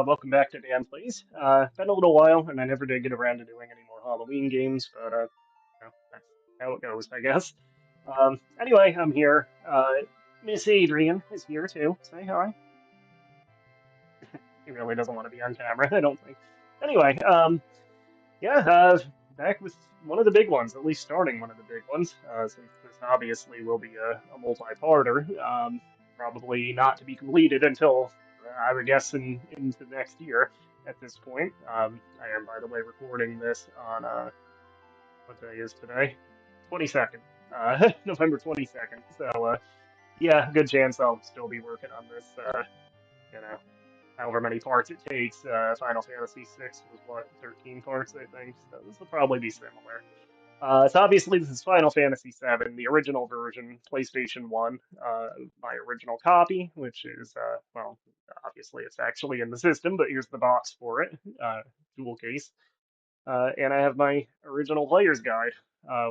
Welcome back to DanPlays. Been a little while, and I never did get around to doing any more Halloween games, but that's how it goes, I guess. Anyway, I'm here. Miss Adrian is here too. Say hi. He really doesn't want to be on camera, I don't think. Anyway, yeah, back with one of the big ones, at least starting one of the big ones, since this obviously will be a multi-parter. Probably not to be completed until I would guess into next year at this point. I am, by the way, recording this on what day is today? 22nd, November 22nd. Yeah, good chance I'll still be working on this. You know, however many parts it takes. Final Fantasy VI was what, 13 parts, I think. So this will probably be similar. So obviously this is Final Fantasy VII, the original version, PlayStation 1, my original copy, which is, well, obviously it's actually in the system, but here's the box for it, dual case. And I have my original player's guide,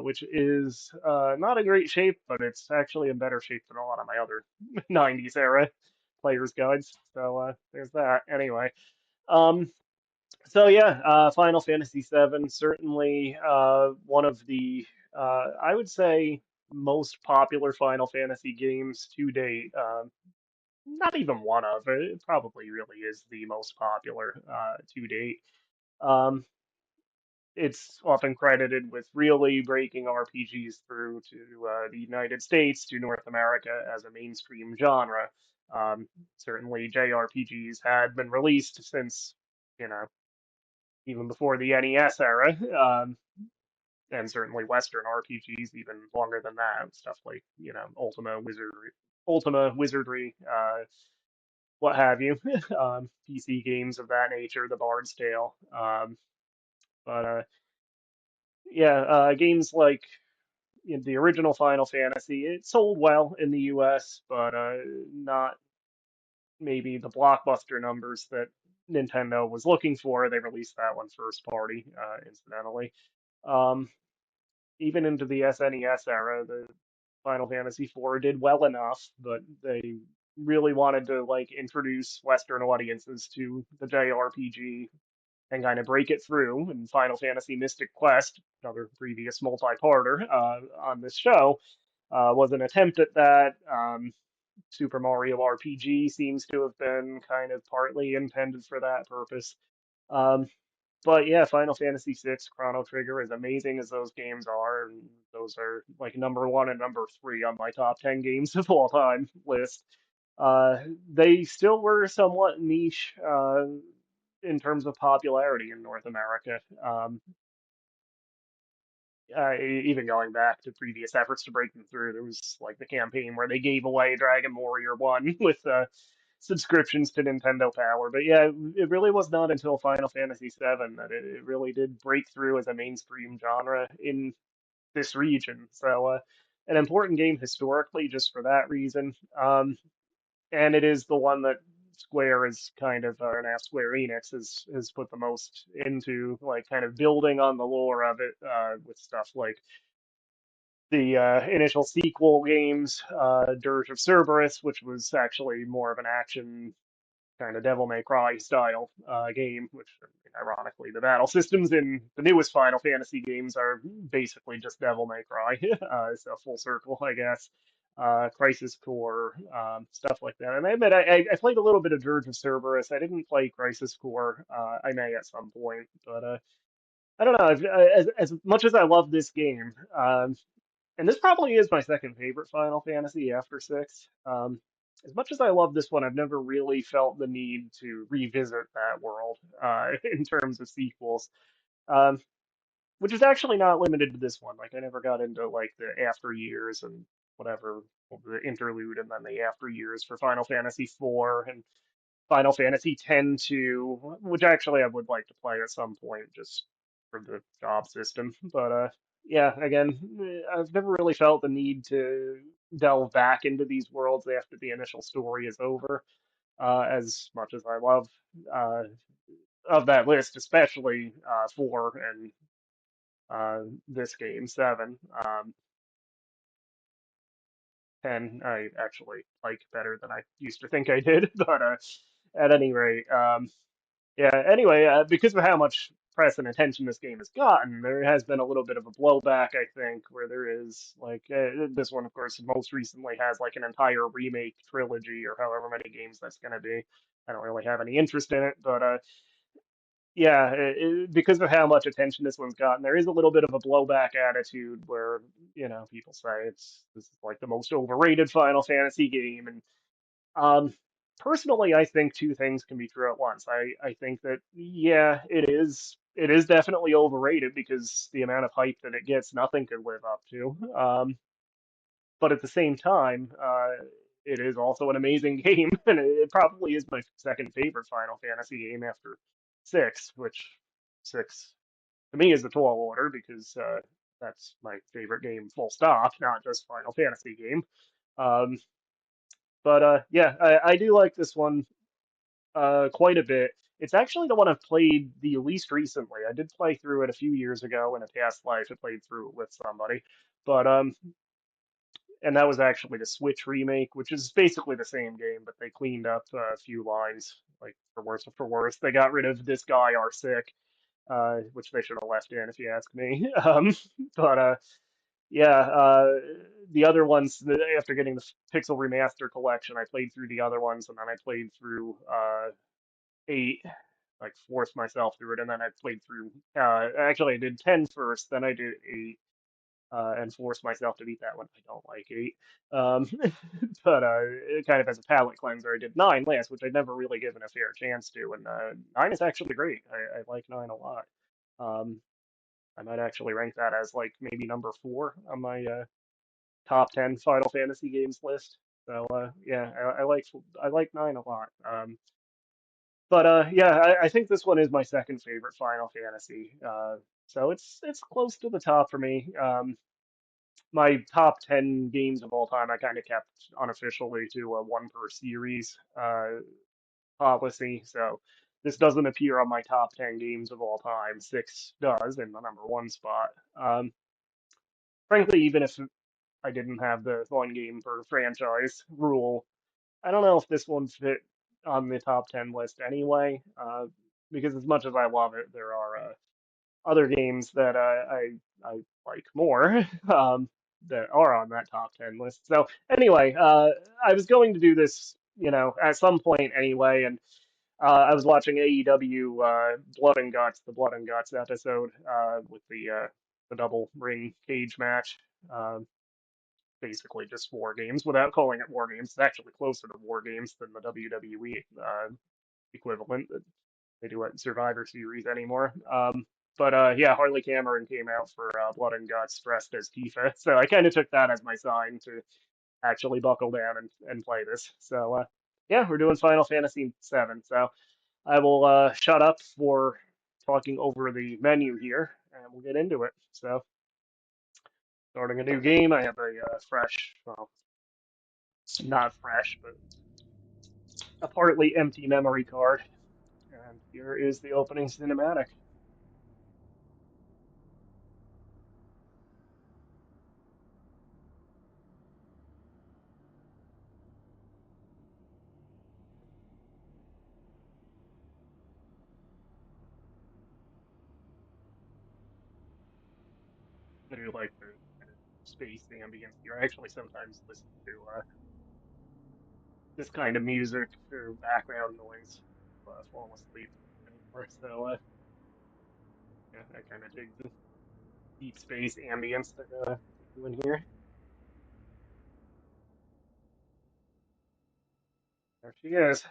which is not in great shape, but it's actually in better shape than a lot of my other 90s era player's guides. There's that. Anyway, um, Final Fantasy VII, certainly one of the, I would say, most popular Final Fantasy games to date. Not even one of it probably really is the most popular to date. Um, it's often credited with really breaking RPGs through to the United States, to North America as a mainstream genre. Certainly, JRPGs had been released since, you know, even before the NES era, and certainly Western RPGs even longer than that. Stuff like Ultima Wizardry, what have you, PC games of that nature, The Bard's Tale. But yeah, games like the original Final Fantasy, it sold well in the U.S., but not maybe the blockbuster numbers that Nintendo was looking for. They released that one first party, incidentally. Um, Even into the SNES era, the Final Fantasy IV did well enough, but they really wanted to like introduce Western audiences to the JRPG and kind of break it through. And Final Fantasy Mystic Quest, another previous multi-parter on this show, was an attempt at that. Super Mario RPG seems to have been kind of partly intended for that purpose. Um, but yeah, Final Fantasy VI Chrono Trigger, as amazing as those games are, and those are like number one and number three on my top 10 games of all time list. They still were somewhat niche in terms of popularity in North America. Even going back to previous efforts to break them through, there was like the campaign where they gave away Dragon Warrior 1 with subscriptions to Nintendo Power. But yeah, it really was not until Final Fantasy VII that it really did break through as a mainstream genre in this region. An important game historically, just for that reason. And it is the one that Square is kind of, or now Square Enix has put the most into, like kind of building on the lore of it with stuff like the initial sequel games, Dirge of Cerberus, which was actually more of an action kind of Devil May Cry style game, which ironically the battle systems in the newest Final Fantasy games are basically just Devil May Cry. It's a full circle, I guess. Crisis Core, stuff like that. And I admit, I played a little bit of Dirge of Cerberus. I didn't play Crisis Core. I may at some point, but I don't know. As much as I love this game, and this probably is my second favorite Final Fantasy after six. As much as I love this one, I've never really felt the need to revisit that world in terms of sequels, um, which is actually not limited to this one. Like I never got into like the after years and whatever the interlude and then the after years for Final Fantasy IV and Final Fantasy X 2, which actually I would like to play at some point just for the job system. But yeah, again, I've never really felt the need to delve back into these worlds after the initial story is over. As much as I love uh, of that list, especially four and this game seven. 10 I actually like better than I used to think I did, but At any rate, yeah, anyway, because of how much press and attention this game has gotten, there has been a little bit of a blowback, I think, where there is, like, this one, of course, most recently has, like, an entire remake trilogy or however many games that's going to be. I don't really have any interest in it, but yeah, because of how much attention this one's gotten, there is a little bit of a blowback attitude where, people say this is like the most overrated Final Fantasy game, and um, personally, I think two things can be true at once. I think that yeah, it is definitely overrated because the amount of hype that it gets, nothing could live up to. But at the same time, it is also an amazing game, and it probably is my second favorite Final Fantasy game after six, which six to me is the tall order because that's my favorite game, full stop, not just Final Fantasy game. Um, but yeah, I do like this one quite a bit. It's actually the one I've played the least recently. I did play through it a few years ago in a past life. I played through it with somebody, but and that was actually the Switch remake, which is basically the same game, but they cleaned up a few lines, like for worse or for worse. They got rid of this guy are sick, which they should have left in if you ask me. But yeah, the other ones after getting the Pixel Remaster collection, I played through the other ones, and then I played through eight, like forced myself through it, and then I played through. Actually, I did 10 first, then I did eight, and forced myself to beat that one. I don't like eight, um, but kind of as a palate cleanser, I did nine last, which I'd never really given a fair chance to, and nine is actually great. I like nine a lot. Um, I might actually rank that as like maybe number four on my top 10 Final Fantasy games list. So yeah, I like nine a lot. But yeah, I think this one is my second favorite Final Fantasy. So it's close to the top for me. My top 10 games of all time, I kind of kept unofficially to a one per series policy. So this doesn't appear on my top 10 games of all time. Six does in the number one spot. Frankly, even if I didn't have the one game per franchise rule, I don't know if this one fit on the top 10 list anyway, because as much as I love it, there are other games that I like more that are on that top 10 list. So anyway, I was going to do this, at some point anyway, and I was watching AEW Blood and Guts, the Blood and Guts episode with the double ring cage match. Um, Basically just war games without calling it war games. It's actually closer to war games than the WWE equivalent that they do at Survivor Series anymore. But yeah, Harley Cameron came out for Blood and Guts dressed as Tifa, so I kind of took that as my sign to actually buckle down and play this. So yeah, we're doing Final Fantasy VII. So I will shut up for talking over the menu here, and we'll get into it. So starting a new game, I have a fresh, well, not fresh, but a partly empty memory card. And here is the opening cinematic. I do like the kind of space ambience here. I actually sometimes listen to this kind of music for background noise, fall asleep anymore. So yeah, I kind of dig the deep space ambience that they do in here. There she is.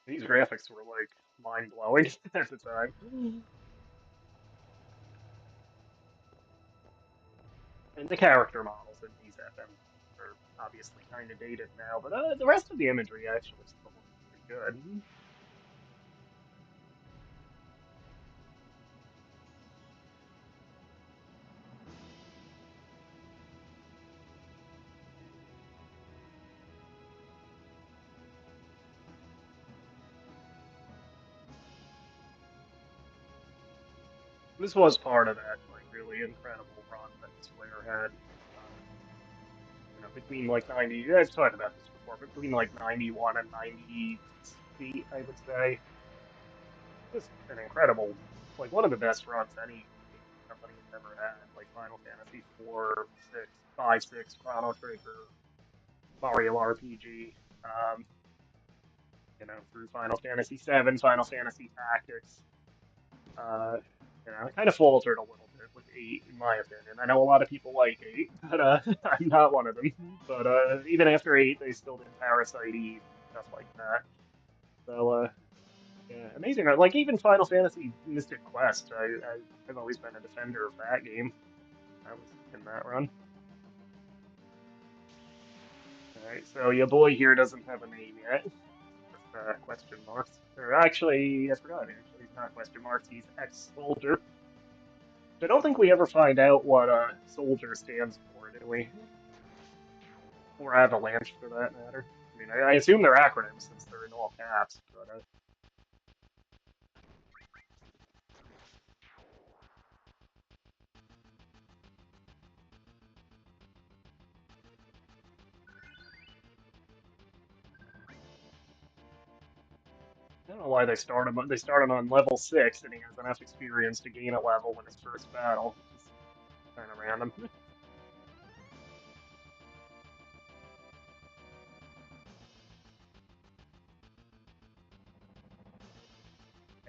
These graphics were like mind blowing at the time. And the character models in these FM are obviously kind of dated now, but the rest of the imagery actually still looks pretty good. This was part of that like really incredible run that Square had. Between like 90, yeah, I've talked about this before, but between like 91 and 98, I would say, just an incredible, like one of the best runs any game company has ever had. Like Final Fantasy 4, 6, 5, 6, Chrono Trigger, Mario RPG, um, through Final Fantasy 7, Final Fantasy Tactics. Uh, it kind of faltered a little bit with 8, in my opinion. I know a lot of people like 8, but I'm not one of them. But even after 8, they still did Parasite Eve and stuff like that. So, yeah, amazing. Like, even Final Fantasy Mystic Quest, I've always been a defender of that game. I was in that run. Alright, so your boy here doesn't have a name yet. Just question marks. Or actually, I forgot. Actually, he's not question marks. He's ex-soldier. I don't think we ever find out what soldier stands for, do we? Or avalanche, for that matter. I mean, I assume they're acronyms since they're in all caps, but I don't know why they start him. They start him on level 6, and he has enough experience to gain a level in his first battle. Just kind of random.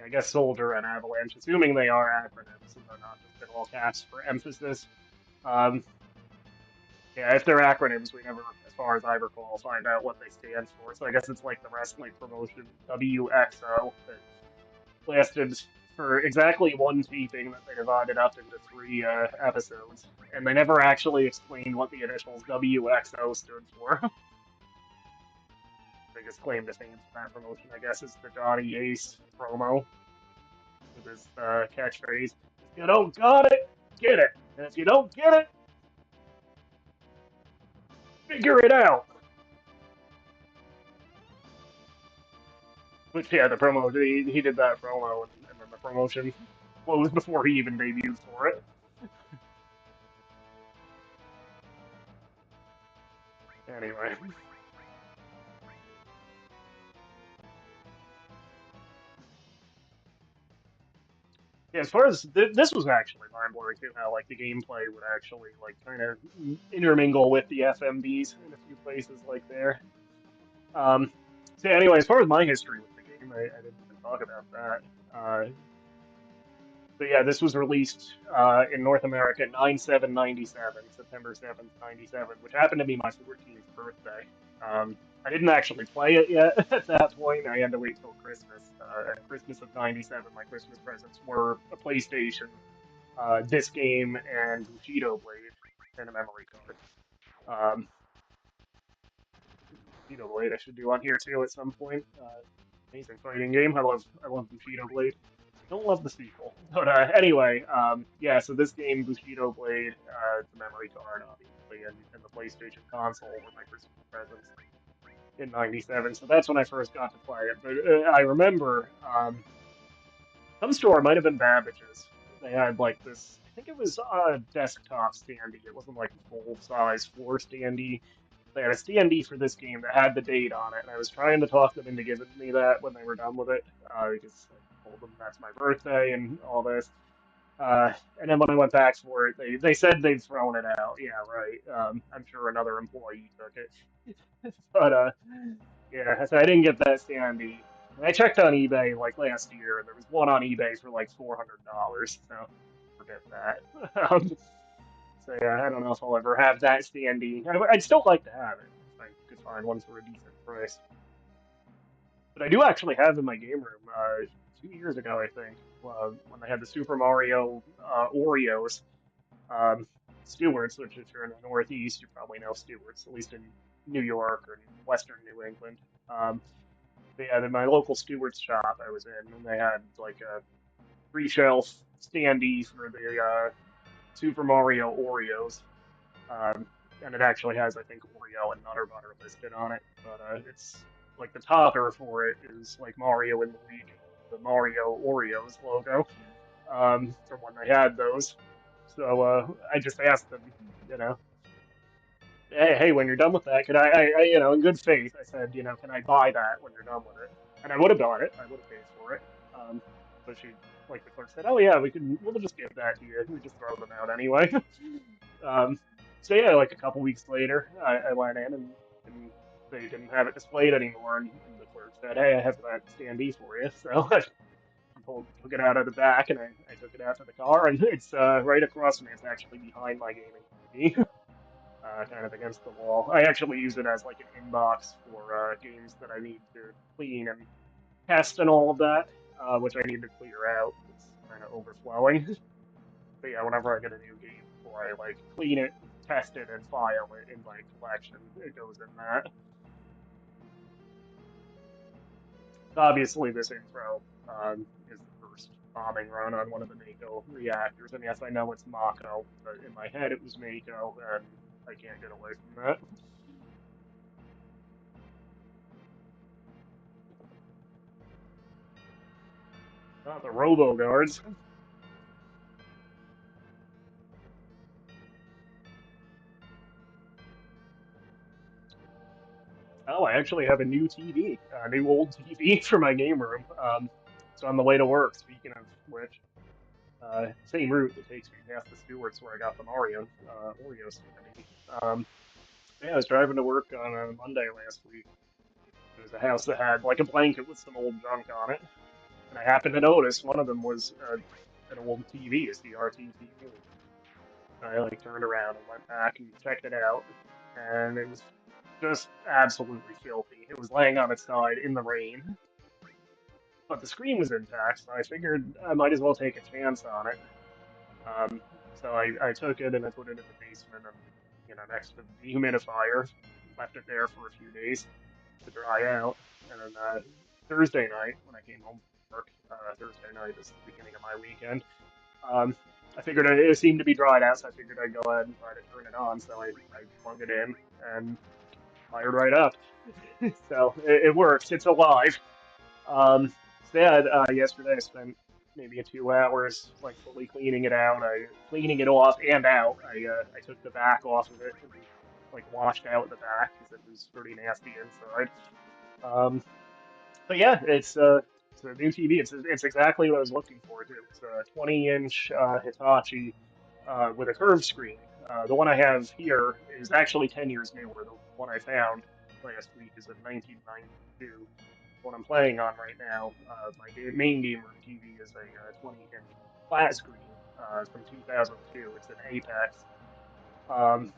I guess soldier and avalanche, assuming they are acronyms and they're not just in all caps for emphasis. Um, Yeah, if they're acronyms, we never, as far as I recall, find out what they stand for. So I guess it's like the wrestling promotion WXO that lasted for exactly one taping that they divided up into 3 episodes, and they never actually explained what the initials WXO stood for. They just claim to fame for that promotion. I guess it's the Johnny Ace promo with his catchphrase: "If you don't got it, get it, and if you don't get it, figure it out." Which yeah, the promo he did that promo and then the promotion closed before he even debuted for it. Anyway, yeah, as far as this was actually mind blowing too, how like the gameplay would actually like kind of intermingle with the FMVs in a few places like there. Um, so anyway, as far as my history with the game, I didn't even talk about that. But yeah, this was released in North America 9/7/97, September 7th, 97, which happened to be my 14th birthday. I didn't actually play it yet at that point. I had to wait till Christmas. At Christmas of 97, my Christmas presents were a PlayStation, this game, and Bushido Blade, and a memory card. Um, Bushido Blade I should do on here too at some point. Amazing fighting game. I love Bushido Blade. Don't love the sequel. But anyway, yeah, so this game, Bushido Blade, the memory card, obviously, and the PlayStation console were my Christmas presents in 97. So that's when I first got to play it. But I remember some store, might have been Babbage's. They had like this, I think it was a desktop standee. It wasn't like a full size floor standee. They had a standee for this game that had the date on it, and I was trying to talk them into giving me that when they were done with it, because I told them that's my birthday and all this. And then when I went back for it, they said they'd thrown it out. Yeah, right. I'm sure another employee took it. But yeah, so I didn't get that standee. And I checked on eBay like last year, and there was one on eBay for like $400. So forget that. So yeah, I don't know if I'll ever have that standee. I'd still like to have it if I could find one for a decent price. But I do actually have in my game room 2 years ago, I think, when they had the Super Mario Oreos. Um, Stewart's, which if you're in the Northeast, you probably know Stewart's, at least in New York or Western New England. Um, they had in my local Stewart's shop I was in, and they had like a three-shelf standee for the Super Mario Oreos. Um, and it actually has, I think, Oreo and Nutter Butter listed on it. But it's like the topper for it is like Mario and Luigi, the Mario Oreos logo. from when they had those. So I just asked them, you know, hey, when you're done with that, could in good faith, I said, can I buy that when you're done with it? And I would have bought it. I would have paid for it. Um, but like the clerk said, oh yeah, we'll just give that to you. We just throw them out anyway. um, so yeah, like a couple weeks later, I went in and they didn't have it displayed anymore, and the clerk said, hey, I have that standee for you. So I took it out of the back, and I took it out to the car, and it's right across from me. It's actually behind my gaming TV. Kind of against the wall. I actually use it as like an inbox for games that I need to clean and test and all of that, which I need to clear out. It's kind of overflowing. But yeah, whenever I get a new game, before I like clean it, test it, and file it in my collection, it goes in that. Obviously, this intro is the first bombing run on one of the Mako reactors, and yes, I know it's Mako, but in my head it was Mako, and I can't get away from that. Not the Robo Guards. Oh, I actually have a new TV, a new old TV for my game room. So on the way to work, speaking of which, same route that takes me past the Stewart's where I got the Mario Oreo candy. Yeah, I was driving to work on a Monday last week. There was a house that had like a blanket with some old junk on it, and I happened to notice one of them was an old TV, a CRT TV. I like turned around and went back and checked it out, and it was just absolutely filthy. It was laying on its side in the rain, but the screen was intact, so I figured I might as well take a chance on it. So I took it and I put it in the basement and next to the dehumidifier, left it there for a few days to dry out, and then Thursday night when I came home from work, Thursday night is the beginning of my weekend. Um, I figured it seemed to be dried out, so I figured I'd go ahead and try to turn it on. So I plugged it in and fired right up. So it works. It's alive. Instead, yesterday I spent maybe 2 hours like fully cleaning it out. I cleaning it off and out. I took the back off of it and like washed out the back because it was pretty nasty inside. Um, but yeah, it's a new TV. It's exactly what I was looking for too. It's a 20-inch Hitachi with a curved screen. The one I have here is actually 10 years newer. The one I found last week is a 1992. What I'm playing on right now, my main gamer TV is a 20-inch flat screen from 2002. It's an Apex. Um,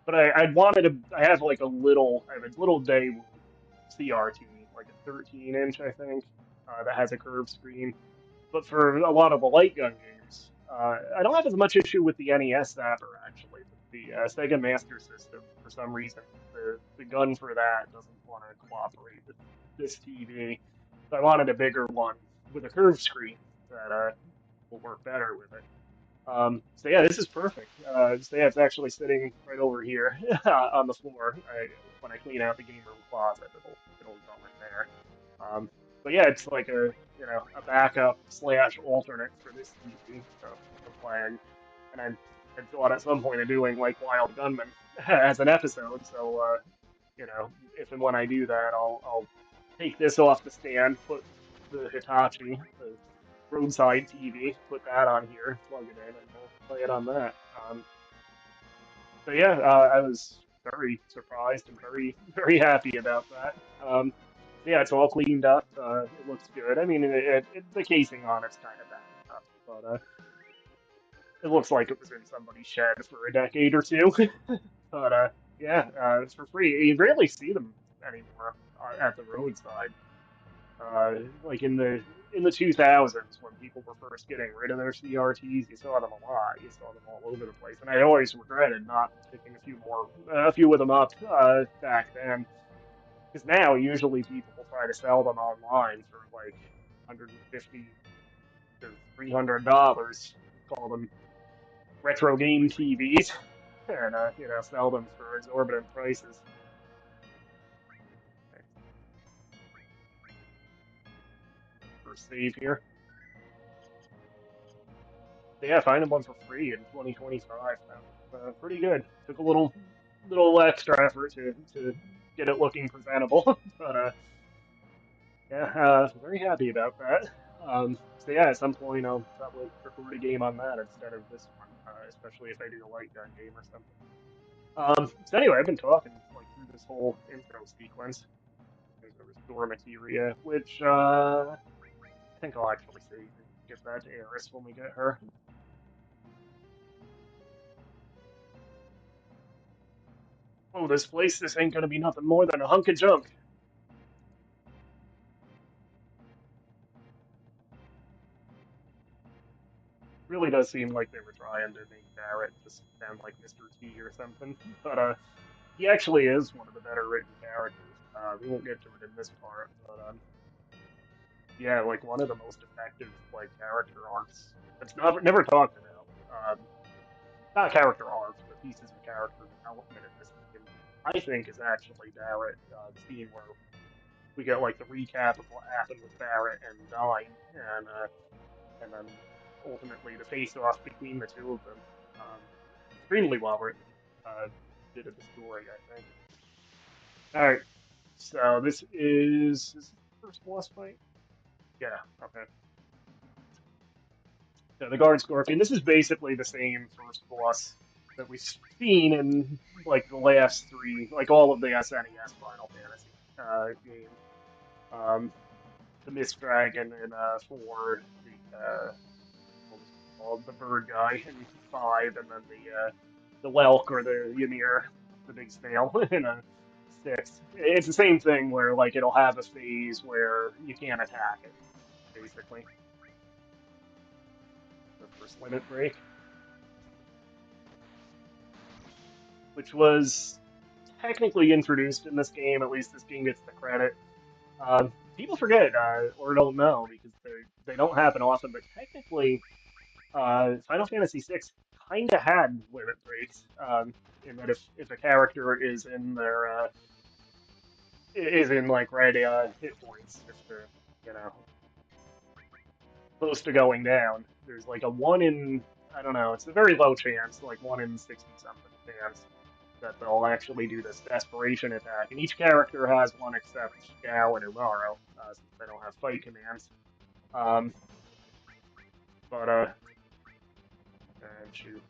but I wanted to. I have a little Daewoo CRT, like a 13-inch, I think, that has a curved screen. But for a lot of the light gun games, I don't have as much issue with the NES Zapper actually. But the Sega Master System, for some reason, the gun for that doesn't want to cooperate with this TV. So I wanted a bigger one with a curved screen that will work better with it. So yeah, this is perfect. So yeah, it's actually sitting right over here on the floor. When I clean out the game room closet, it'll go in there. But yeah, it's like a backup slash alternate for this TV. So I'm playing, and I thought at some point of doing like Wild Gunman as an episode. So if and when I do that, I'll take this off the stand, put the Hitachi, the roadside TV, put that on here, plug it in, and we'll play it on that. So yeah, I was very surprised and very very happy about that. Yeah, it's all cleaned up. It looks good. I mean, the casing on it's kind of bad, but it looks like it was in somebody's shed for a decade or two. But yeah, it's for free. You rarely see them anymore at the roadside. Like in the 2000s when people were first getting rid of their CRTs, you saw them a lot. You saw them all over the place, and I always regretted not picking a few of them up back then. Because now usually people will try to sell them online for like 150 to $300. Call them retro game TVs, and sell them for exorbitant prices. First save here. Yeah, finding one for free in 2025 sounds pretty good. Took a little extra effort to get it looking presentable, but yeah, very happy about that. So yeah, at some point I'll probably record a game on that instead of this one, especially if I do a light gun game or something. So anyway, I've been talking like through this whole intro sequence. There's a restore materia, which I think I'll actually save and give that to Eris when we get her. Oh, this ain't gonna be nothing more than a hunk of junk. Really does seem like they were trying to make Barrett just sound like Mr. T or something. But he actually is one of the better written characters. We won't get to it in this part, but yeah, like one of the most effective like character arcs that's never talked about. Not character arcs, but pieces of character development in this game. I think is actually Barrett. The scene where we get like the recap of what happened with Barrett and Dine, and then ultimately the face-off between the two of them. Um, extremely well written bit of the story, I think. All right, so this the first boss fight? Yeah, okay. So the Guard Scorpion. This is basically the same first boss that we've seen in like the last three, like all of the SNES Final Fantasy games. Um, the Mist Dragon in four, the what was it called, the bird guy in five, and then the Welk or the Ymir, the big snail in a six. It's the same thing where like it'll have a phase where you can't attack it, basically. The first limit break, which was technically introduced in this game. At least this game gets the credit. People forget or don't know because they don't happen often, but technically Final Fantasy VI kind of had limit breaks in that if a character is in like right hit points, if they're you know close to going down, there's like a one in I don't know, it's a very low chance, like one in 60 something chance that they'll actually do this desperation attack. And each character has one except Gao and Umaro, since they don't have fight commands. Um, but and shoot,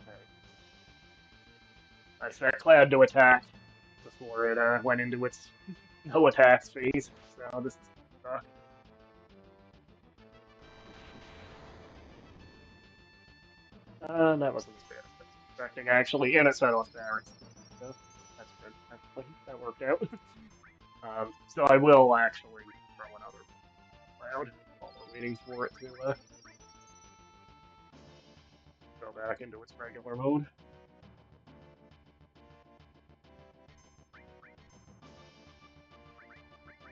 I set Cloud to attack before it went into its no attacks phase. So this is that wasn't as bad as I was expecting actually, and it set off Barrett's too. So that's good. Actually, that worked out. So I will actually throw another Cloud while we're waiting for it to go back into its regular mode.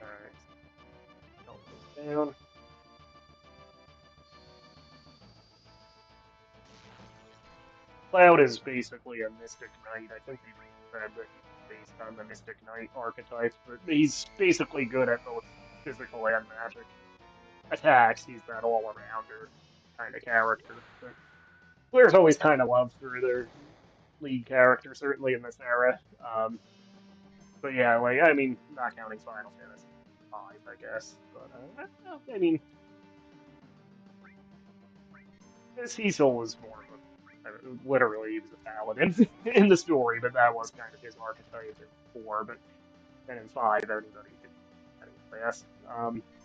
All right, health goes down. Cloud is basically a Mystic Knight. I think they said that he's based on the Mystic Knight archetype, but he's basically good at both physical and magic attacks. He's that all-arounder kind of character. But Square's always kind of loved through their lead character, certainly in this era. But yeah, like I mean, not counting Final Fantasy V, I guess. But I mean, Cecil was more of a literally he was a paladin in the story, but that was kind of his archetype in four. But then in five, anybody could kind of pass.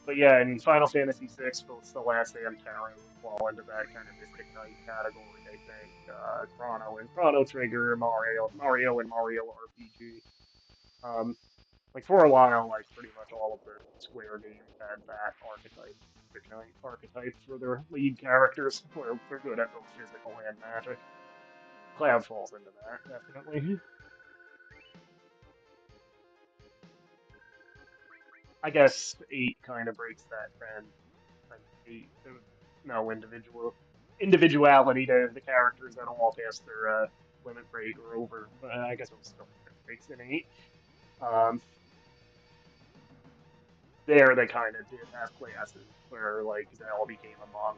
But yeah, in Final Fantasy VI, both Celeste and Terra would fall into that kind of Mystic Knight category. I think Chrono and Chrono Trigger, Mario and Mario RPG. Um, like for a while, like pretty much all of the Square games had that archetype, Mystic Knight archetype for their lead characters, where they're good at both physical and magic. Cloud falls into that definitely. I guess eight kind of breaks that trend. Like eight, there was no individuality to the characters at all past their limit break or over. But I guess it was still limit breaks in eight. Um, there they kind of did have classes where like Zell became a monk,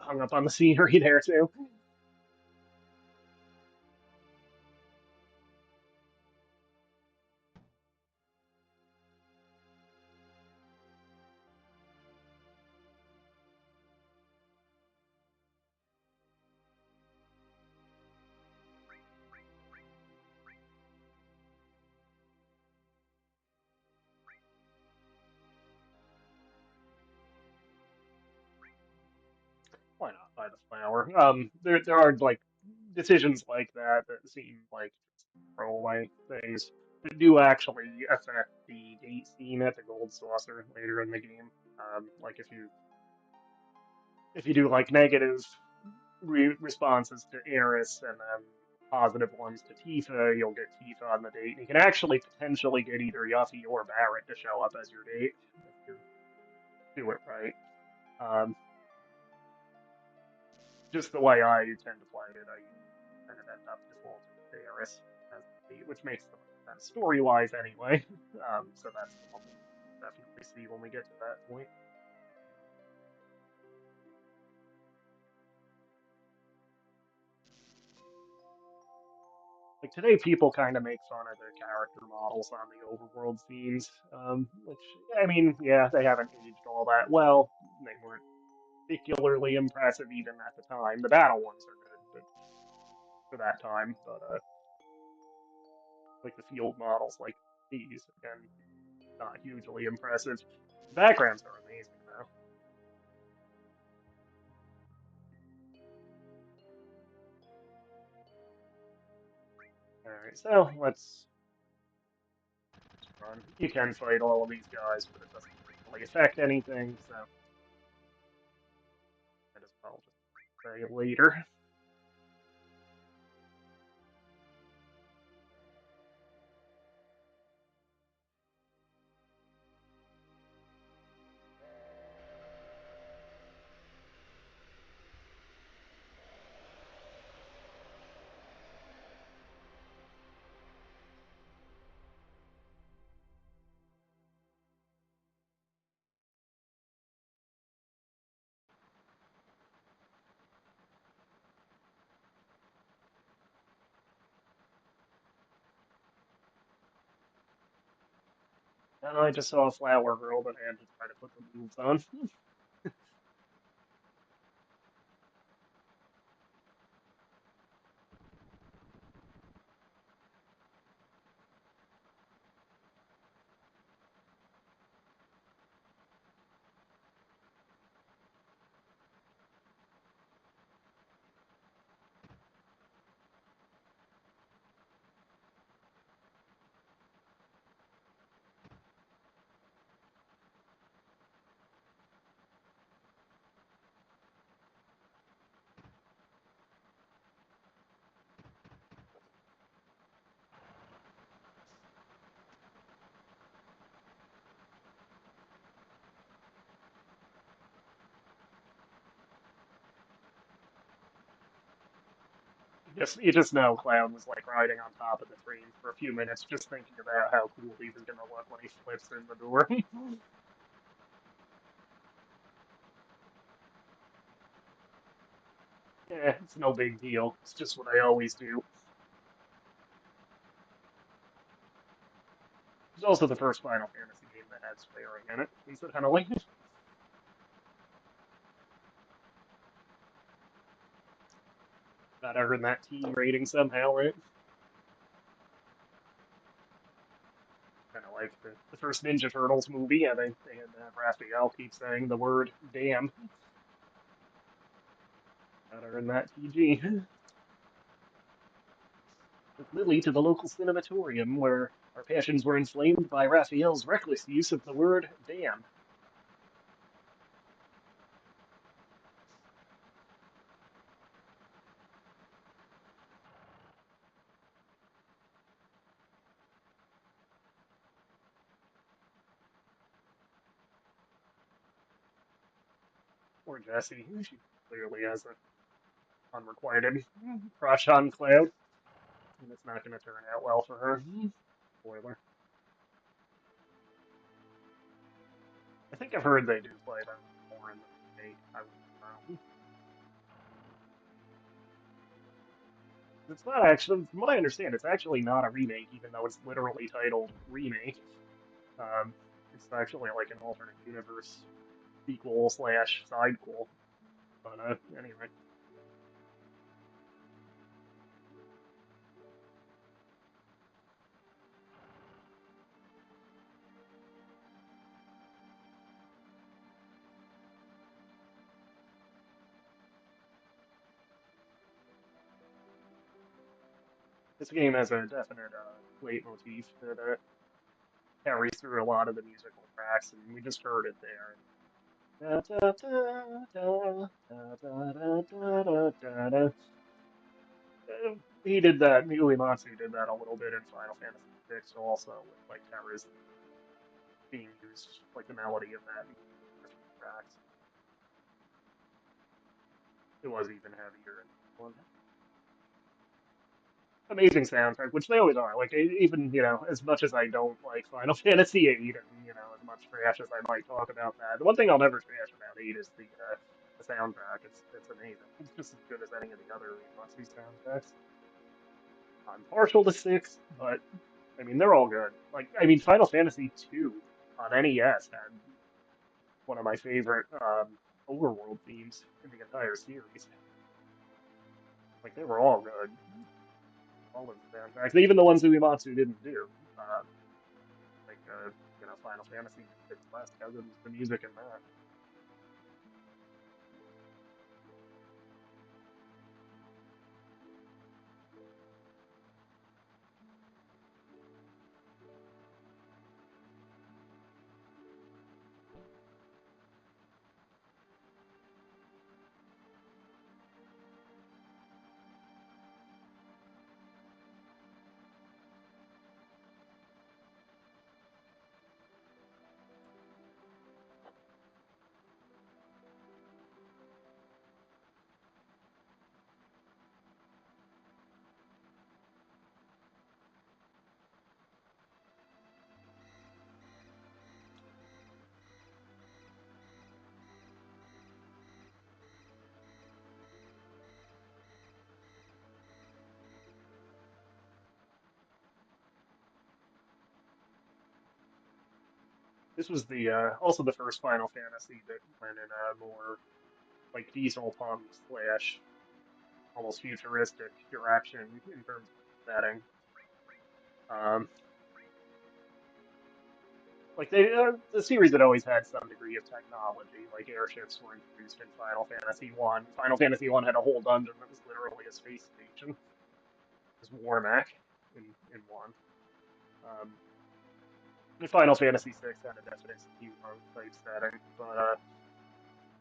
hung up on the scenery there too. Why not buy the flower? There are like decisions like that that seem like throwaway things that do actually affect the gate scene at the gold saucer later in the game. Like if you do like negative responses to Eris and then positive ones to Tifa, you'll get Tifa on the date. And you can actually potentially get either Yuffie or Barrett to show up as your date if you do it right. Um, just the way I tend to play it, I kind of end up defaulting to Eris as the date, which makes the most sense story-wise anyway. So that's the one we'll definitely see when we get to that point. Like today, people kind of make fun of the character models on the overworld scenes, which I mean, yeah, they haven't aged all that well. They weren't particularly impressive even at the time. The battle ones are good, but for that time, but like the field models, like these, again, not hugely impressive. The backgrounds are amazing though. All right, so let's run. You can fight all of these guys, but it doesn't really affect anything, so might as well just say later. And I just saw a flower girl that had to try to put the moves on. You just know Cloud was like riding on top of the train for a few minutes, just thinking about how cool he was gonna look when he flips in the door. Yeah, it's no big deal. It's just what I always do. It's also the first Final Fantasy game that had swearing in it, incidentally. Gotta earn that T rating somehow, right? Kind of like the first Ninja Turtles movie. Yeah, they had to have Raphael keep saying the word "damn." Gotta earn that TG. With Lily to the local cinematorium, where our passions were inflamed by Raphael's reckless use of the word "damn." Poor Jessie. She clearly has an unrequited crush on Cloud, and it's not going to turn out well for her. Spoiler. I think I've heard they do play that more in the remake. I don't know. It's not actually, from what I understand, it's actually not a remake, even though it's literally titled remake. Um, it's actually like an alternate universe sequel slash sidequel. But anyway, this game has a definite leitmotif that carries through a lot of the musical tracks, and we just heard it there. Da, da, da, da, da, da, da, da, da, da, da. He did that. Uematsu did that a little bit in Final Fantasy VI, also with like terrorism being used, like the melody of that in different tracks. It was even heavier in one. Amazing soundtrack, which they always are. Like even as much as I don't like Final Fantasy VIII, and as much trash as I might talk about that, the one thing I'll never trash about eight is the soundtrack. It's amazing. It's just as good as any of the other Uematsu soundtracks. I'm partial to six, but I mean they're all good. Like I mean Final Fantasy two on NES had one of my favorite overworld themes in the entire series. Like they were all good. All of the soundtracks, even the ones that Uematsu didn't do. Like Final Fantasy VI West. How good was the music in that? This was the also the first Final Fantasy that went in a more like diesel punk slash almost futuristic direction in terms of setting. Um, like the series had always had some degree of technology. Like airships were introduced in Final Fantasy One. Final Fantasy One had a whole dungeon that was literally a space station. It was Warmac in one. Um, and Final Fantasy VI had a definite steampunk type setting, but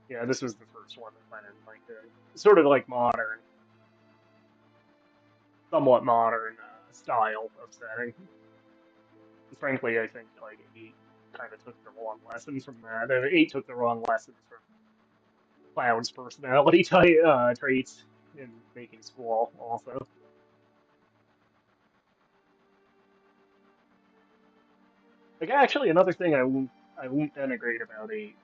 yeah, this was the first one that went in like a sort of like modern, somewhat modern style of setting. And frankly, I think like eight kind of took the wrong lesson from that. Eight took the wrong lessons from Cloud's personality type, traits in making Squall. Also, like actually another thing I won't denigrate about eight.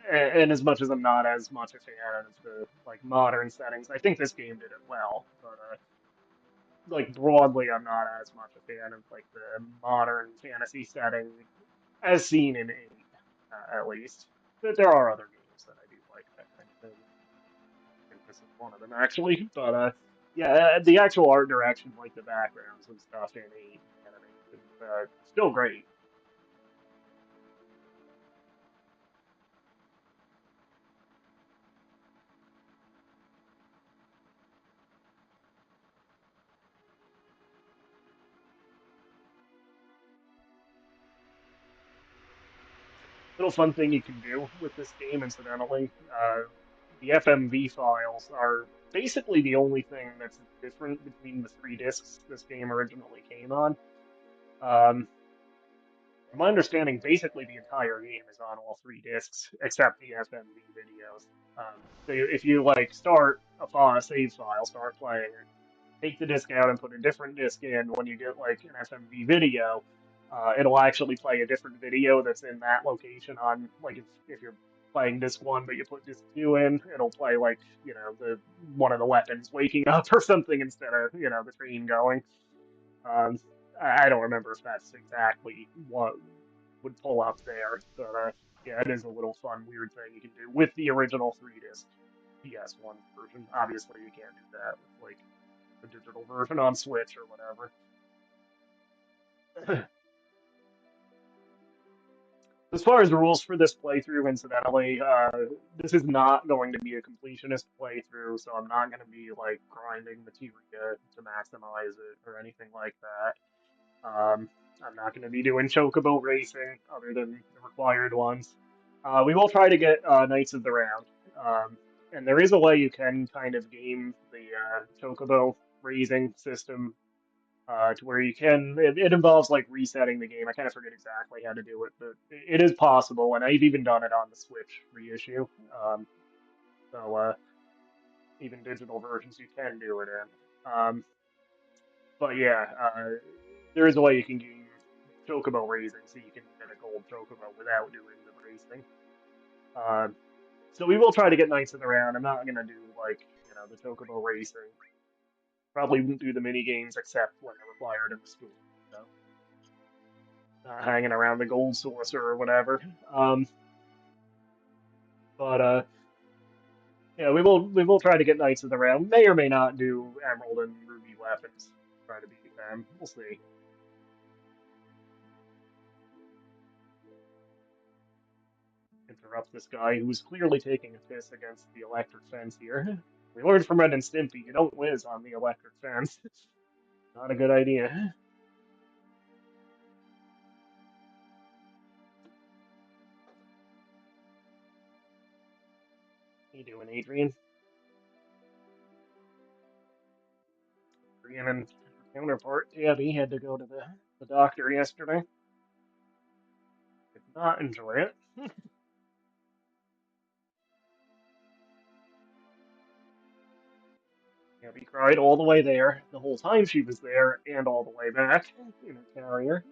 And as much as I'm not as much a fan of the like modern settings, I think this game did it well. But like broadly, I'm not as much a fan of like the modern fantasy setting as seen in eight, at least. But there are other games that I do like that kind of thing. I think this is one of them actually. But yeah, the actual art direction, like the backgrounds and stuff in eight animation, still great. Little fun thing you can do with this game, incidentally. The FMV files are basically the only thing that's different between the three discs this game originally came on. Um, from my understanding, basically the entire game is on all three discs except the FMV videos. So if you like start a file, a save file, start playing it, take the disc out and put a different disc in. When you get like an FMV video, it'll actually play a different video that's in that location on like if you're playing disc one, but you put disc two in, it'll play like, the one of the weapons waking up or something instead of, the train going. Um, I don't remember if that's exactly what would pull up there, but yeah, it is a little fun, weird thing you can do with the original 3-disc PS1 version. Obviously, you can't do that with like the digital version on Switch or whatever. As far as rules for this playthrough, incidentally, this is not going to be a completionist playthrough, so I'm not going to be like grinding materia to maximize it or anything like that. I'm not going to be doing chocobo racing other than the required ones. We will try to get Knights of the Round, um, and there is a way you can kind of game the chocobo raising system to where you can. It involves like resetting the game. I kind of forget exactly how to do it, but it is possible, and I've even done it on the Switch reissue. Um, so even digital versions you can do it in. But yeah, there is a way you can game chocobo raising, so you can get a gold chocobo without doing the racing. Uh, so we will try to get Knights of the Round. I'm not gonna do like the chocobo racing. Probably won't do the mini games except when they're required in the school. So hanging around the gold saucer or whatever. Um, but yeah, we will try to get Knights of the Round. May or may not do Emerald and Ruby weapons. Try to beat them. We'll see. Interrupt this guy who's clearly taking a piss against the electric fence here. We learned from Ren and Stimpy, you don't whiz on the electric fence. Not a good idea. How you doing, Adrian? Adrian and her counterpart, Tabby, had to go to the doctor yesterday. Did not enjoy it. Tabby cried all the way there, the whole time she was there, and all the way back in her carrier.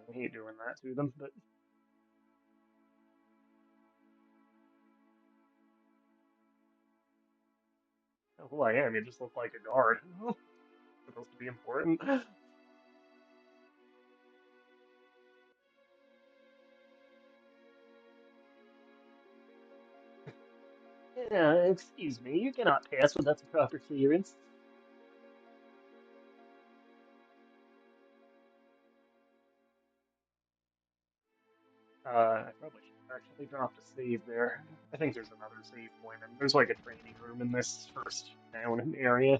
I hate doing that to them, but who I am, you just look like a guard. Supposed to be important. Excuse me, you cannot pass without the proper clearance. I probably should have actually dropped a save there. I think there's another save point, and there's like a training room in this first town area.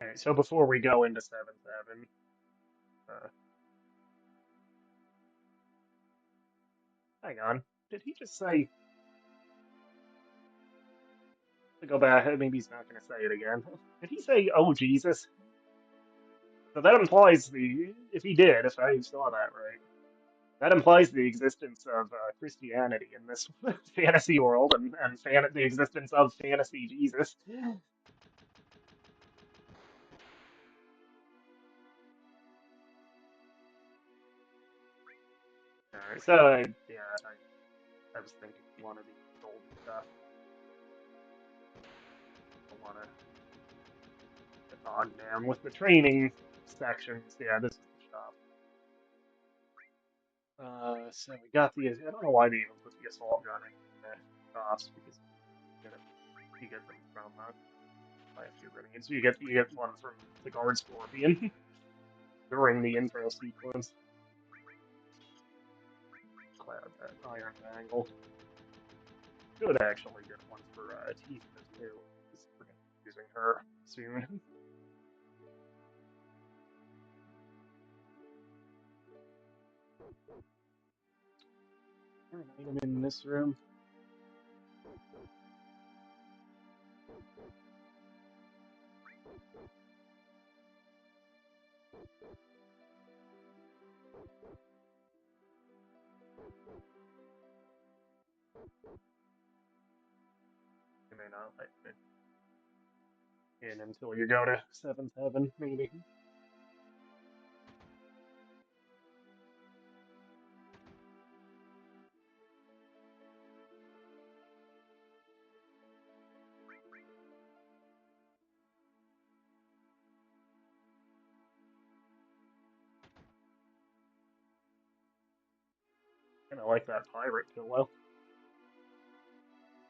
Alright, so before we go into 7-7, uh, hang on. Did he just say to go back? Maybe he's not going to say it again. Did he say, "Oh Jesus"? So that implies if he did, if I saw that right, that implies the existence of Christianity in this fantasy world and the existence of fantasy Jesus. Alright, so yeah, I was thinking one of the golden stuff. I want to get bogged down with the training sections. Yeah, this is the shop. So we got the. I don't know why they even put the assault gun in the shops because you get them from by a few grenades. So you get one from the guard scorpion during the intro sequence. Cloud that iron bangle. Should actually get one for Tifa too. Because we're gonna be using her soon. There an item in this room? You may not let it in until you go to 7-7, maybe. Kind of like that pirate pillow.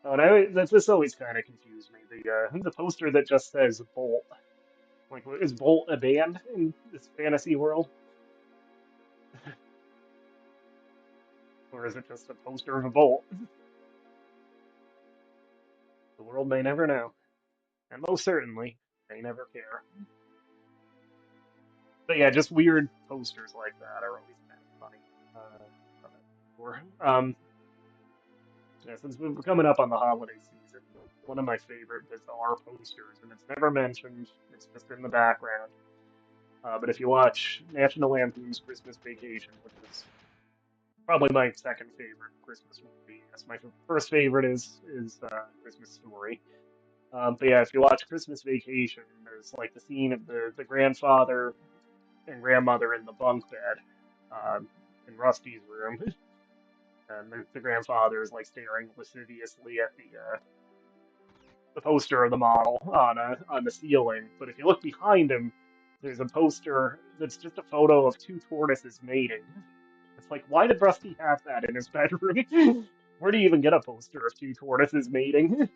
Oh, and this always kind of confused me. The poster that just says Bolt. Like, is Bolt a band in this fantasy world, or is it just a poster of a Bolt? The world may never know, and most certainly may never care. But yeah, just weird posters like that are always kind of funny. From it before. Yeah, since we're coming up on the holiday season, one of my favorite bizarre posters, and it's never mentioned, it's just in the background. But if you watch National Lampoon's Christmas Vacation, which is probably my second favorite Christmas movie, yes, my first favorite is Christmas Story. But yeah, if you watch Christmas Vacation, there's like the scene of the grandfather and grandmother in the bunk bed um, in Rusty's room, and the grandfather is like staring lasciviously at the poster of the model on the ceiling. But if you look behind him, there's a poster that's just a photo of two tortoises mating. It's like, why did Rusty have that in his bedroom? Where do you even get a poster of two tortoises mating?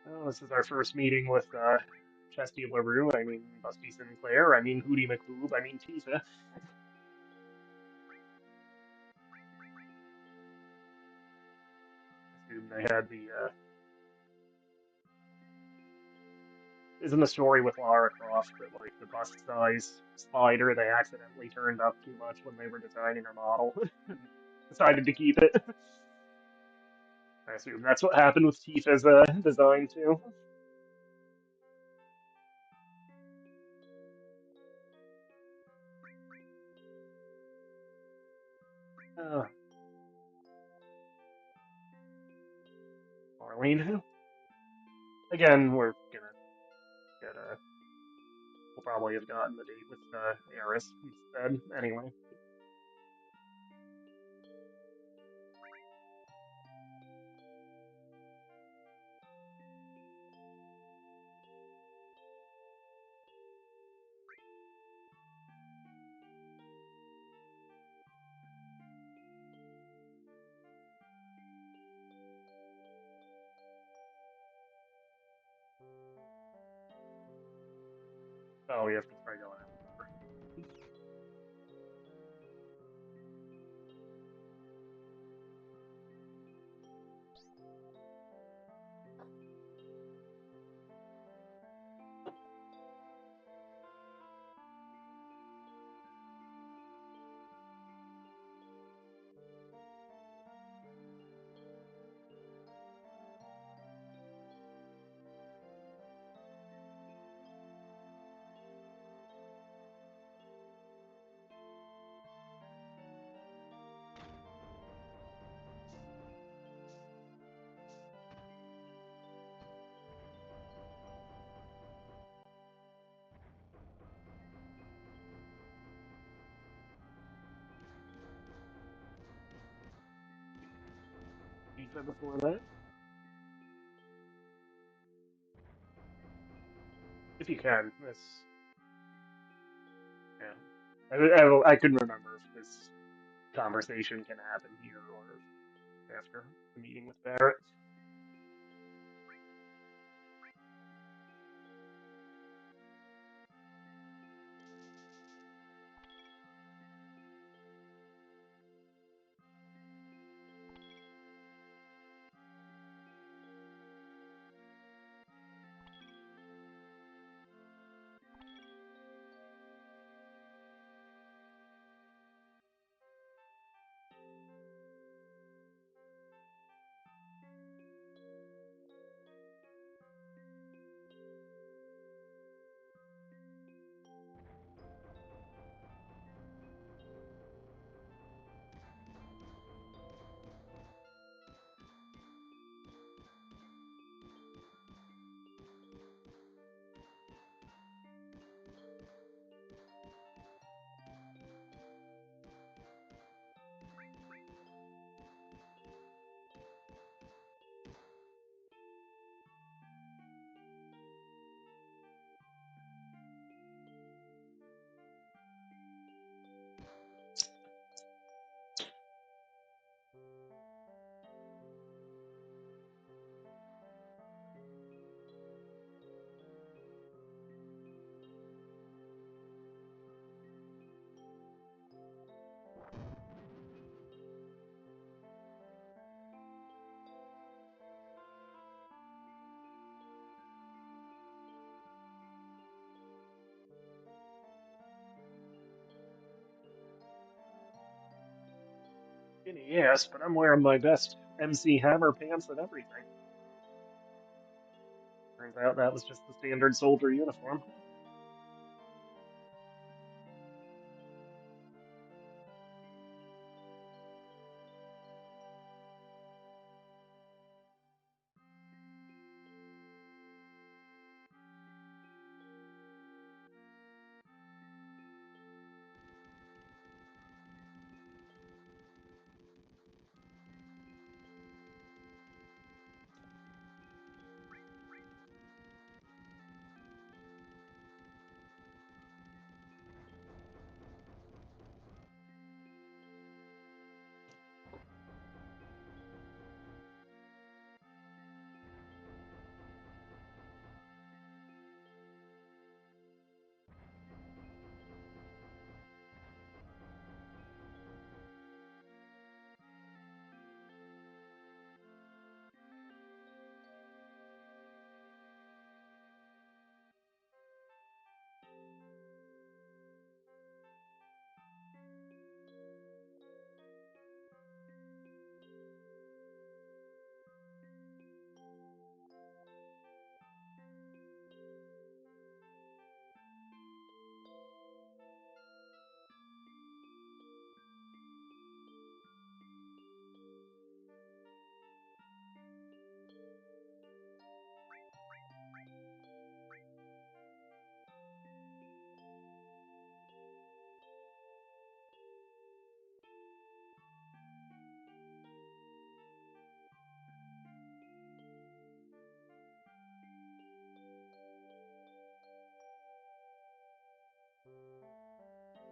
Oh, this is our first meeting with Chesty LaRue. I mean, Busty Sinclair. I mean, Hootie McBoob. I mean, Tifa. Assume they had the isn't the story with Lara Croft that like the bust size spider they accidentally turned up too much when they were designing her model and decided to keep it. I assume that's what happened with Tifa's design too. Uh, Marlene. Again, we're gonna get a. We'll probably have gotten the date with Eris instead. Anyway. Oh, we have to try going out. Pizza before that, if you can. This, yeah. I couldn't remember if this conversation can happen here or after the meeting with Barrett. Yes, but I'm wearing my best MC Hammer pants and everything. Turns out that was just the standard soldier uniform.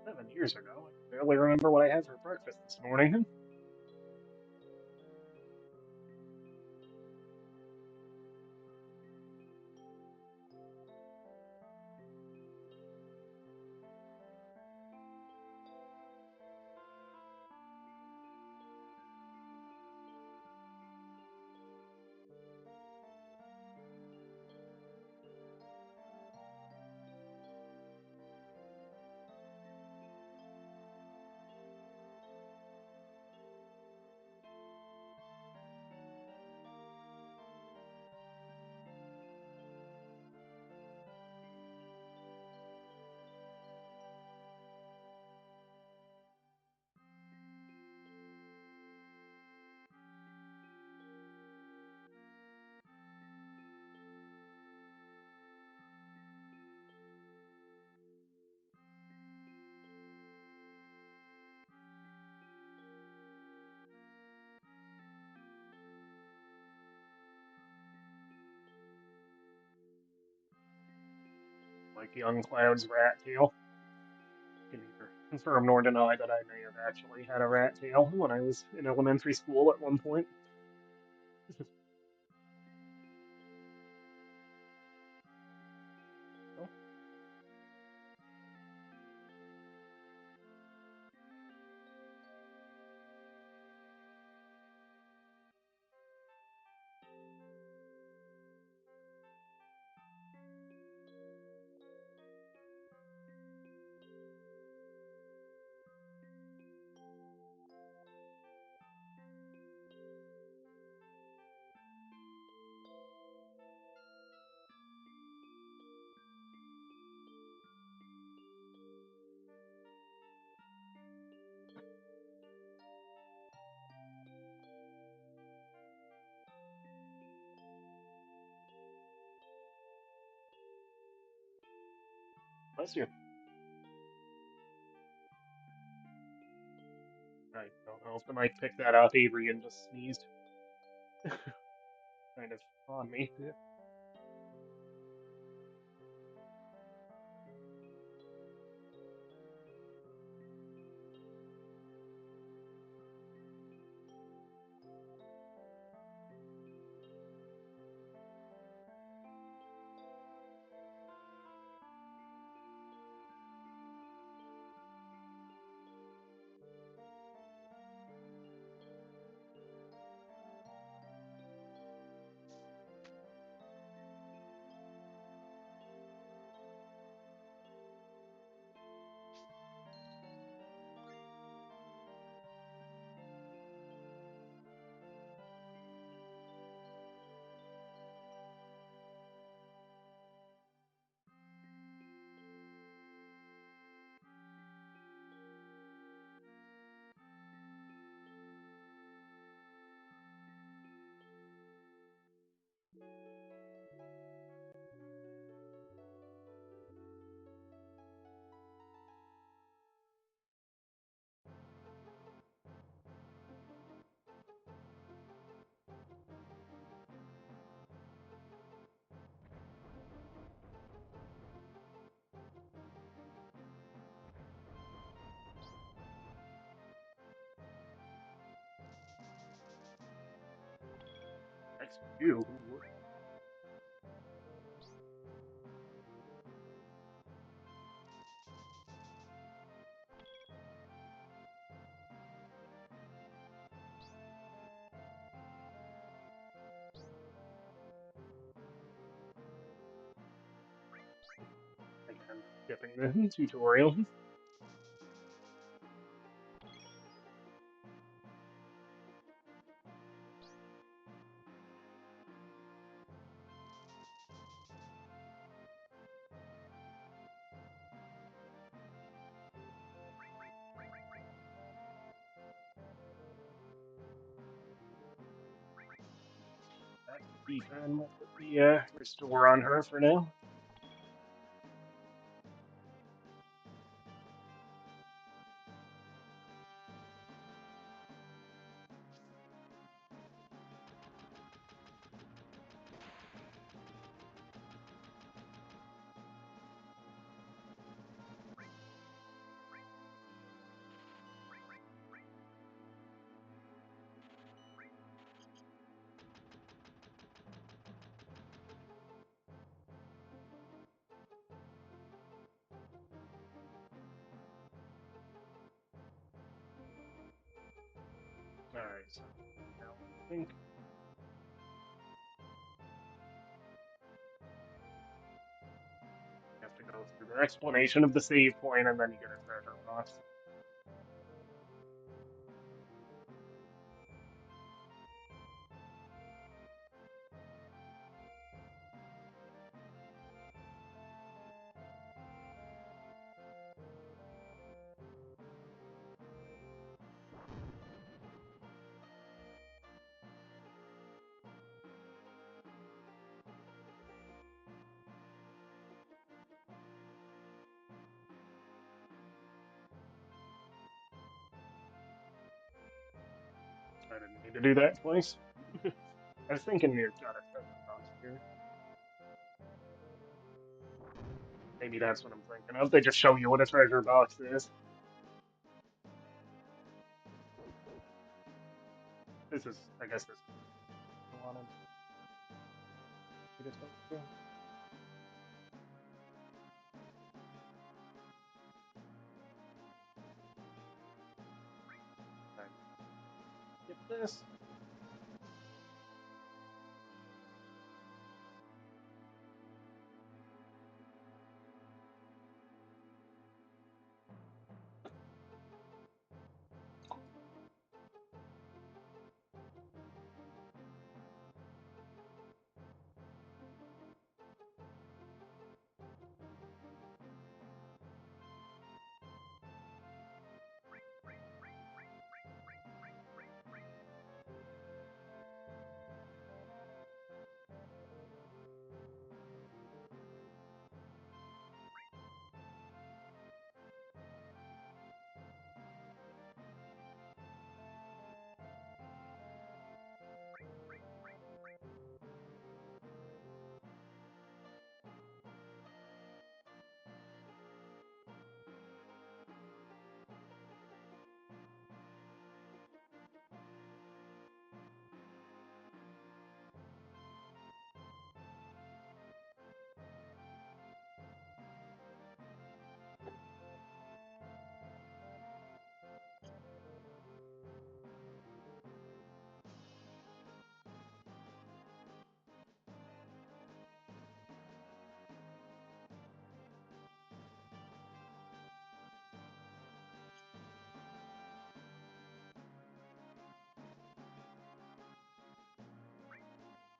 7 years ago, I can barely remember what I had for breakfast this morning. 'Like young Cloud's rat tail. Can neither confirm nor deny that I may have actually had a rat tail when I was in elementary school at one point. Oh, bless you. I don't know if the mic picked that up. Adrian just sneezed kind of on me. next to you. Again, skipping the tutorial. Back to Ethan. We'll put the restore on her for now. Alright, so now I think you have to go through the explanation of the save point and then you get a treasure box. I didn't need to do that twice. I was thinking you've got a treasure box here. Maybe that's what I'm thinking of. They just show you what a treasure box is. This is, I guess, this is what I wanted you to talk to. Get this.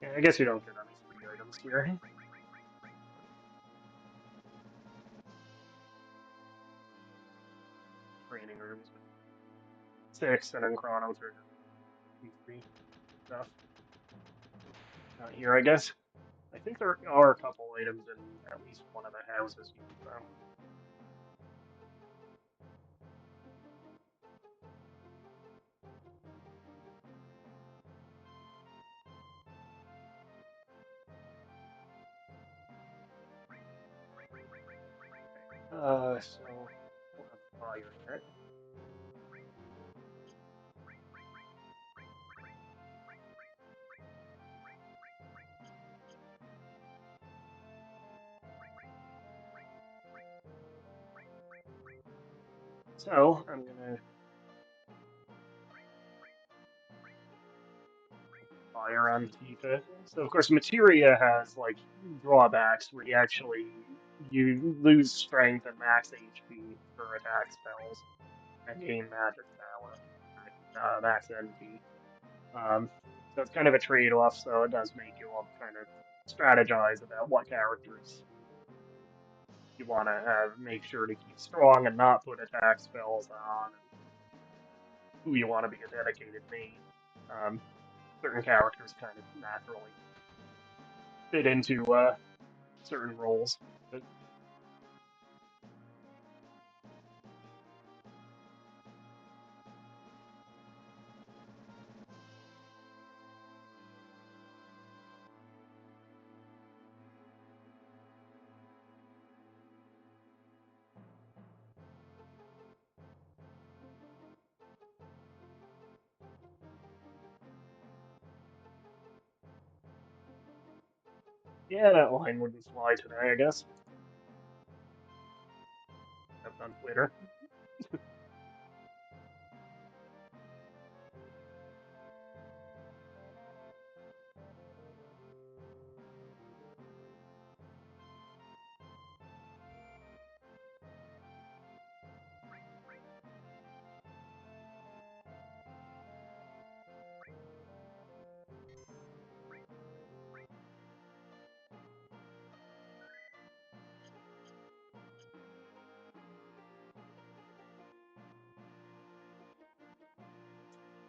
Yeah, I guess you don't get any free items here. Training rooms with 6 and then chrono trigger. Free stuff. Not here, I guess. I think there are a couple items in at least one of the houses you found. So we'll have fire in it. So I'm gonna fire on Tifa. So of course materia has like drawbacks where you lose strength and max HP for attack spells and gain magic power, max MP. Um, so it's kind of a trade-off. So it does make you all kind of strategize about what characters you want to have, make sure to keep strong and not put attack spells on, and who you want to be a dedicated main. Um, Certain characters kind of naturally fit into certain roles. But yeah, that line wouldn't fly today, I guess, except on Twitter.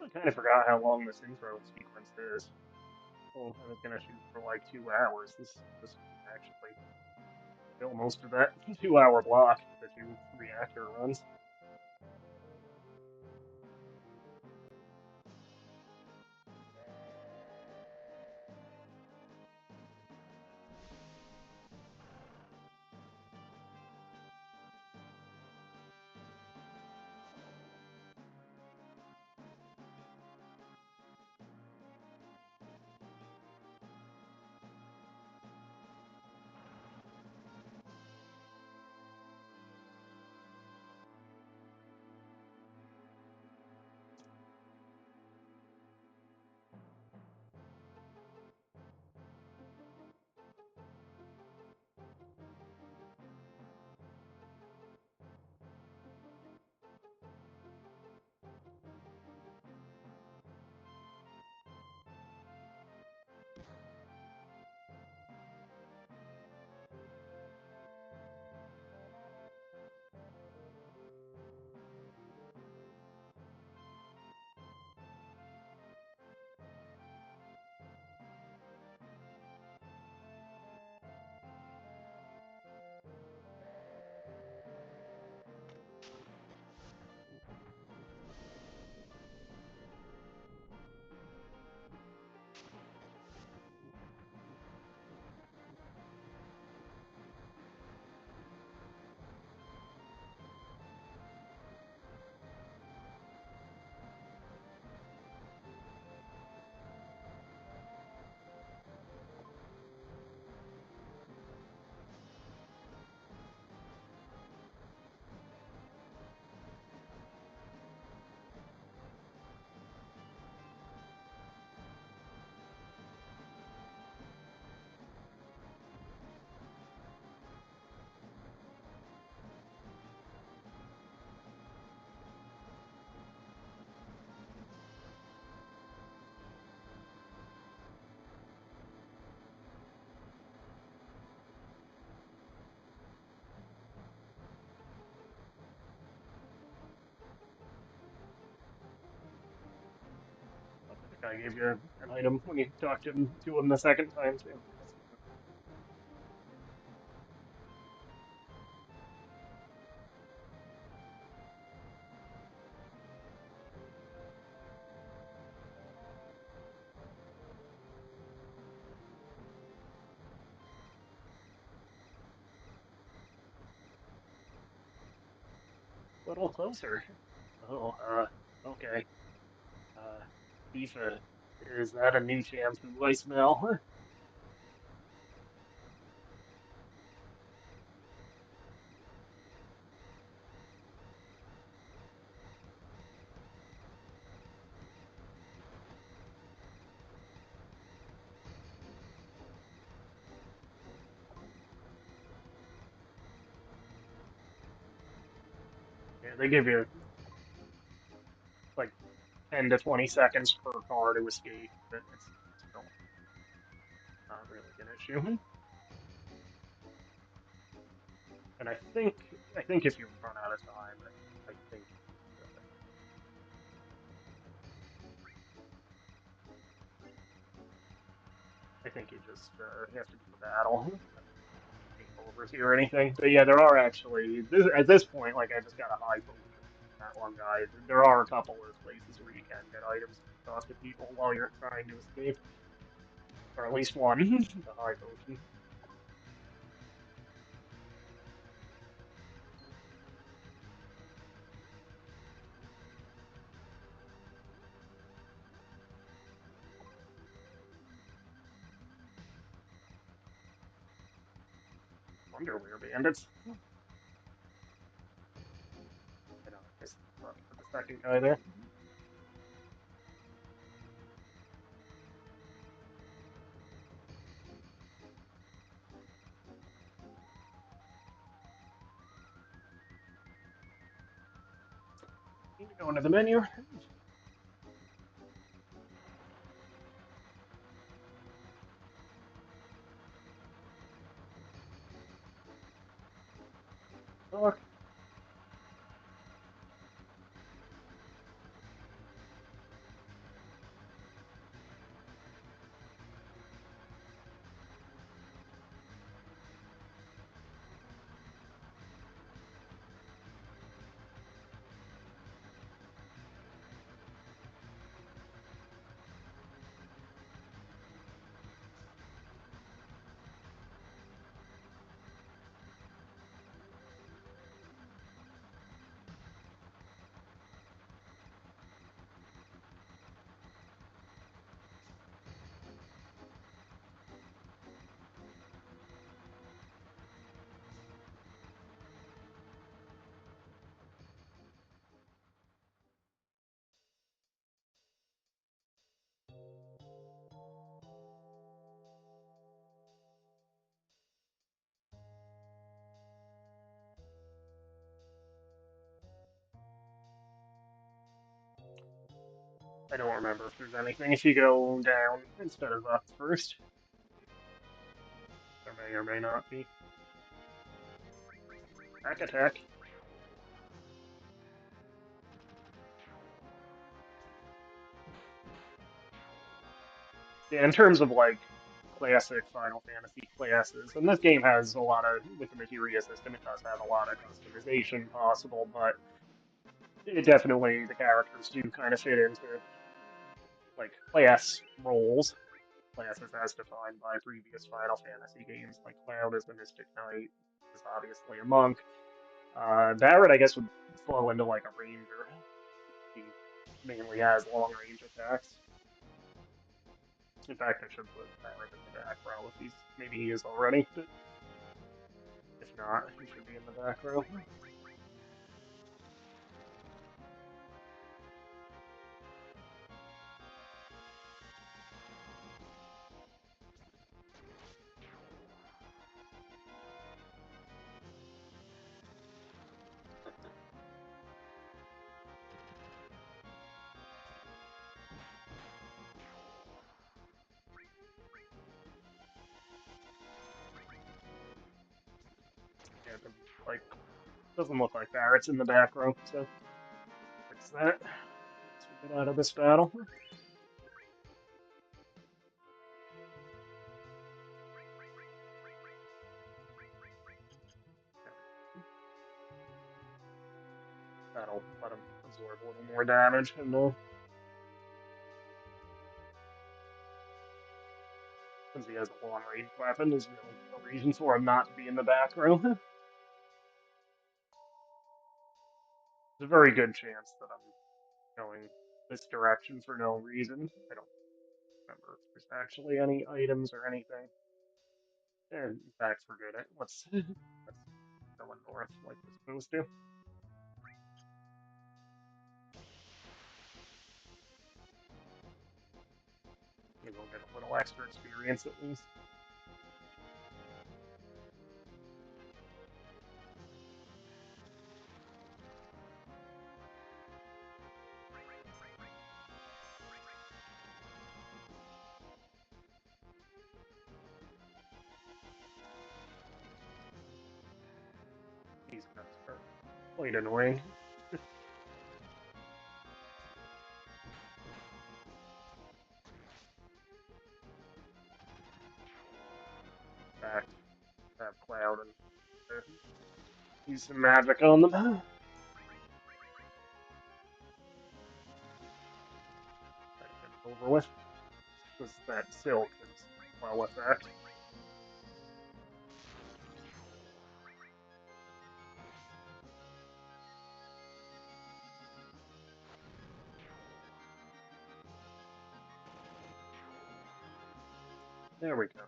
I kind of forgot how long this intro sequence is. Well, I was gonna shoot for like 2 hours. This actually fill most of that 2 hour block, the two reactor runs. I think I gave you an item when you talked to him the second time too. A little closer. Oh, okay. Uh, Tifa, is that a new shampoo I smell? Yeah, they give you like 10 to 20 seconds per car to escape, but it's still not really an issue. And I think if you run out of time, I think I think you just have to do the battle. Game overs here or anything. But yeah, there are actually at this point, like I just got a high potion that one guy. There are a couple of places where you can get items to talk to people while you're trying to escape, or at least one, the high potion. Underwear bandits. I know, I missed for the second guy there. Need to go into the menu. Talk. I don't remember if there's anything if you go down instead of up first. There may or may not be. Back attack. Yeah, in terms of like classic Final Fantasy classes, and this game has a lot of with the materia system. It does have a lot of customization possible, but it definitely the characters do kind of fit into like class roles. Classes as defined by previous Final Fantasy games, like Cloud is the Mystic Knight, is obviously a monk. Barret, I guess, would flow into like a ranger. He mainly has long range attacks. In fact, I should put Barret in the back row if he's maybe he is already, but if not, he should be in the back row. Yeah, like doesn't look like Barret's in the back row, so fix that. Let's get out of this battle. That'll let him absorb a little more damage, and since he has a long range weapon, there's really no reason for him not to be in the back row. There's a very good chance that I'm going this direction for no reason. I don't remember if there's actually any items or anything. And in fact, forget it. Let's go north like we're supposed to. Maybe we'll get a little extra experience at least. these guys are quite annoying. In fact, have Cloud and use some magic on them. Get it over with. Because that silk is well effect. There we go.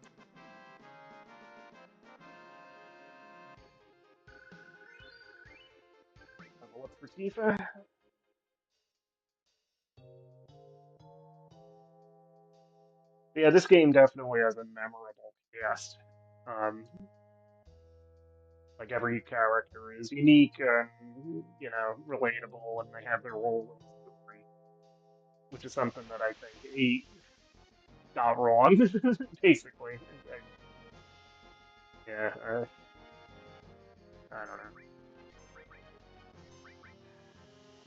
Level up for Tifa. Yeah, this game definitely has a memorable cast. Um, like every character is unique and relatable, and they have their role in the story, which is something that I think 8 got wrong, basically. Yeah, I don't know.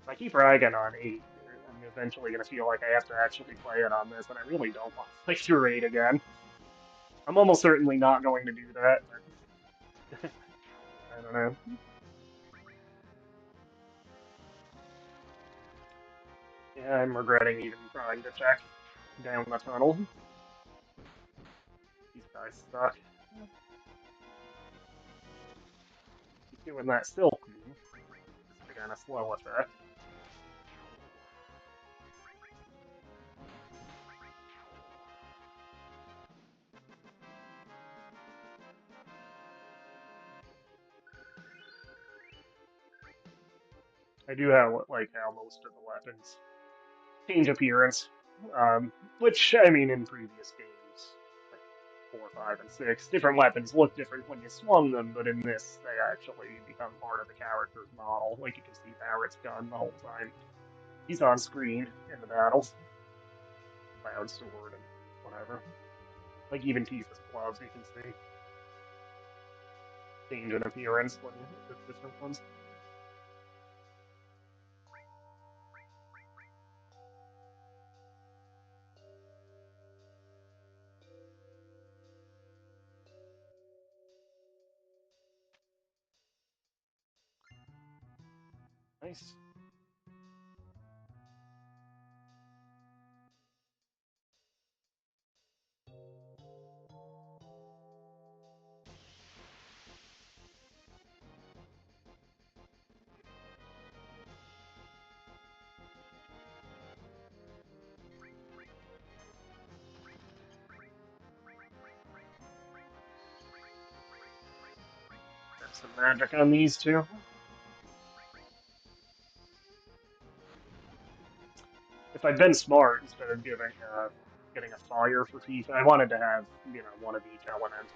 If I keep ragging on 8, I'm eventually going to feel like I have to actually play it on this, and I really don't want to play through 8 again. I'm almost certainly not going to do that, but I don't know. Yeah, I'm regretting even trying to check down the tunnel. These guys suck. Keep doing that silk move. Just again, a slow effect. I do have like how most of the weapons change appearance, which I mean in previous games, like 4, 5, and 6, different weapons look different when you swung them, but in this they actually become part of the character's model. Like you can see Barrett's gun the whole time he's on screen in the battles, Cloud sword and whatever. Like even Tifa's gloves, you can see change in appearance when you hit the different ones. Nice. Got some magic on these two. If I'd been smart, instead of getting a fire for Tifa, I wanted to have one of each elemental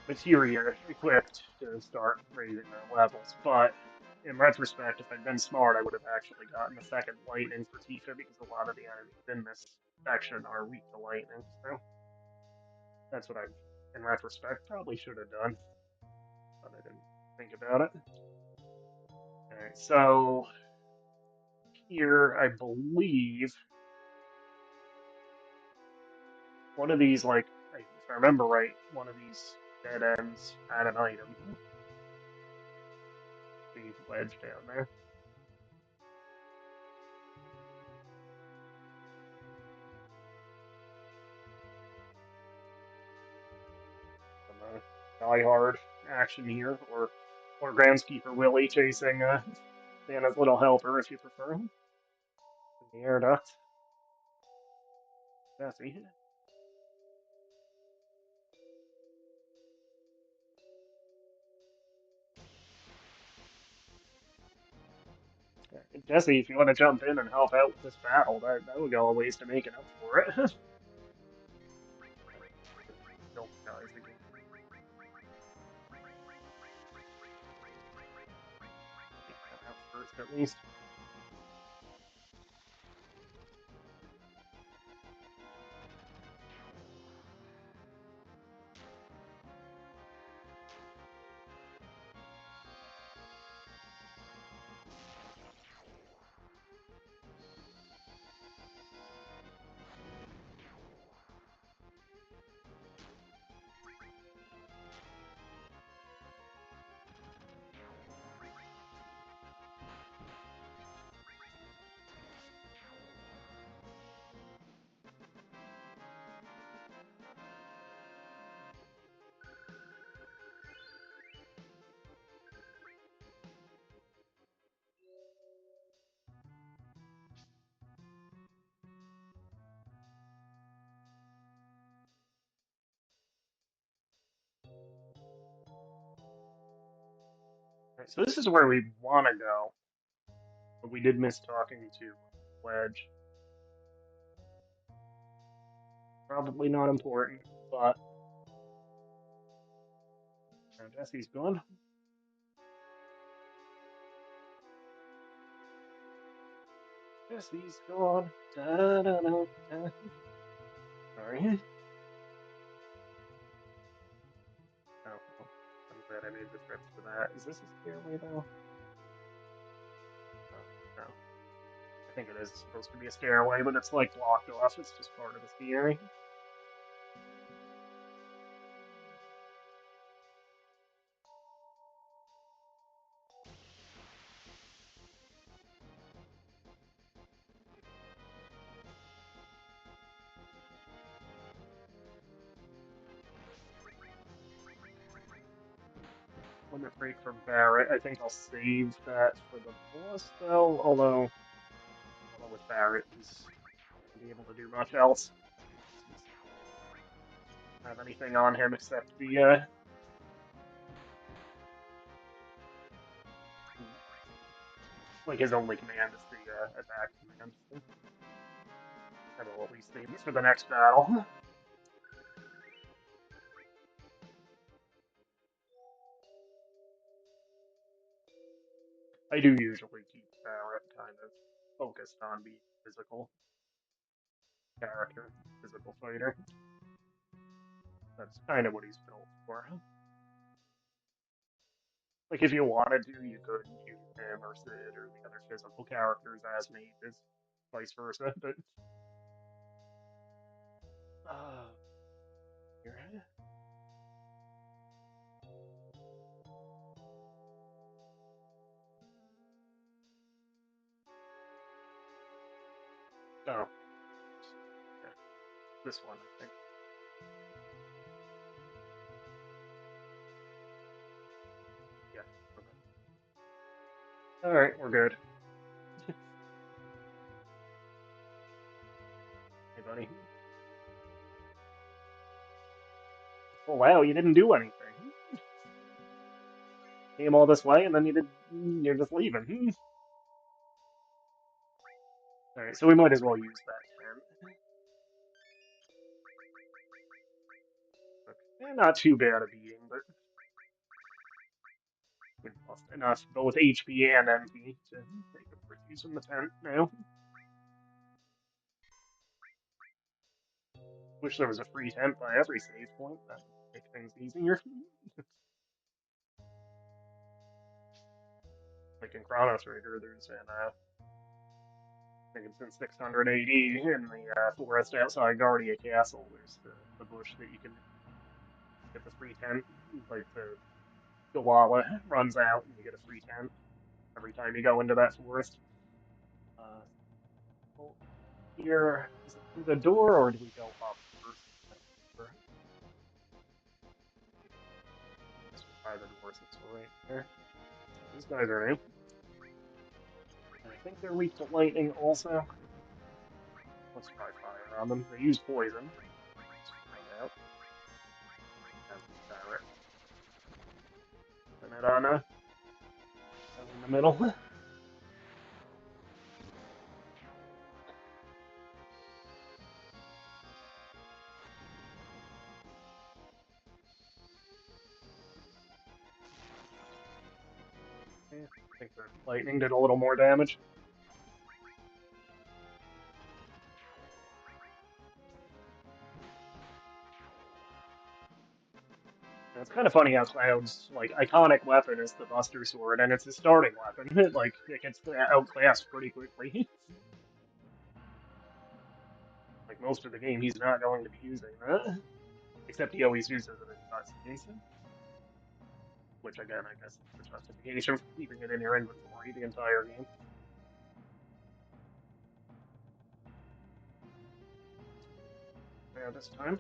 materia equipped to start raising their levels. But in retrospect, if I'd been smart, I would have actually gotten a second lightning for Tifa because a lot of the enemies in this section are weak to lightning. So that's what I, in retrospect, probably should have done, but I didn't think about it. Alright, so here I believe one of these, like, if I remember right, one of these dead ends had an item. The ledge down there. Some die-hard action here, or groundskeeper Willie chasing Santa's little helper, if you prefer. In the air duct. Jesse. Jesse, if you want to jump in and help out with this battle, that would go a ways to making up for it. Kill the guys again. Take that out first, at least. Right, so this is where we want to go, but we did miss talking to Wedge. Probably not important, but Jesse's gone. Jesse's gone. Da, da, da, da. Sorry. Oh, well, I'm glad I made the trips for that. Is this a stairway though? Oh, no. I think it is supposed to be a stairway, but it's like blocked off. It's just part of the scenery. Limit break from Barrett. I think I'll save that for the boss though. Although with Barrett, he's not be able to do much else. He's not have anything on him except the like his only command is the attack command. So I will at least save it for the next battle. I do usually keep Barrett kind of focused on being physical character, physical fighter. That's kind of what he's built for. Like, if you wanted to, you could use him or Sid or the other physical characters as mages, vice versa, but. Uh, here. Oh, yeah, this one, I think. Yeah, okay. Alright, we're good. Hey, buddy. Oh, wow, you didn't do anything. Came all this way, and then you're just leaving. Alright, so we might as well use that 10. Okay. Not too bad a beating, but we've lost enough, both HP and MP, to make up for using the tent now. Wish there was a free tent by every save point. That would make things easier. Like in Chrono Trigger, there's an I think it's in 680 in the forest outside Guardia Castle. There's the bush that you can get the free tent. Like the Gawala runs out and you get a free tent every time you go into that forest. Uh, well, here, is it through the door or do we go up first? Just by the door since we're right there. These guys are new. And I think they're weak to lightning also. Let's try fire on them. They use poison. Let's find out. And direct. And it on in the middle. Yeah, I think the lightning did a little more damage. And it's kind of funny how Cloud's like iconic weapon is the Buster Sword, and it's his starting weapon. Like it gets outclassed pretty quickly. Like most of the game, he's not going to be using that, except he always uses it in cutscenes. Which again, I guess is the justification for keeping it in your inventory the entire game. Yeah, this time.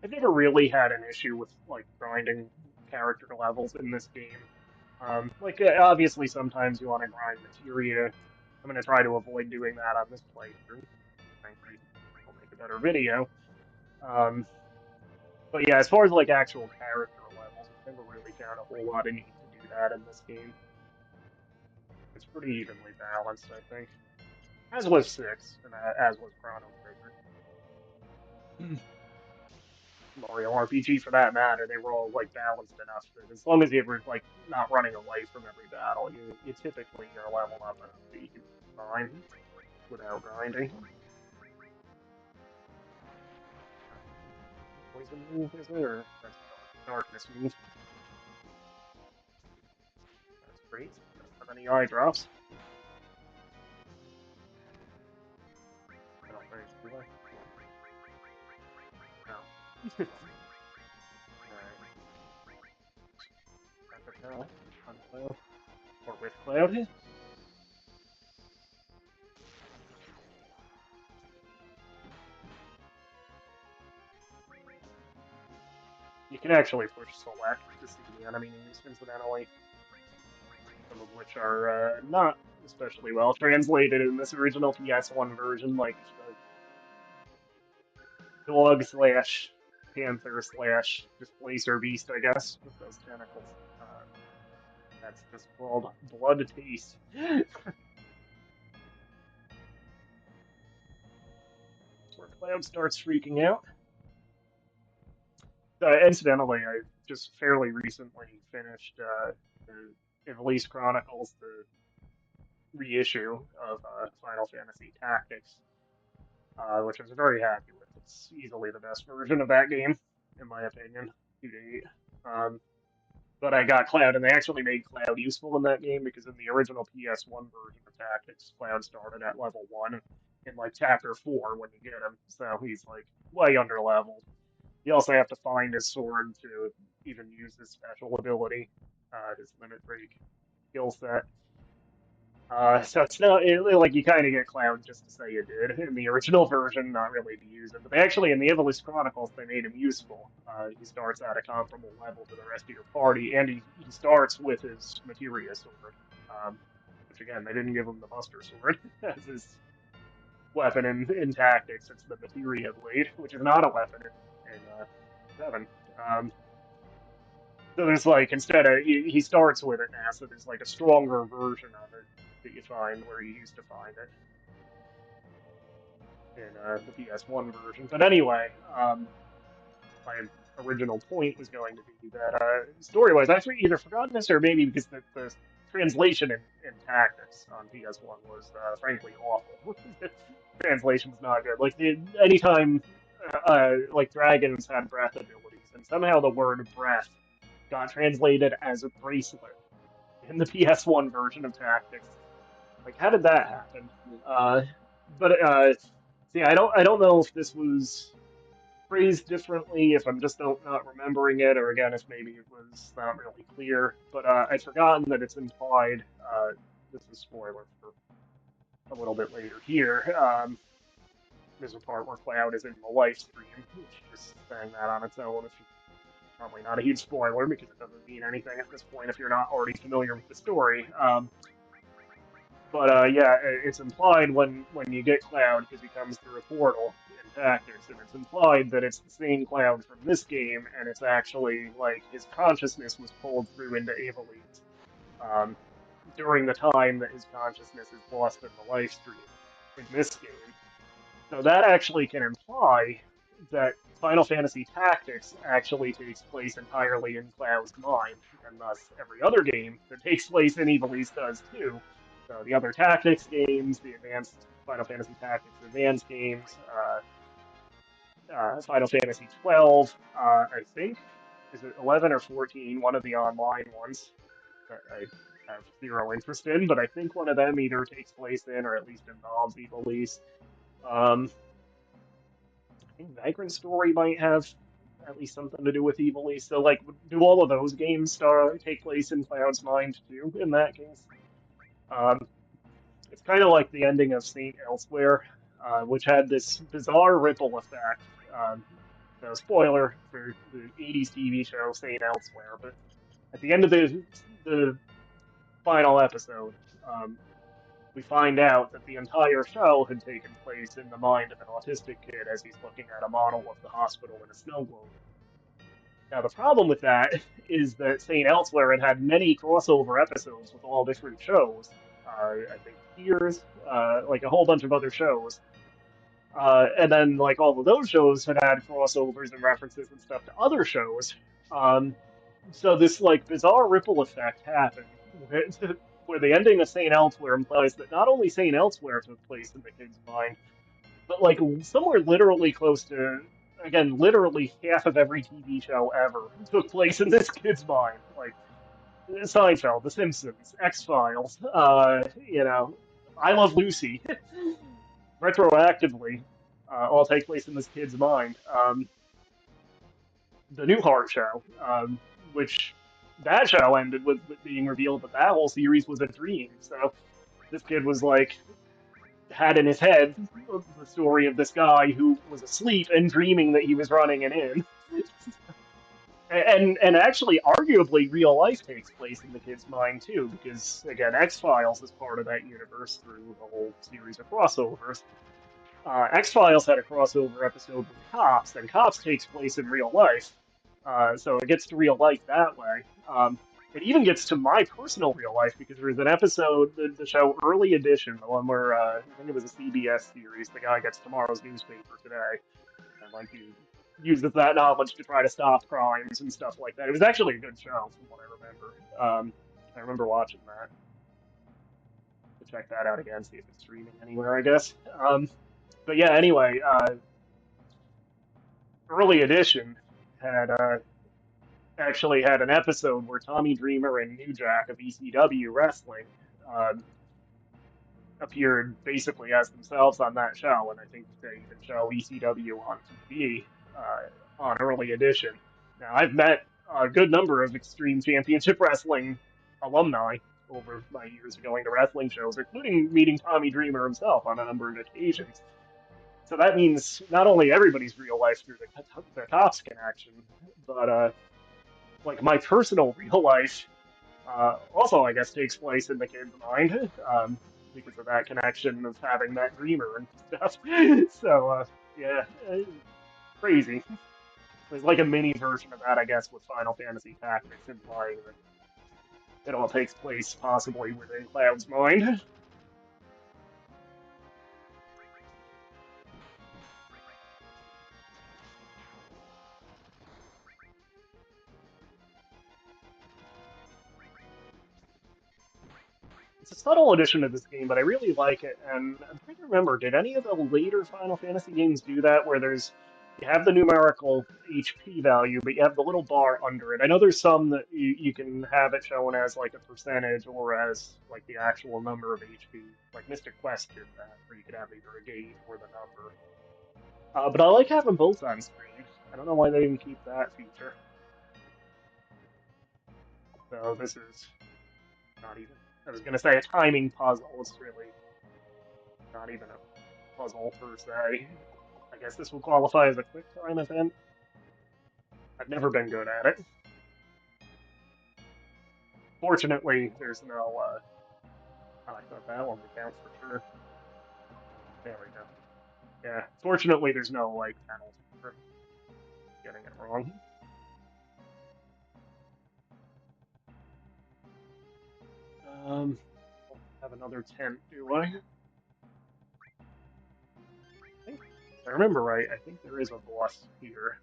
I've never really had an issue with like grinding character levels in this game. Like obviously sometimes you want to grind materia I'm gonna try to avoid doing that on this playthrough. Frankly, I'll make a better video. Um, but yeah, as far as like actual character levels, I've never really found a whole lot of need to do that in this game. It's pretty evenly balanced, I think. As was 6, and as was Chrono Trigger. Mario RPG for that matter, they were all like balanced enough that as long as you were like not running away from every battle, you typically are level up enough that you can be fine without grinding. Poison move, is it? Or that's darkness move. That's great. Don't have any eye drops. I don't think, do I? No. Alright. Cloud. On cloud. Or with cloud. You can actually push select to see the enemy names incidentally, some of which are not especially well translated in this original PS1 version, like the dog slash panther slash displacer beast, I guess, with those tentacles. That's just called blood taste. Where Cloud starts freaking out. Incidentally, I just fairly recently finished the Ivalice Chronicles, the reissue of Final Fantasy Tactics, which I was very happy with. It's easily the best version of that game, in my opinion, to date. Um, but I got Cloud, and they actually made Cloud useful in that game because in the original PS1 version of Tactics, Cloud started at level 1 in like chapter 4 when you get him, so he's like way under leveled. You also have to find his sword to even use his special ability, his limit break skill set. So it's not like you kind of get Cloud just to say you did in the original version, not really to use him. But they actually, in the Ivalice Chronicles, they made him useful. He starts at a comparable level to the rest of your party, and he starts with his Materia sword, which again, they didn't give him the Buster sword as his weapon in Tactics. It's the Materia blade, which is not a weapon in 7. So there's like instead of he starts with it now, so there's like a stronger version of it that you find where you used to find it in the PS1 version. But anyway, my original point was going to be that story-wise, I've either forgotten this or maybe because the translation in Tactics on PS1 was frankly awful. The translation was not good. Like anytime like dragons had breath abilities, and somehow the word breath got translated as a bracelet in the PS1 version of Tactics. Like, how did that happen? But see, I don't know if this was phrased differently, if I'm just not remembering it, or again, if maybe it was not really clear. But I'd forgotten that it's implied. This is spoiler for a little bit later here. There's a part where Cloud is in the live stream, which just saying that on its own, if you probably not a huge spoiler because it doesn't mean anything at this point if you're not already familiar with the story. But yeah, it's implied when you get Cloud because he comes through a portal in Tactics, and it's implied that it's the same Cloud from this game, and it's actually like his consciousness was pulled through into Evilise during the time that his consciousness is lost in the live stream in this game. So that actually can imply that Final Fantasy Tactics actually takes place entirely in Cloud's mind, and thus every other game that takes place in Evilise does too. So the other Tactics games, the advanced Final Fantasy Tactics advanced games, Final Fantasy 12, I think, is it 11 or 14? One of the online ones that I have zero interest in, but I think one of them either takes place in or at least involves Evilise. I think Vagrant Story might have at least something to do with Evilise. So, like, do all of those games take place in Cloud's mind too? In that case, um, it's kind of like the ending of Saint Elsewhere, which had this bizarre ripple effect. No spoiler for the '80s TV show Saint Elsewhere, but at the end of the final episode, we find out that the entire show had taken place in the mind of an autistic kid as he's looking at a model of the hospital in a snow globe. Now, the problem with that is that St. Elsewhere had many crossover episodes with all different shows. I think Tears, like a whole bunch of other shows. And then, like, all of those shows had crossovers and references and stuff to other shows. Um, so this, like, bizarre ripple effect happened where the ending of St. Elsewhere implies that not only St. Elsewhere took place in the kid's mind, but like somewhere literally close to, again, literally half of every TV show ever took place in this kid's mind. Like Seinfeld, The Simpsons, X Files, I Love Lucy, retroactively, all take place in this kid's mind. The Newhart Show, which that show ended with being revealed that that whole series was a dream. So this kid was like had in his head the story of this guy who was asleep and dreaming that he was running an inn. And actually, arguably, real life takes place in the kid's mind too, because again, X Files is part of that universe through the whole series of crossovers. X Files had a crossover episode with Cops, and Cops takes place in real life, so it gets to real life that way. It even gets to my personal real life because there's an episode, the show Early Edition, the one where I think it was a CBS series. The guy gets tomorrow's newspaper today, and like he uses that knowledge to try to stop crimes and stuff like that. It was actually a good show from what I remember. I remember watching that. To check that out again, see if it's streaming anywhere, I guess. But yeah, anyway, Early Edition had actually had an episode where Tommy Dreamer and New Jack of ECW Wrestling um, appeared basically as themselves on that show, and I think they even show ECW on TV on Early Edition. Now, I've met a good number of Extreme Championship Wrestling alumni over my years of going to wrestling shows, including meeting Tommy Dreamer himself on a number of occasions. So that means not only everybody's real life through the cops connection, but like my personal real life also, I guess, takes place in the kid's mind because of that connection of having that dreamer and stuff. So yeah, crazy. There's like a mini version of that, I guess, with Final Fantasy Tactics implying that it all takes place possibly within Cloud's mind. It's a subtle addition to this game, but I really like it. And I'm trying to remember, did any of the later Final Fantasy games do that, where there's you have the numerical HP value, but you have the little bar under it? I know there's some that you can have it shown as like a percentage or as like the actual number of HP. Like Mystic Quest did that, where you could have either a gauge or the number. But I like having both on screen. I don't know why they didn't keep that feature. So this is not even. I was gonna say a timing puzzle. It's really not even a puzzle per se. I guess this will qualify as a quick time event. I've never been good at it. Fortunately, there's no. I thought that one would count for sure. There we go. Yeah. Fortunately, there's no like penalty for getting it wrong. I don't have another tent, do I? Think, if I remember right, I think there is a boss here.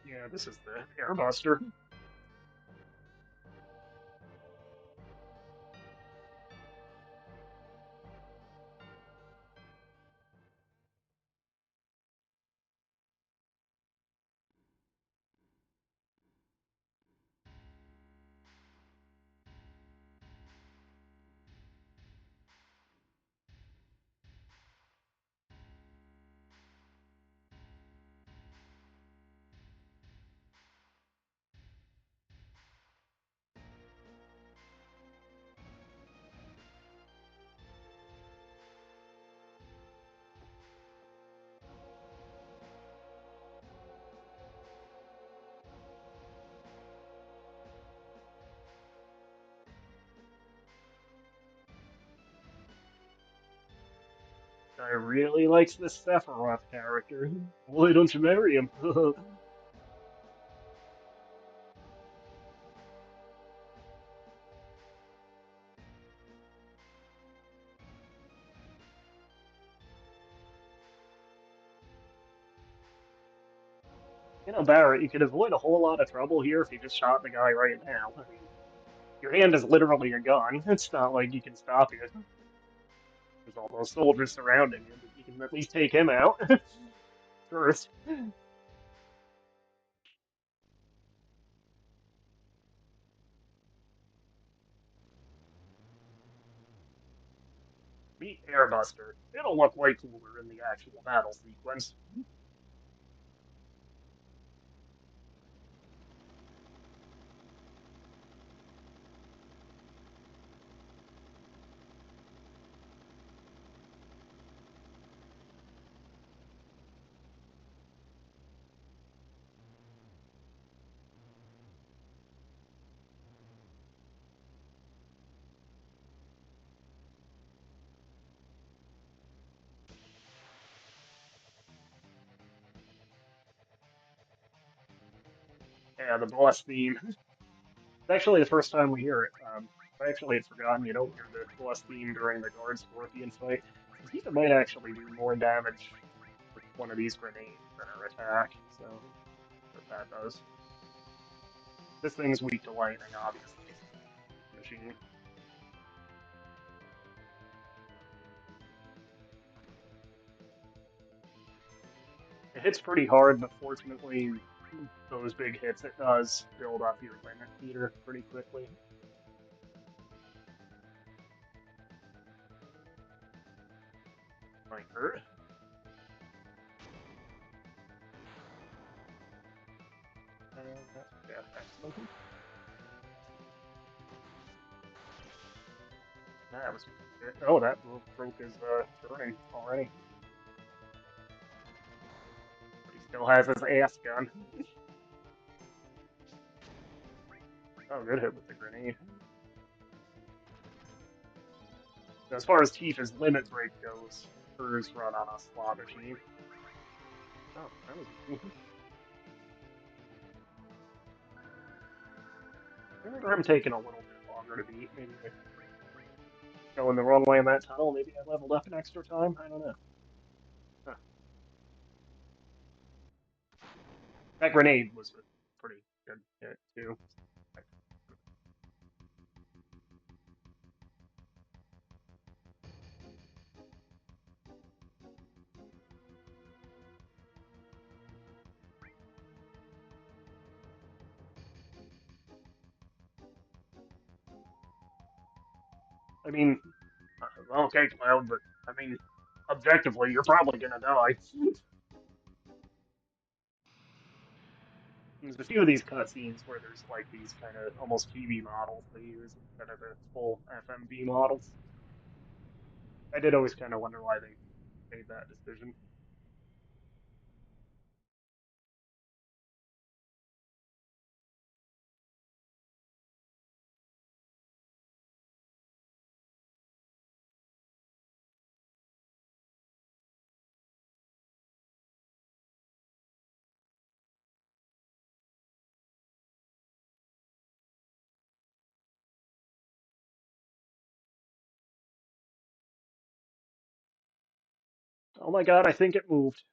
Yeah, this is the Airbuster. guy really likes this Sephiroth character. Why don't you marry him? You know, Barrett, you could avoid a whole lot of trouble here if you just shot the guy right now. I mean, your hand is literally a gun. It's not like you can stop you. There's all those soldiers surrounding you, but you can at least take him out first. Meet Airbuster. It'll look way cooler in the actual battle sequence. Yeah, the boss theme. It's actually the first time we hear it. I actually had forgotten you don't hear the boss theme during the Guard Scorpion fight. I think it might actually do more damage with one of these grenades than our attack, so what that does. This thing's weak to lightning, obviously. Machine. It hits pretty hard, but fortunately, those big hits, it does build up your limit meter pretty quickly. Might hurt. Yeah, excellent. That was good. Oh, that broke his turning already. But he still has his ass gun. Oh, good hit with the grenade. As far as Tifa's limit break goes, hers run on a slot machine. Oh, that was easy. I remember him taking a little bit longer to beat. Maybe going the wrong way in that tunnel. Maybe I leveled up an extra time. I don't know. Huh. That grenade was a pretty good hit too. I mean, okay, Cloud, but I mean, objectively, you're probably gonna die. There's a few of these cutscenes where there's like these kind of almost TV models they use instead of the full FMV models. I did always kind of wonder why they made that decision. Oh my god, I think it moved.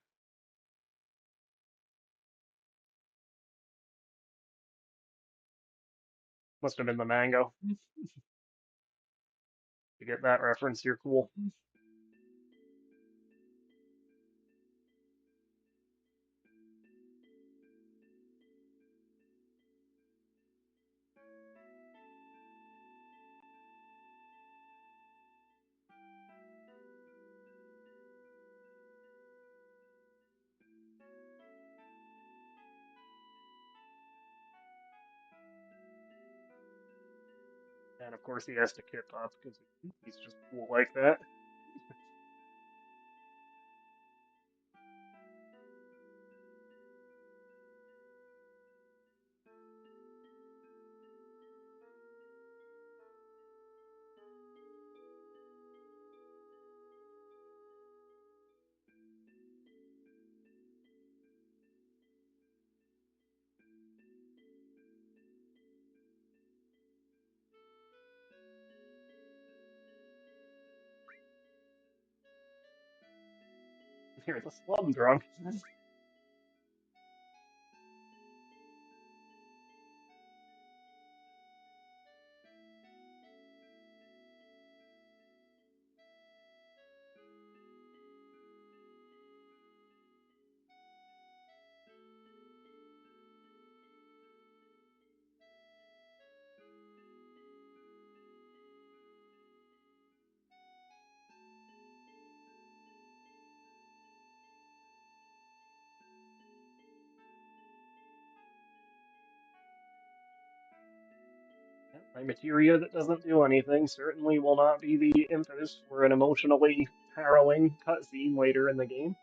Must have been the mango. You get that reference, you're cool. And of course, he has to kip up because he's just cool like that. You're the slum drunk. My materia that doesn't do anything certainly will not be the impetus for an emotionally harrowing cutscene later in the game.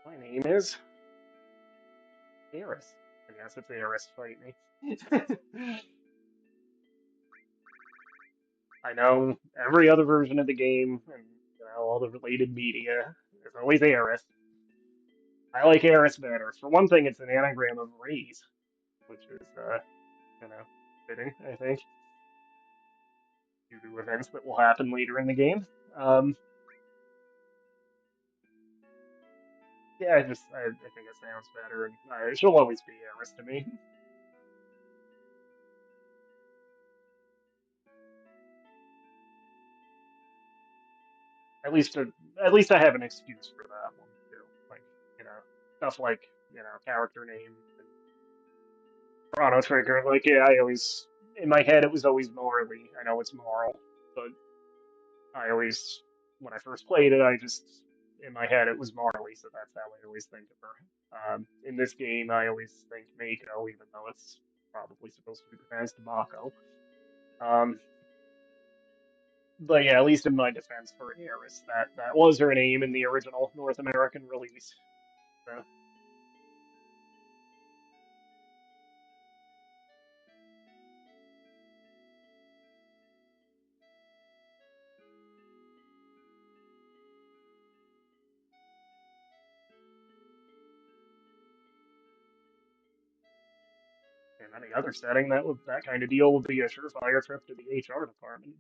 My name is Eris. And yes, it's Eris, fight me. I know every other version of the game and all the related media. There's always Eris. I like Eris better. For one thing, it's an anagram of raise, which is you know, fitting, I think, due to events that will happen later in the game. Um, yeah, I think it sounds better, and she'll always be Eris to me. At least, at least I have an excuse for that one too. Like, you know, stuff like character names and Chrono Trigger. Like, yeah, I always in my head it was always Marley. I know it's Marl, but I always when I first played it, I just in my head it was Marley, so that's how I always think of her. In this game, I always think Mako, even though it's probably supposed to be pronounced Mako. Um, but yeah, at least in my defense for Eris, that was her name in the original North American release. So, in any other setting, that kind of deal would be a surefire trip to the HR department.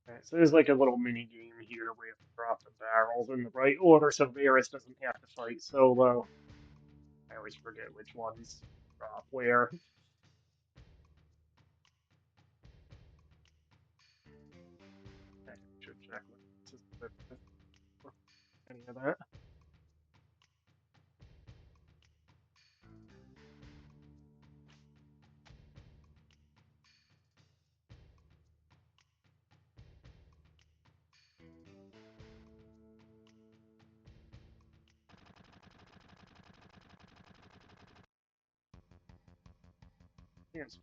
Right, so there's like a little mini game here where you have to drop the barrels in the right order so Varys doesn't have to fight solo. I always forget which ones drop where. I should check what this is for any of that. Yes.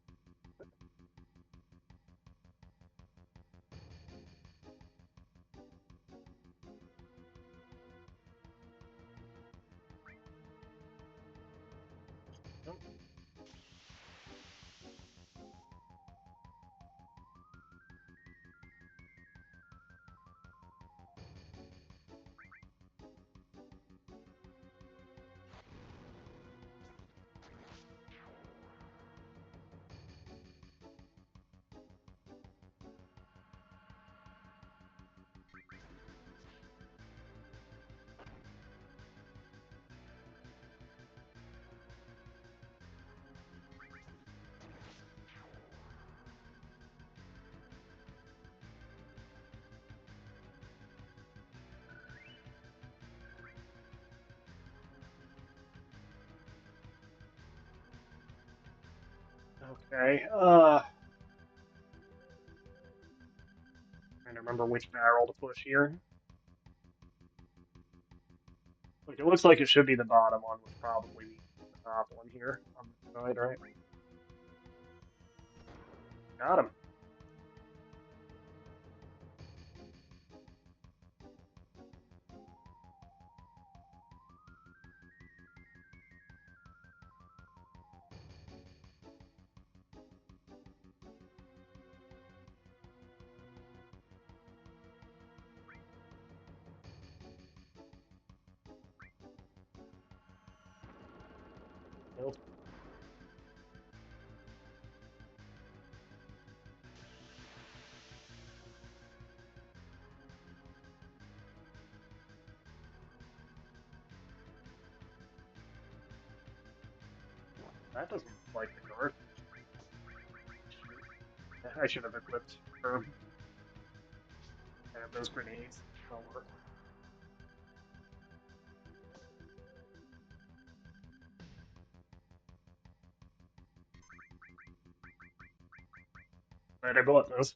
Oh, Okay. Trying to remember which barrel to push here. Like it looks like it should be the bottom one, would probably be the top one here on the side, right? Got him. Nope. That doesn't look like the card. I should have equipped or have those grenades. That'll work. Right, I bought those.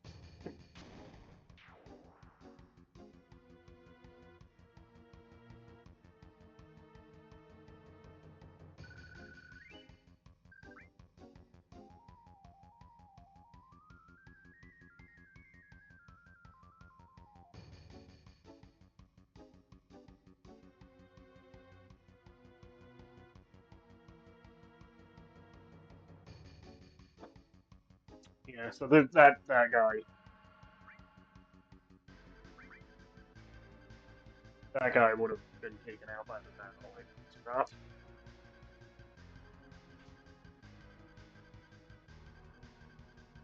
Yeah, so that guy would have been taken out by the battle. Like, dropped.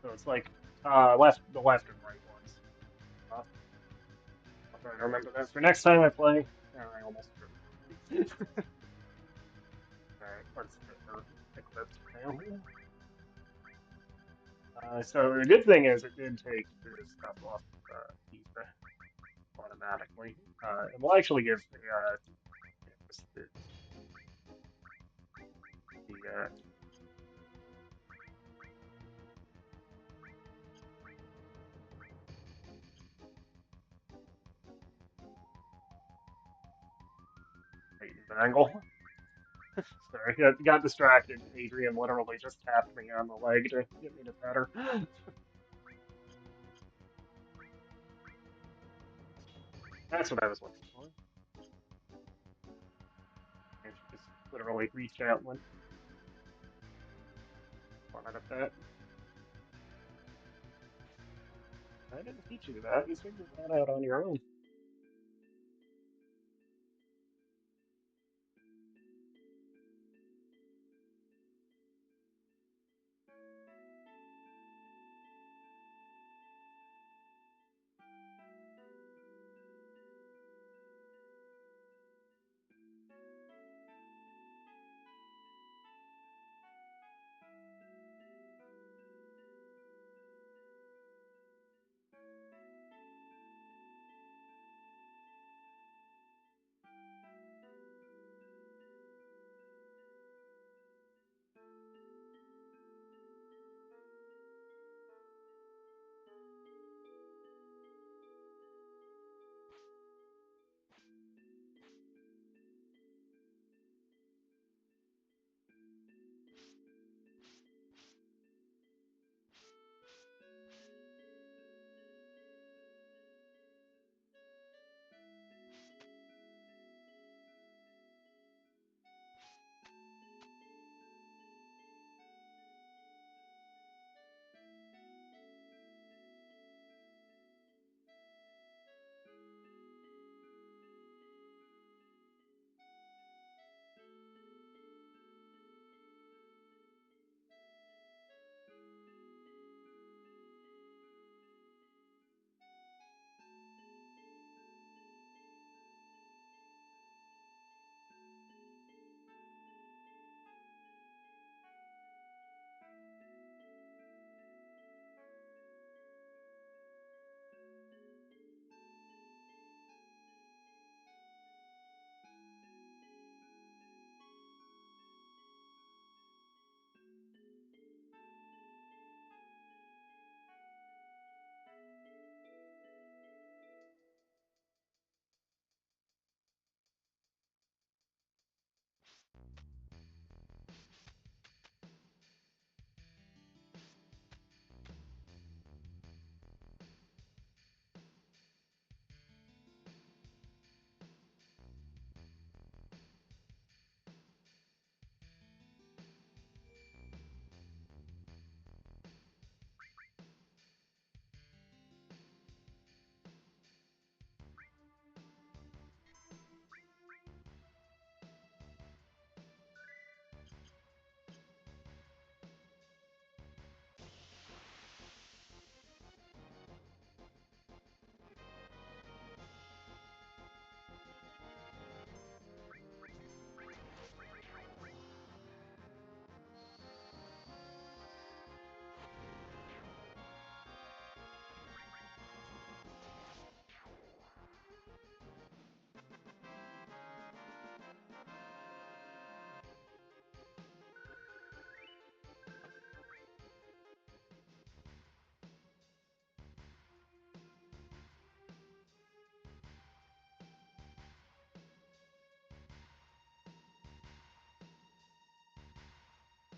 So it's like the left and right ones. Dropped. I'll try to remember that for next time I play. Oh, I almost forgot. Alright, let's get her equipped now. So the good thing is it did take this stuff off Tifa automatically. It will actually give the heightened angle. Sorry, got distracted. Adrian literally just tapped me on the leg to get me to pet her. That's what I was looking for. And she just literally reached out and wanted a pet. I didn't teach you that. You figured that out on your own.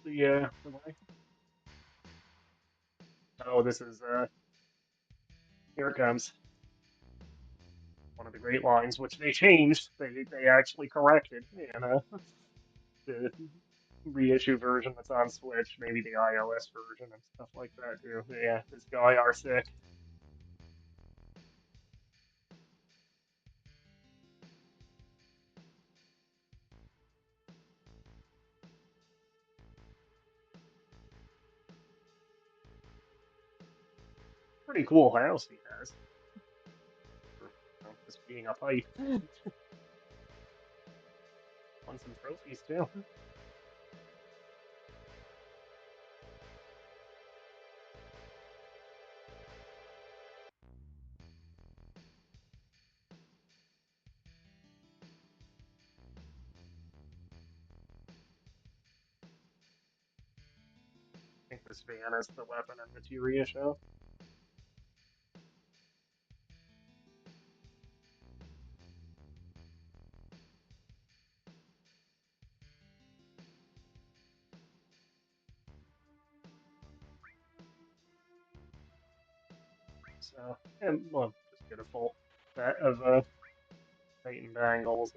the oh, this is here it comes. One of the great lines, which they changed. They actually corrected in the reissue version that's on Switch, maybe the iOS version and stuff like that too. But yeah, this guy are sick. Pretty cool house he has. For, just being a pipe. Won some trophies too. I think this van is the weapon and materia show. So, and well, just get a full set of Titan bangles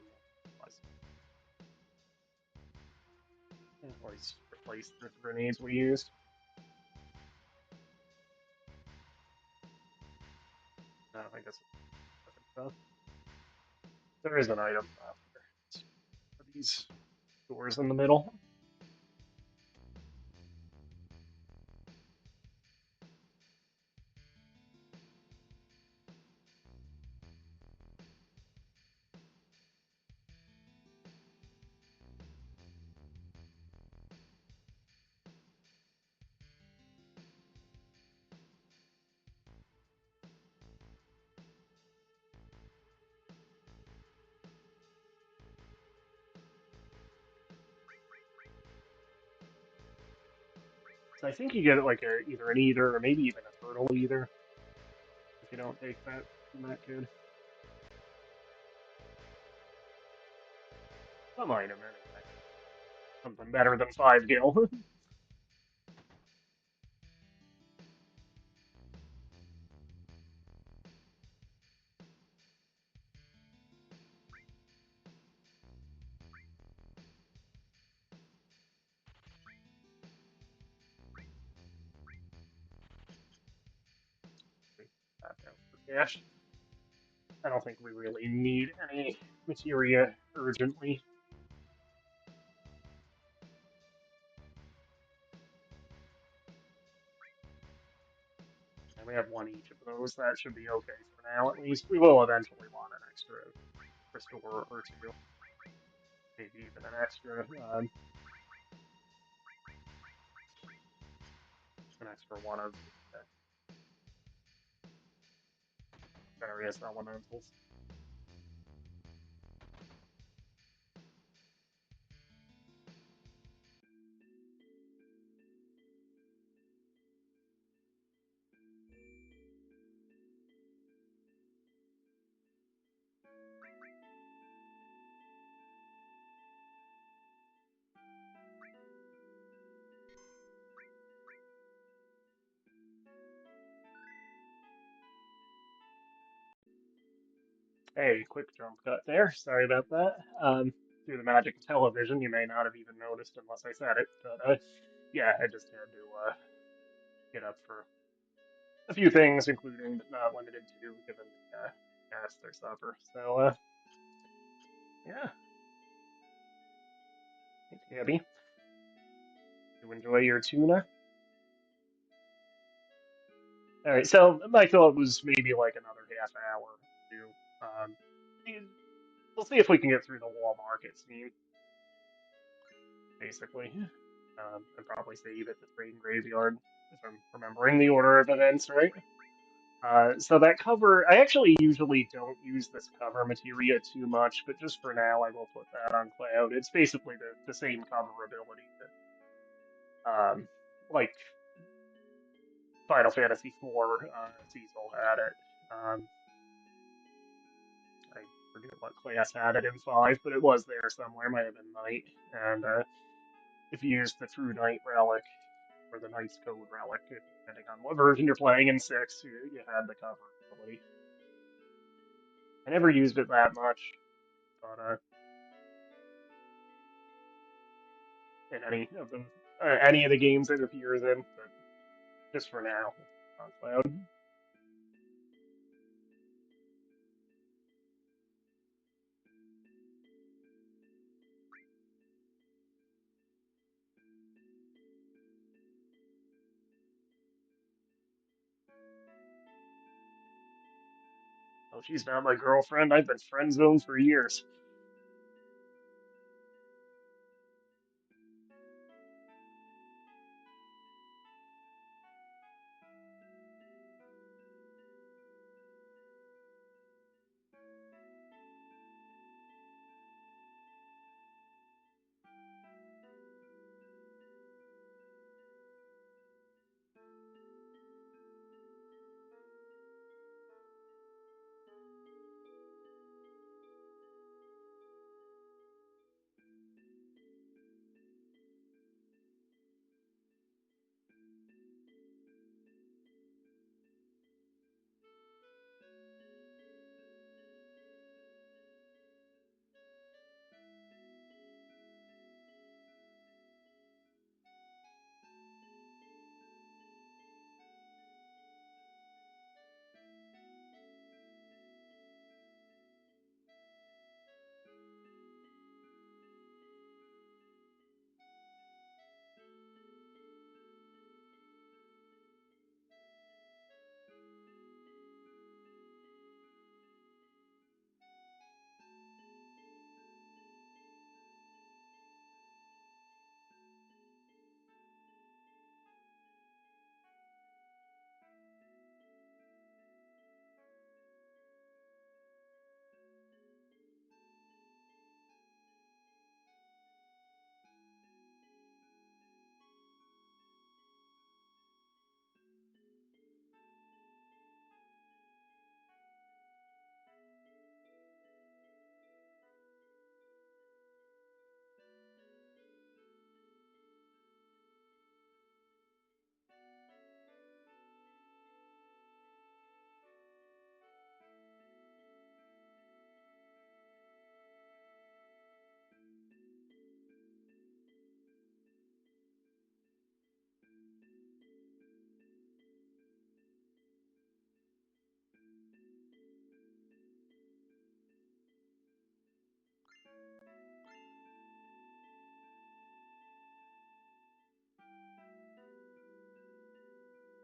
and always replace the grenades we used. I guess so. There is an item for these doors in the middle. So I think you get like either an eater or maybe even a turtle eater if you don't take that from that kid. Some item anyway. Something better than 5 gil. That counts for cash. I don't think we really need any materia urgently. And we have one each of those. That should be okay for now, at least. We will eventually want an extra restore or two. Maybe even an extra one of the various elementals. Hey, quick jump cut there. Sorry about that. Through the magic of television, you may not have even noticed unless I said it. But yeah, I just had to get up for a few things, including but not limited to giving the cats their supper. So yeah, thanks, Gabby. You enjoy your tuna? All right. So my thought was maybe like another half hour to we'll see if we can get through the wall market scene, basically. And probably save at the train graveyard if I'm remembering the order of events right. So that cover, I actually usually don't use this cover materia too much, but just for now, I will put that on Cloud. It's basically the same cover ability that, like Final Fantasy IV, Cecil had it. I forget what class had it in 5, but it was there somewhere. Might have been Knight, and if you use the True Knight relic or the Knight's Code relic, depending on what version you're playing in 6, you had the cover ability. I never used it that much, but in any of the games it appears in, but just for now, on Cloud. Oh, she's not my girlfriend. I've been friend zoned for years.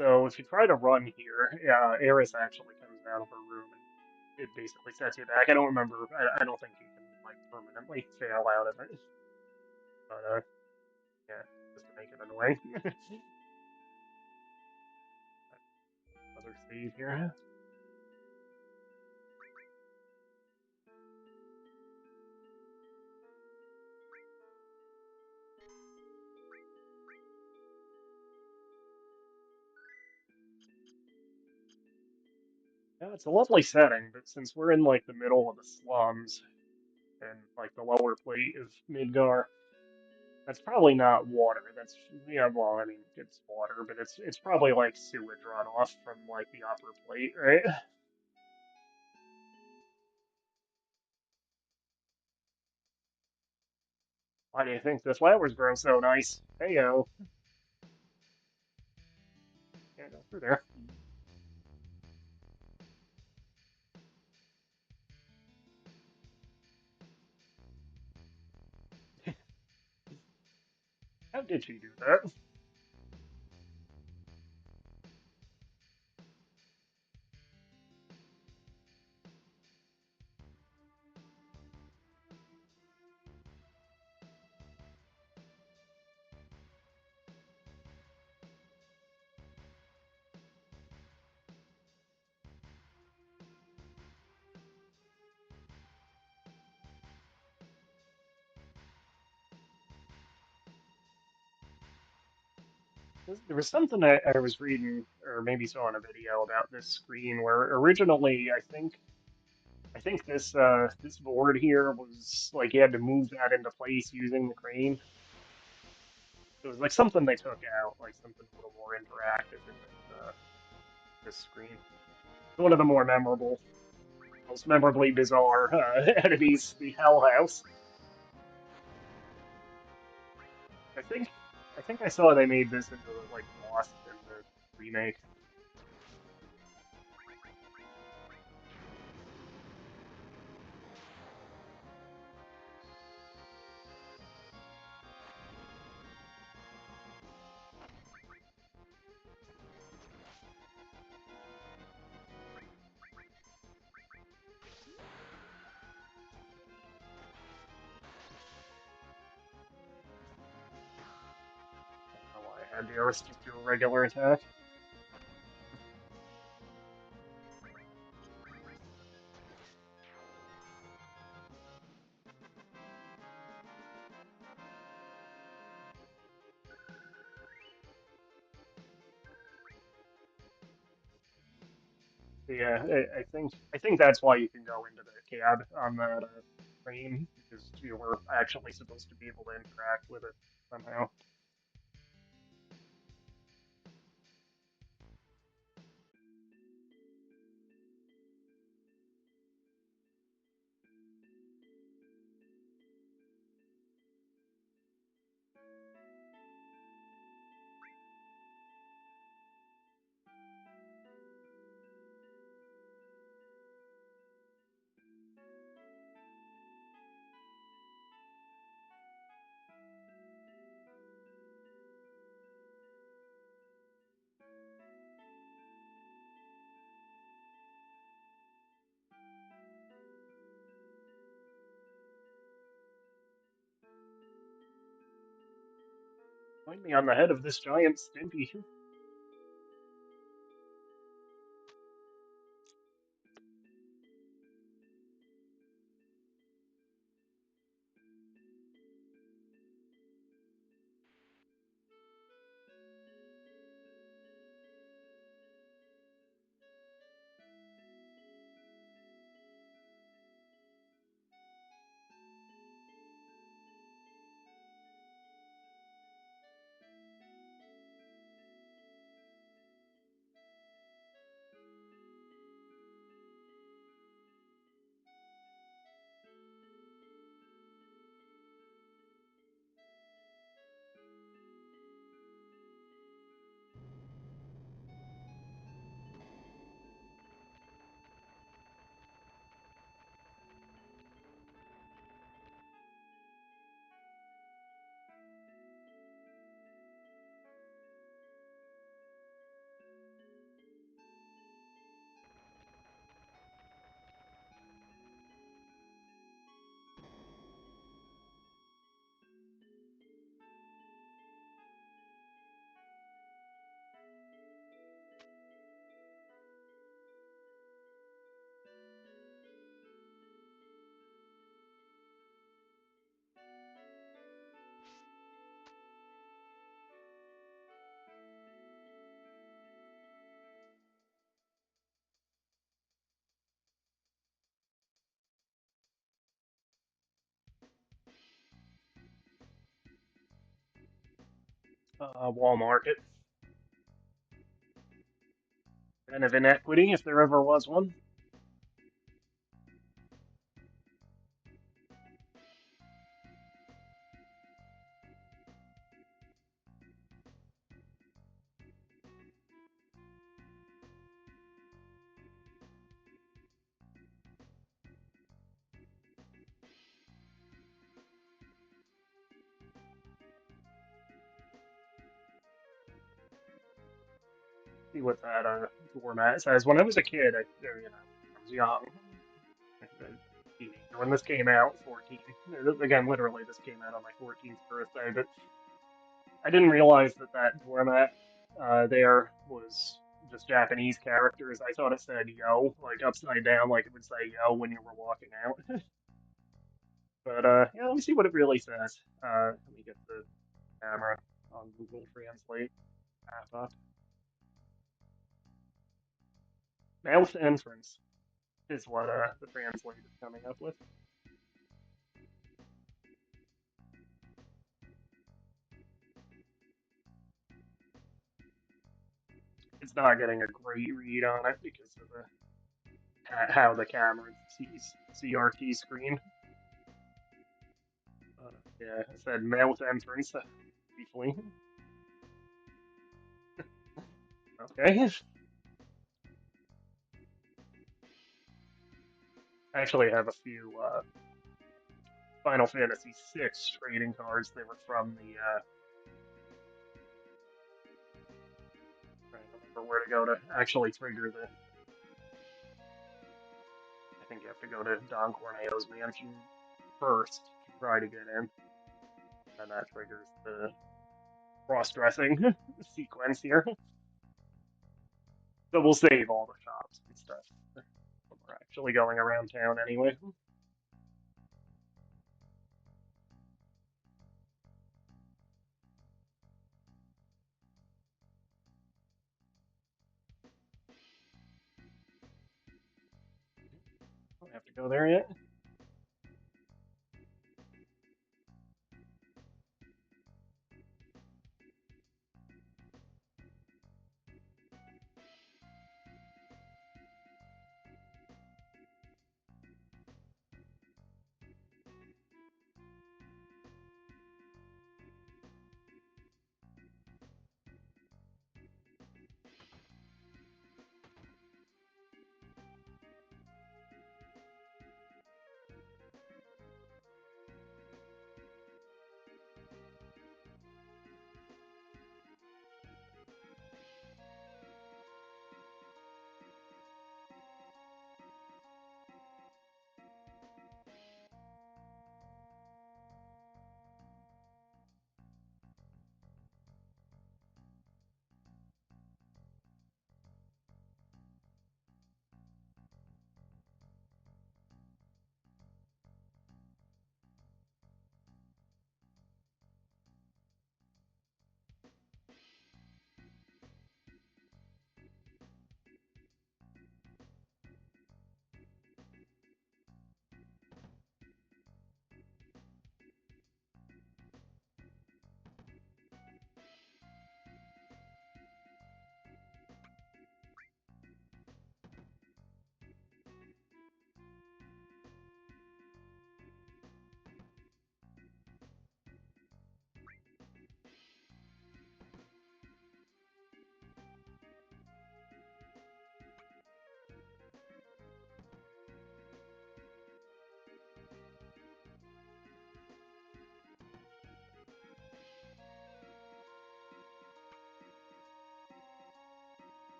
So if you try to run here, Eris actually comes out of her room and it basically sets you back. I don't remember. I don't think you can like permanently fail out of it. But yeah, just to make it annoying. Another save here. Yeah, it's a lovely setting, but since we're in like the middle of the slums and like the lower plate of Midgar, that's probably not water. That's yeah, well, I mean it's water, but it's probably like sewage runoff from like the upper plate, right? Why do you think the flowers grow so nice? Hey yo, yeah, go through there. How did she do that? There was something I was reading, or maybe saw in a video about this screen where originally I think this board here was like you had to move that into place using the crane. It was like something they took out, like something a little more interactive in this screen. One of the more memorable, most memorably bizarre enemies, the Hell House. I think I think I saw they made this into like boss in the remake. I don't know why I had Darius just do a regular attack. But yeah, I think that's why you can go into the cab on that train because you were actually supposed to be able to interact with it somehow. Find me on the head of this giant Stimpy. Wall market. And of inequity, if there ever was one. See what that format says. When I was a kid, I was young, a teenager when this came out, 14. Again, literally, this came out on my 14th birthday, but I didn't realize that that format there was just Japanese characters. I thought it said yo, like upside down, like it would say yo when you were walking out. But yeah, let me see what it really says. Let me get the camera on Google Translate app up. Mouth entrance is what the translate is coming up with. it's not getting a great read on it because of how the camera sees CRT screen. Yeah, I said mouth entrance briefly. Okay. I actually have a few Final Fantasy VI trading cards. They were from the trying to remember where to go to actually trigger the. I think you have to go to Don Corneo's mansion first to try to get in, and that triggers the cross-dressing sequence here. So we'll save all the shops and stuff when we're actually going around town anyway. Don't have to go there yet.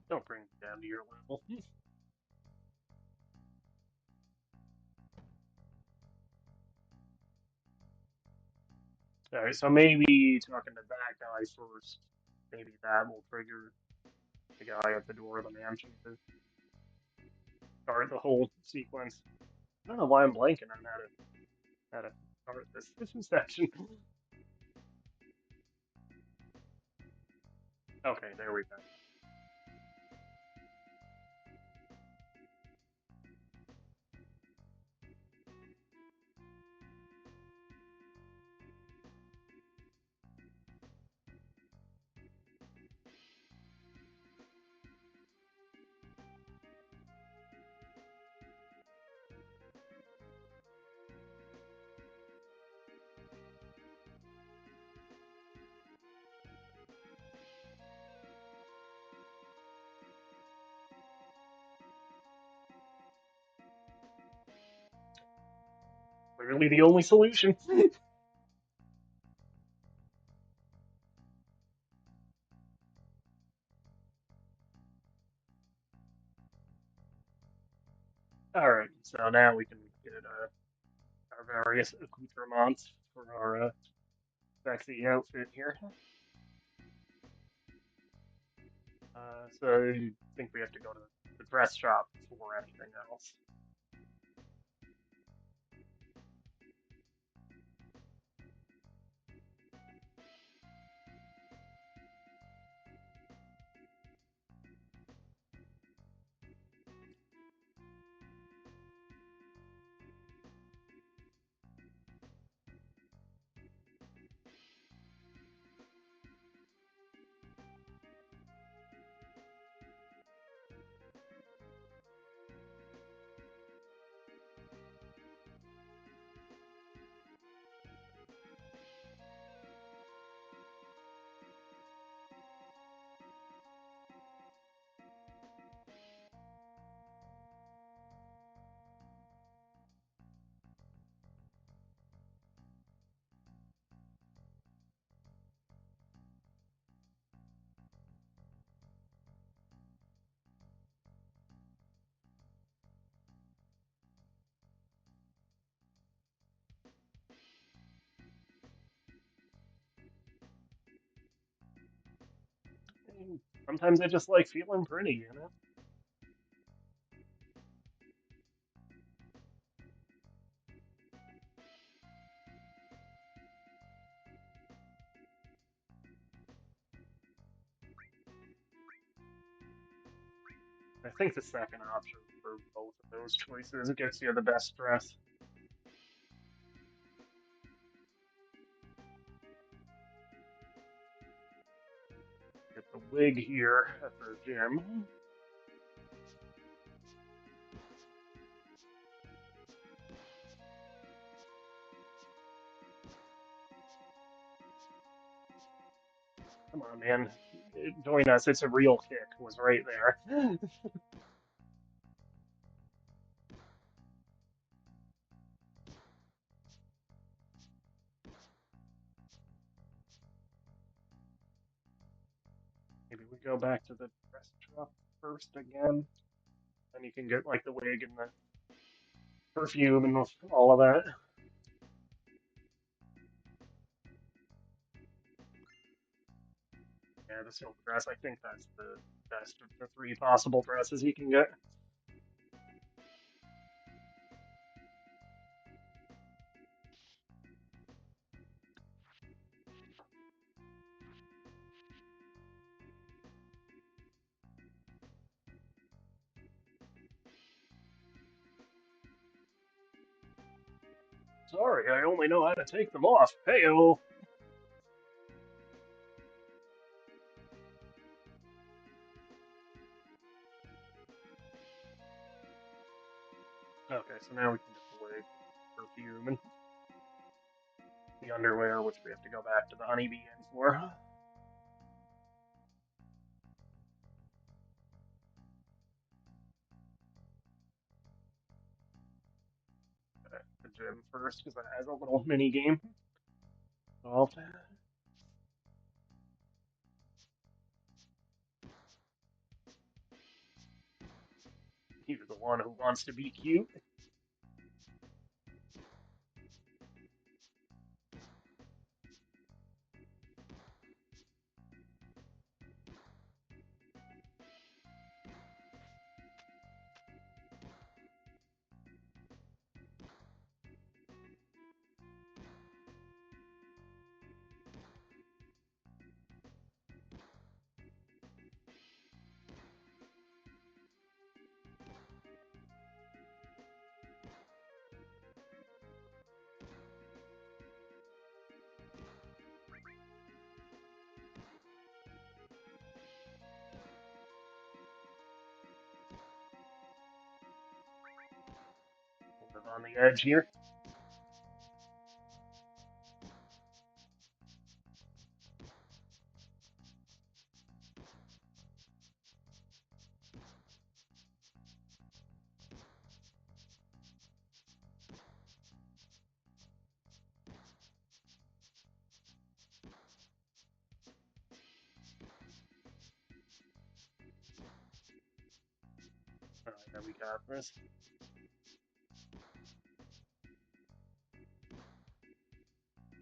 Don't bring it down to your level. Alright, so maybe talking to that guy first. Maybe that will trigger the guy at the door of the mansion to start the whole sequence. I don't know why I'm blanking on how to start this section. Okay, there we go. Clearly the only solution. Alright, so now we can get our various accoutrements for our sexy outfit here. So I think we have to go to the dress shop before anything else. Sometimes I just like feeling pretty, you know? I think the second option for both of those choices gets you the best dress. Get the wig here at the gym. Come on, man. Join us. It's a real kick. Was right there. Maybe we go back to the dress shop first again. Then you can get like the wig and the perfume and all of that. Yeah, the silk dress. I think that's the best of the three possible dresses you can get. Sorry, I only know how to take them off. Heyo. Okay, so now we can get the wig, perfume, and the underwear, which we have to go back to the honeybee inn for. The gym first, because it has a little mini game. Well, you're the one who wants to be cute. Live on the edge here. Alright, we got this.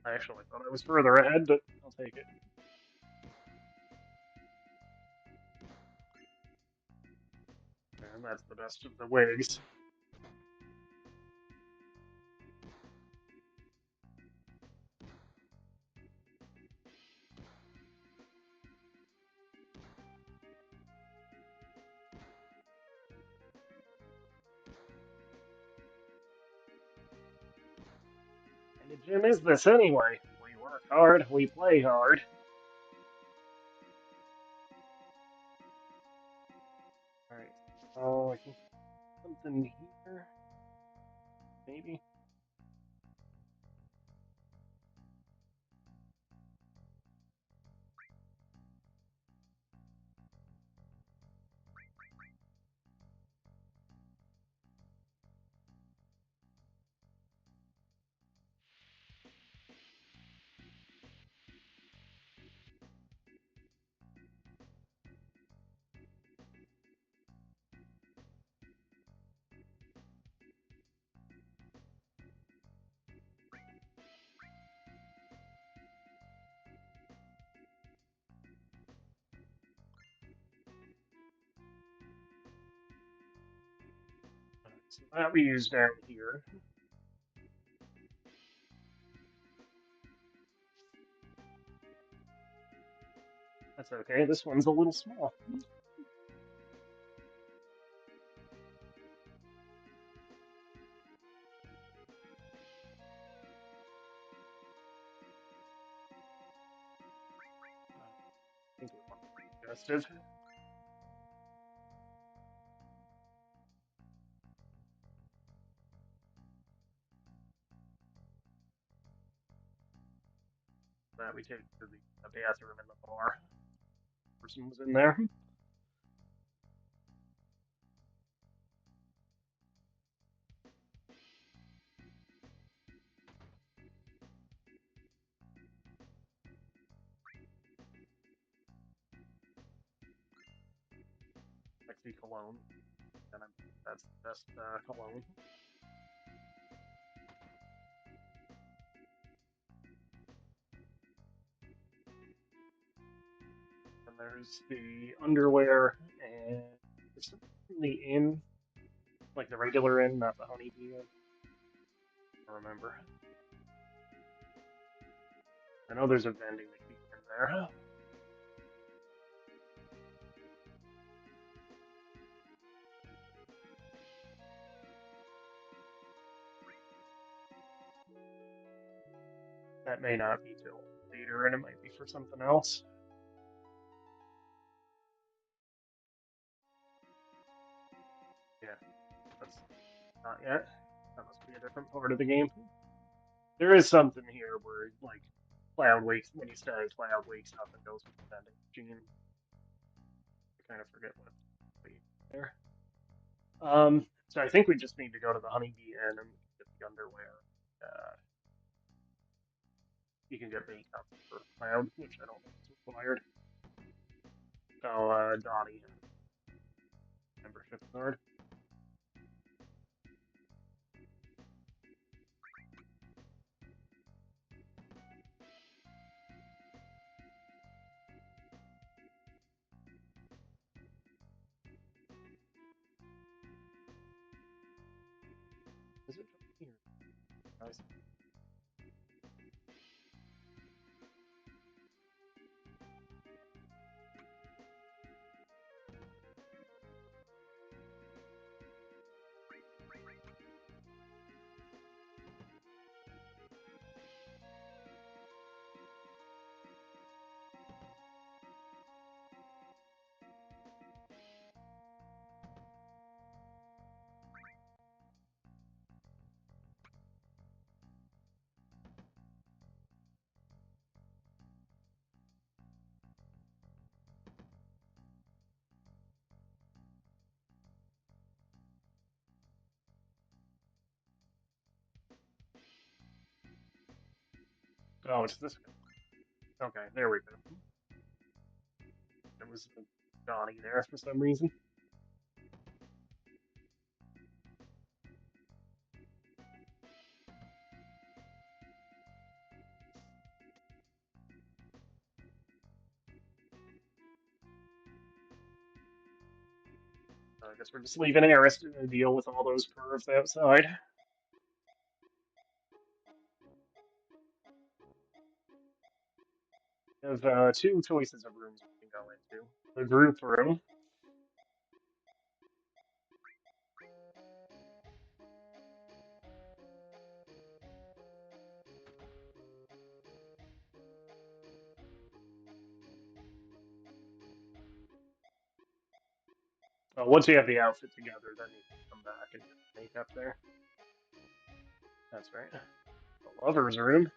I actually thought I was further ahead, but I'll take it. And that's the best of the wigs. And the gym is this anyway? We work hard, we play hard. Alright, so I think something here, maybe? So that we use down here. That's okay. This one's a little small. I think we want to adjust it. That we take to the bathroom and the bar. Person was in there. Sexy cologne. And that's the best cologne. And there's the underwear and there's something in the inn, like the regular inn, not the honeybee inn. I don't remember. I know there's a vending machine in there. That may not be till later, and it might be for something else. Yeah, that's not yet. That must be a different part of the game. There is something here where, like, Cloud wakes when you start. Cloud wakes up and goes with the vending machine. I kind of forget what there. So I think we just need to go to the Honeybee Inn and get the underwear. Uh, you can get makeup for Cloud, which I don't think is required. So, Donnie, membership card. Is it here? Guys? Oh, it's this guy. Okay, there we go. There was a Donnie there for some reason. I guess we're just leaving Eris to deal with all those pervs outside. We have two choices of rooms we can go into. The group room. Once you have the outfit together, then you can come back and get makeup there. That's right. The lover's room.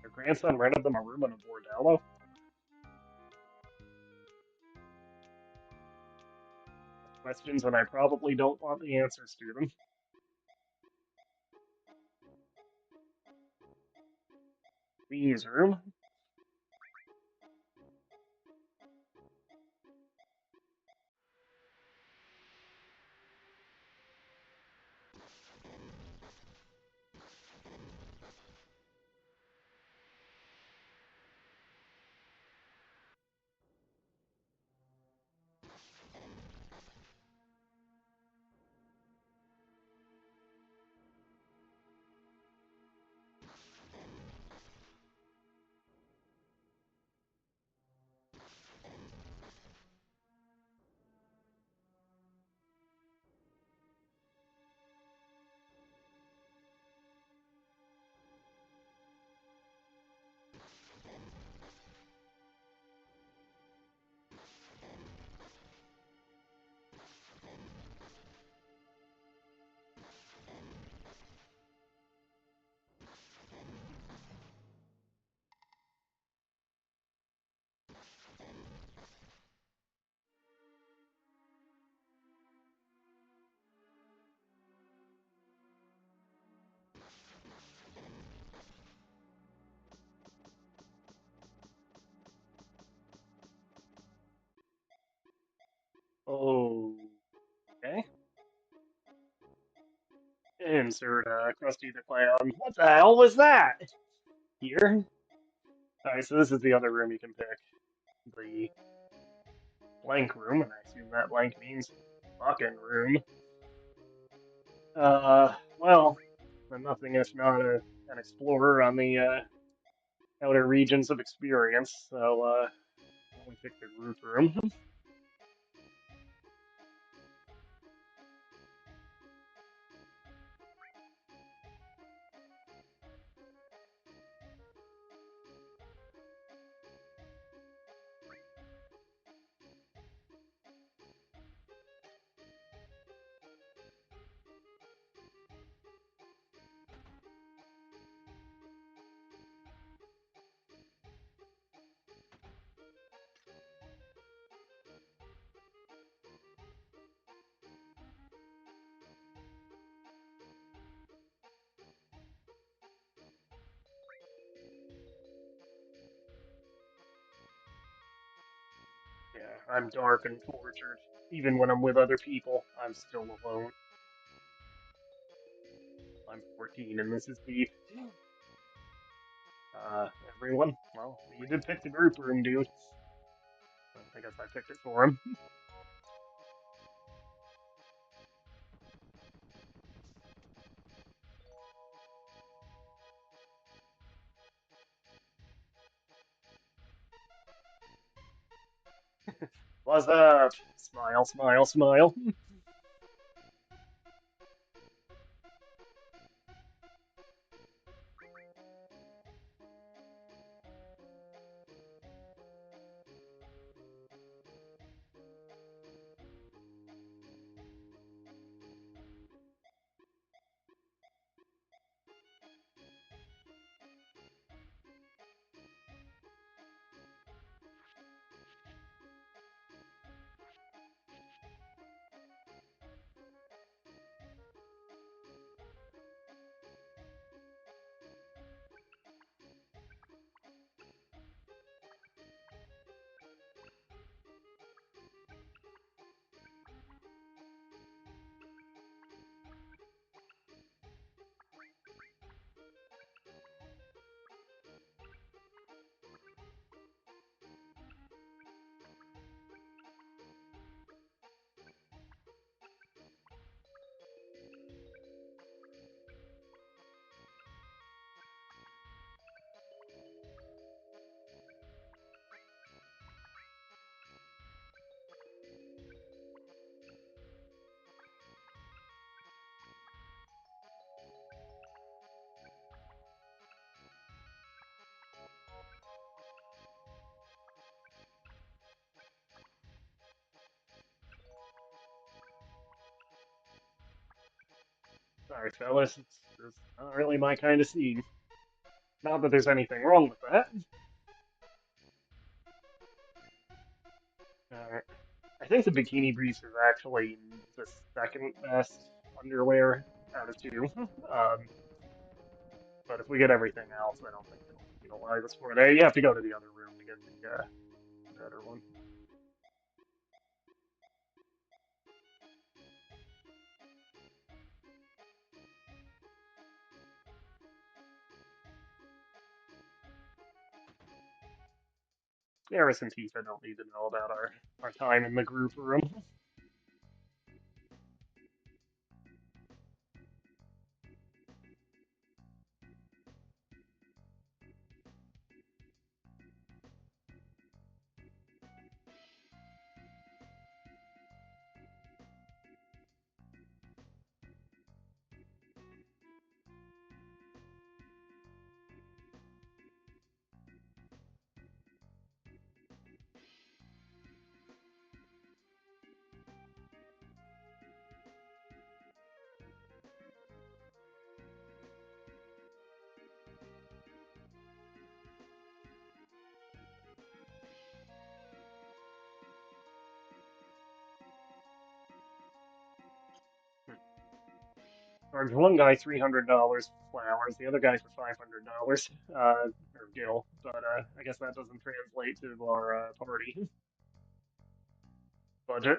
Her grandson rented them a room in a bordello. questions when I probably don't want the answers to them. Beans room. Oh, okay. Insert Krusty the Clown. What the hell was that? Here? Alright, so this is the other room you can pick. The blank room, and I assume that blank means fucking room. Well, I'm nothing if not an explorer on the outer regions of experience, so we pick the group room. Yeah, I'm dark and tortured. Even when I'm with other people, I'm still alone. I'm 14 and this is deep. Everyone? Well, you did pick the group room, dude. I guess I picked it for him. What's up? Smile, smile, smile. Sorry, fellas. It's not really my kind of scene. Not that there's anything wrong with that. Alright. I I think the bikini briefs is actually the second best underwear out of two. But if we get everything else, I don't think it'll penalize us for it. You have to go to the other room to get the better one. Eris and Tifa don't need to know about our time in the group room. Charge one guy $300 for flowers, the other guy for $500, or gil. But I guess that doesn't translate to our party budget.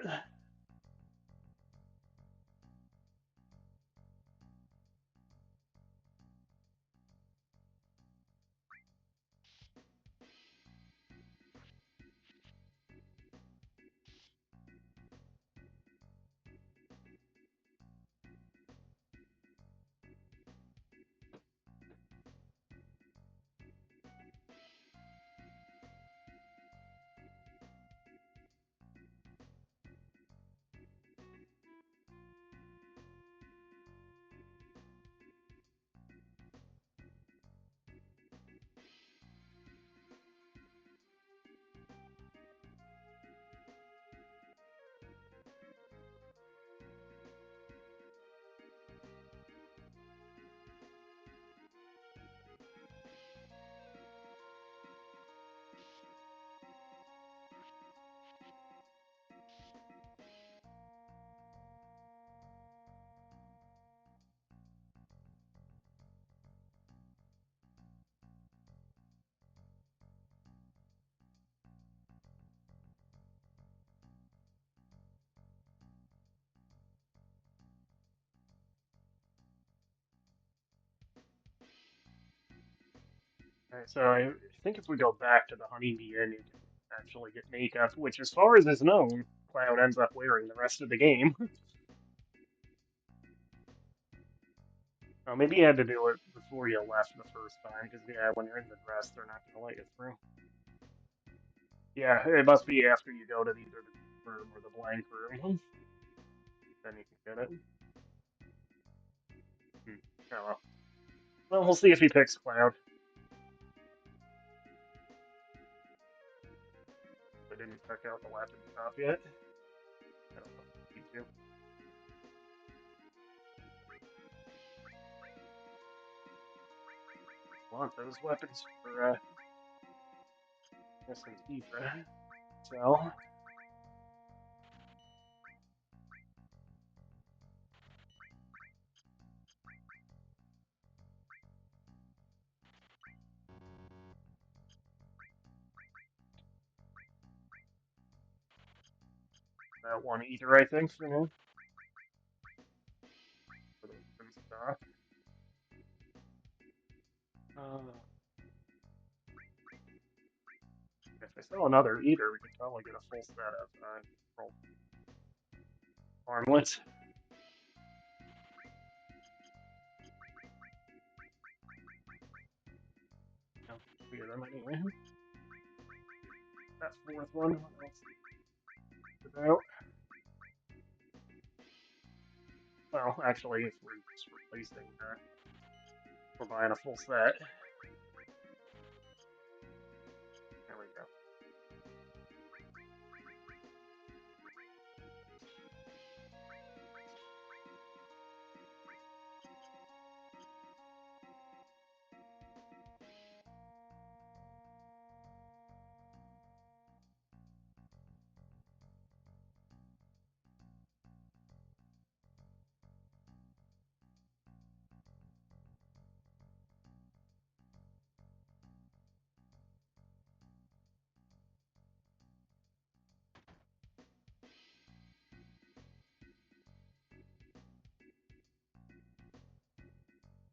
Alright, so I think if we go back to the Honeybee Inn, you can actually get makeup, which, as far as is known, Cloud ends up wearing the rest of the game. Maybe you had to do it before you left the first time, because, yeah, when you're in the dress, they're not going to let you through. Yeah, it must be after you go to either the room or the blank room. Then you can get it. Hmm. Oh well. Well, we'll see if he picks Cloud. I didn't check out the weapon shop yet. I don't know if you do. Want those weapons for Miss and Tifa. So, that one eater, I think, for now. For the weapon stock. Uh, if I sell another eater, we could probably get a full set of armlets. No, three of them anyway. That fourth one, what else is about? Well, actually, if we're just replacing that, we're buying a full set. There we go.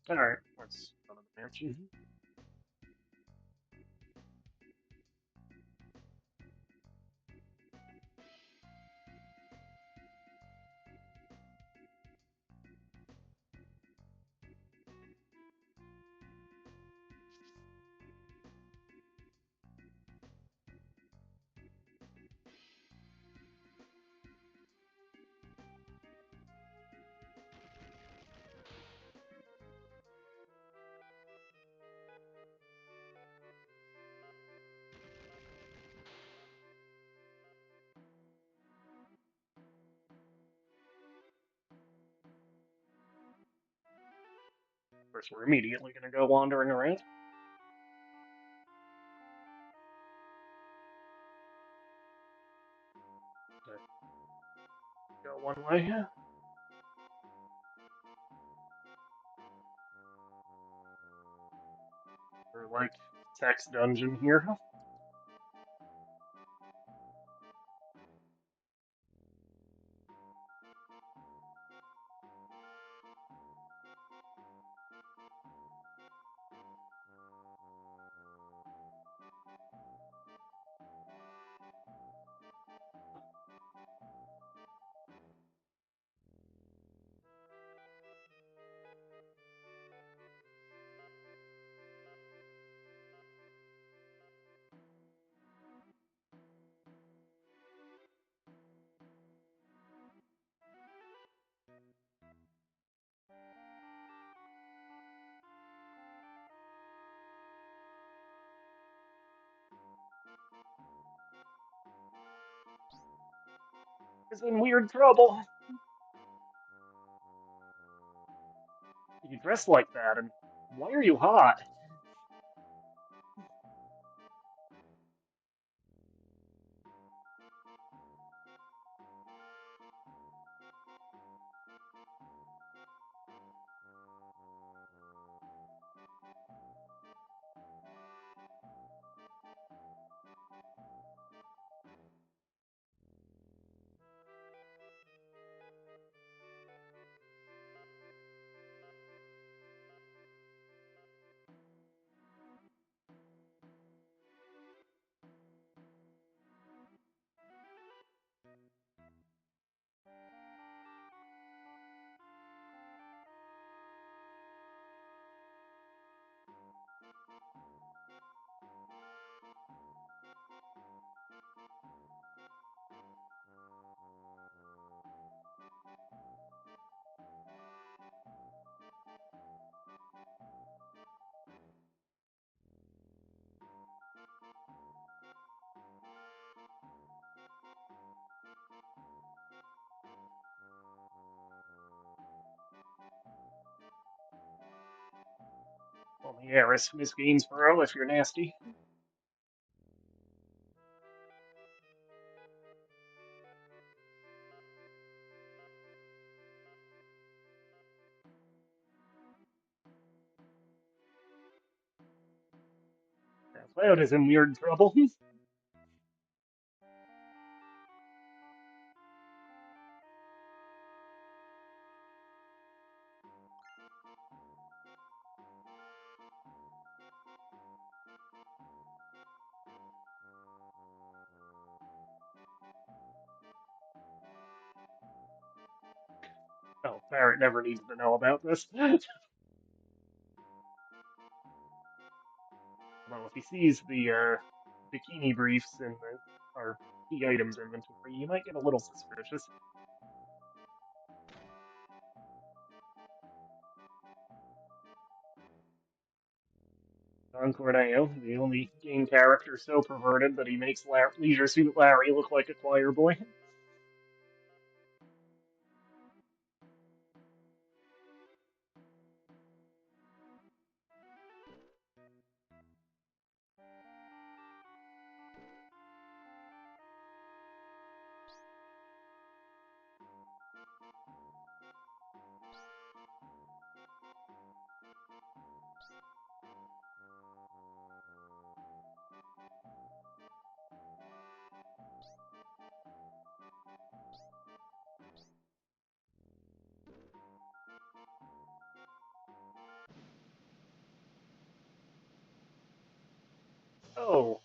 Alright, let's go to the mansion. Of course, we're immediately going to go wandering around. Go one way. Or like text dungeon here. Is in weird trouble. You dress like that, and why are you hot? Well, the heiress, Miss Gainsborough, if you're nasty. Cloud is in weird trouble. Oh, Barrett never needs to know about this. Well, if he sees the bikini briefs in our key items inventory, you might get a little suspicious. Don Corneo, the only game character so perverted that he makes Leisure Suit Larry look like a choir boy. Oh,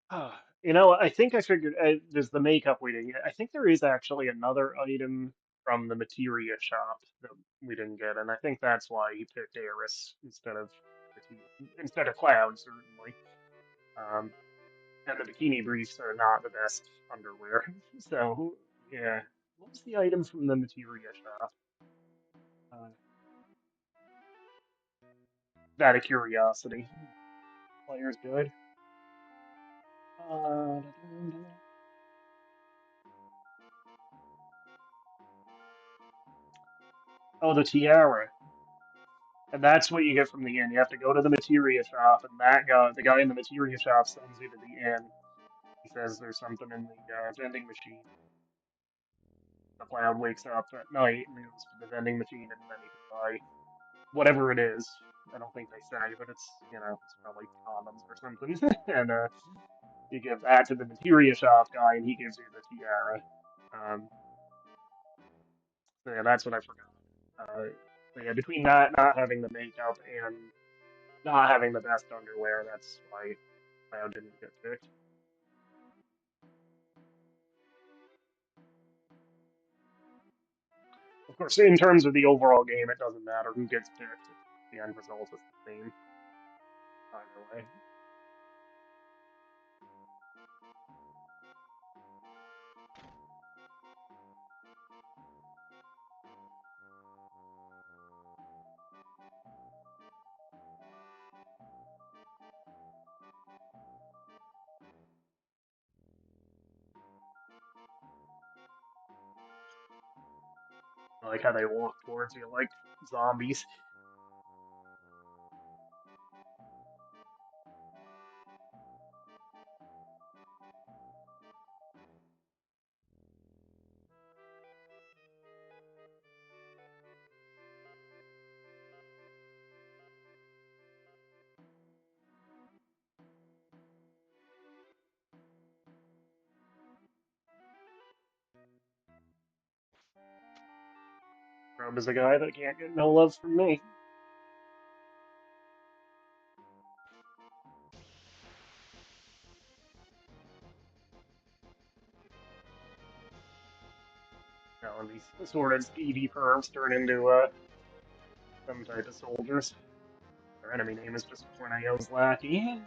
I think I figured there's the makeup we didn't get. I think there is actually another item from the materia shop that we didn't get, and I think that's why he picked Eris instead of Cloud, certainly. Um, and the bikini briefs are not the best underwear. So, yeah. What was the item from the materia shop? Uh, that a curiosity. Player's good. Uh, oh, the tiara. And that's what you get from the inn. You have to go to the materia shop, and the guy in the materia shop, sends you to the inn. He says there's something in the vending machine. The clown wakes up at night and goes to the vending machine, and then he can buy whatever it is. I don't think they say, but it's probably condoms or something. And you give that to the materia shop guy, and he gives you the tiara. Um, so yeah, that's what I forgot. So yeah, between not having the makeup and not having the best underwear, that's why Cloud didn't get picked. Of course, in terms of the overall game, it doesn't matter who gets picked. The end result is the same either way. I like how they walk towards you like zombies. Rob is a guy that can't get no love from me. And these assorted speedy pervs turn into some type of soldiers. Their enemy name is just Corneo's Lackey.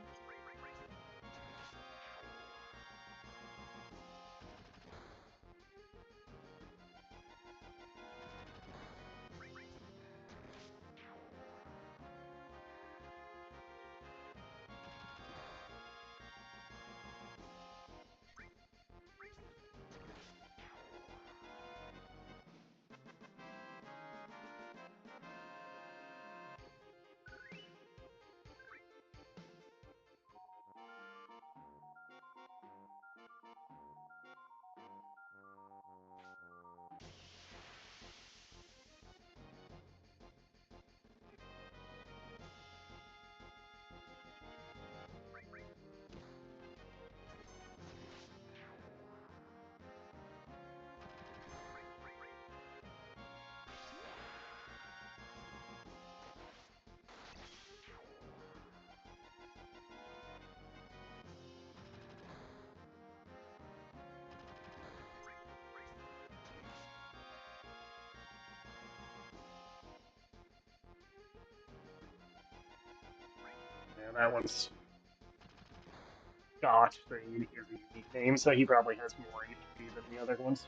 Yeah, that one's Scott, so he has a unique name, so he probably has more HP than the other ones.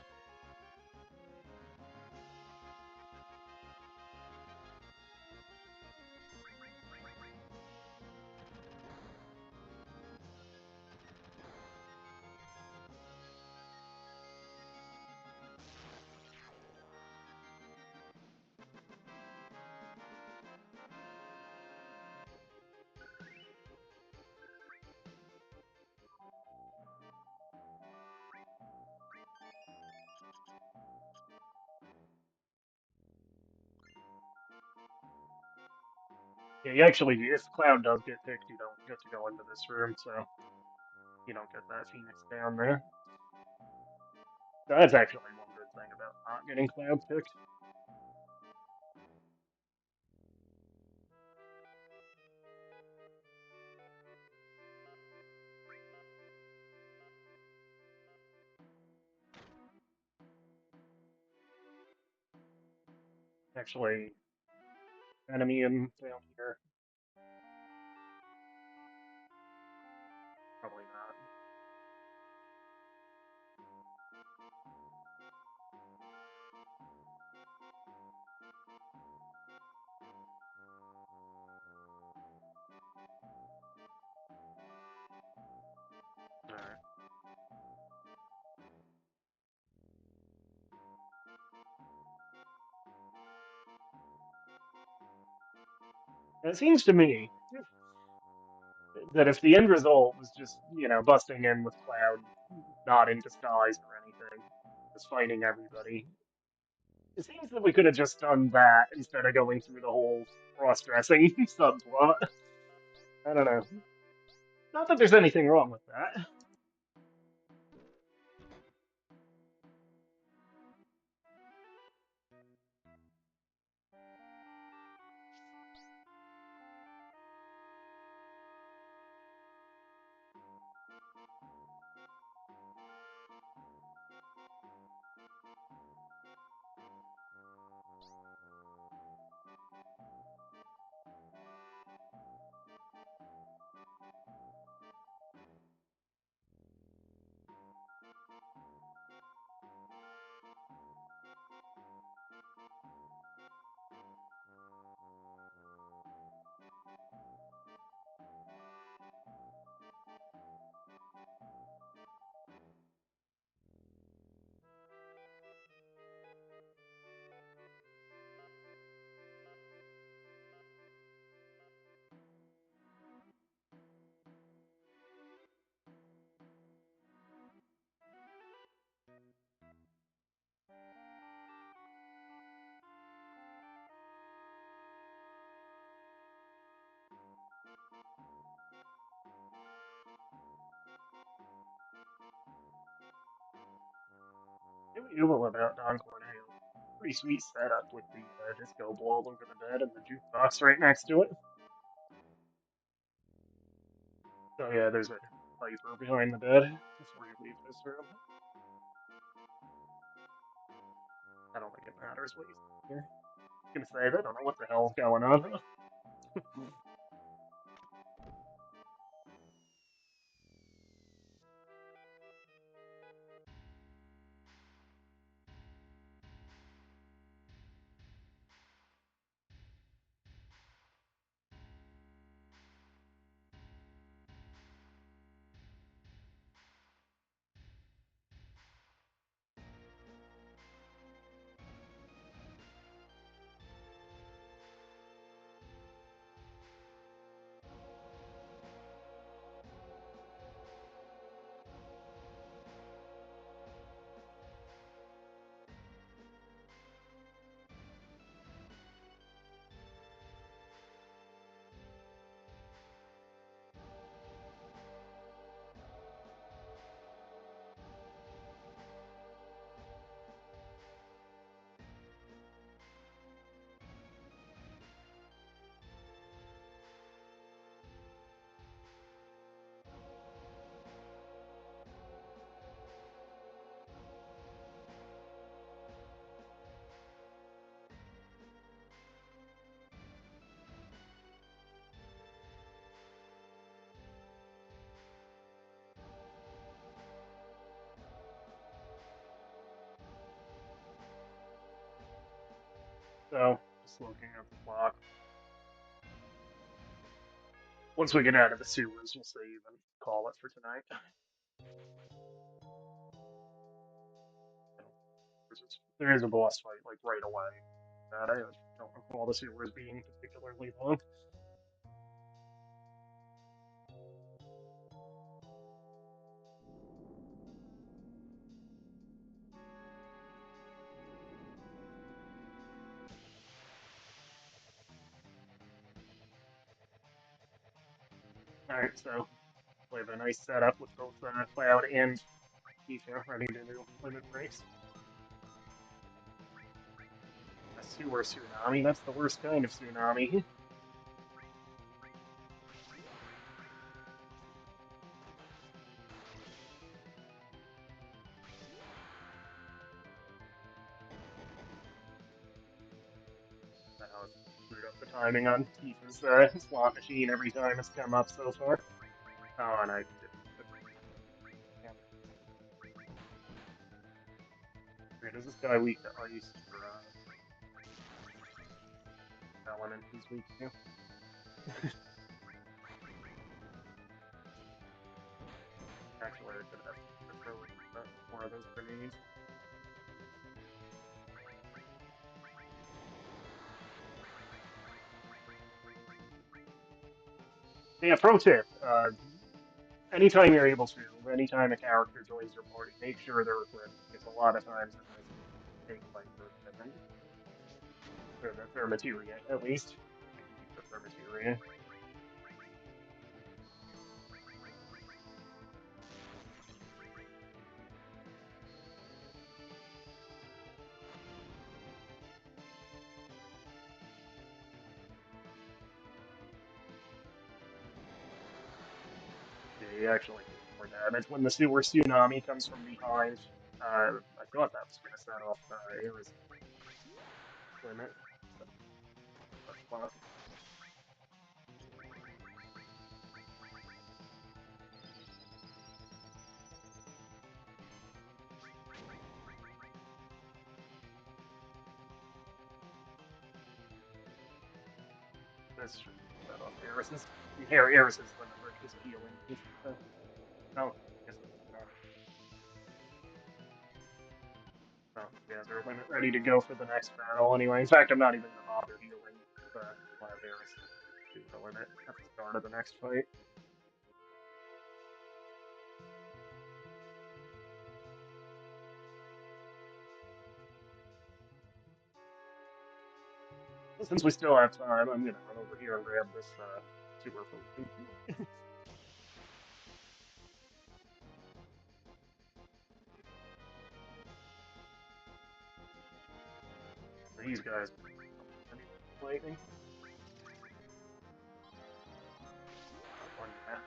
Yeah, you actually, if Cloud does get picked, you don't get to go into this room, so you don't get that Phoenix down there. So that's actually one good thing about not getting Cloud picked. Actually, enemy in down here. Probably not. Alright. It seems to me that if the end result was just, busting in with Cloud not in disguise or anything, just fighting everybody, it seems that we could have just done that instead of going through the whole cross-dressing subplot. I don't know. Not that there's anything wrong with that. It was about Don Corneo. Pretty sweet setup with the disco ball over the bed and the jukebox right next to it. So yeah, there's a Viper behind the bed before you leave this room. I don't think it matters what you see here. I'm gonna say that. I don't know what the hell's going on. So, just looking at the clock. Once we get out of the sewers, we'll save and call it for tonight. There is a boss fight like right away. That I don't recall the sewers being particularly long. All right, so we have a nice setup with both Cloud and Keisha ready to do limit breaks. A sewer tsunami. That's the worst kind of tsunami. timing on Tifa's slot machine every time it's come up so far. Oh, and I didn't. Damn it. Wait, is this guy weak to ice or element he's weak to? Actually, I could have thrown more of those grenades. Yeah, pro tip. Anytime you're able to, anytime a character joins your party, make sure they're equipped, because a lot of times it does take like their equipment, or their materia, at least. They can keep their materia. Yeah, you actually take more damage when the sewer tsunami comes from behind. I thought that was going to set off Ares' limit. But fuck. This should set off Ares' limit for just healing. Oh, I guess that's not. Oh, yeah, they're ready to go for the next battle anyway. In fact, I'm not even going to bother healing. We'll have Ares do the limit at the start of the next fight. Since we still have time, I'm going to run over here and grab this sewer potion. These guys are lightning. One back.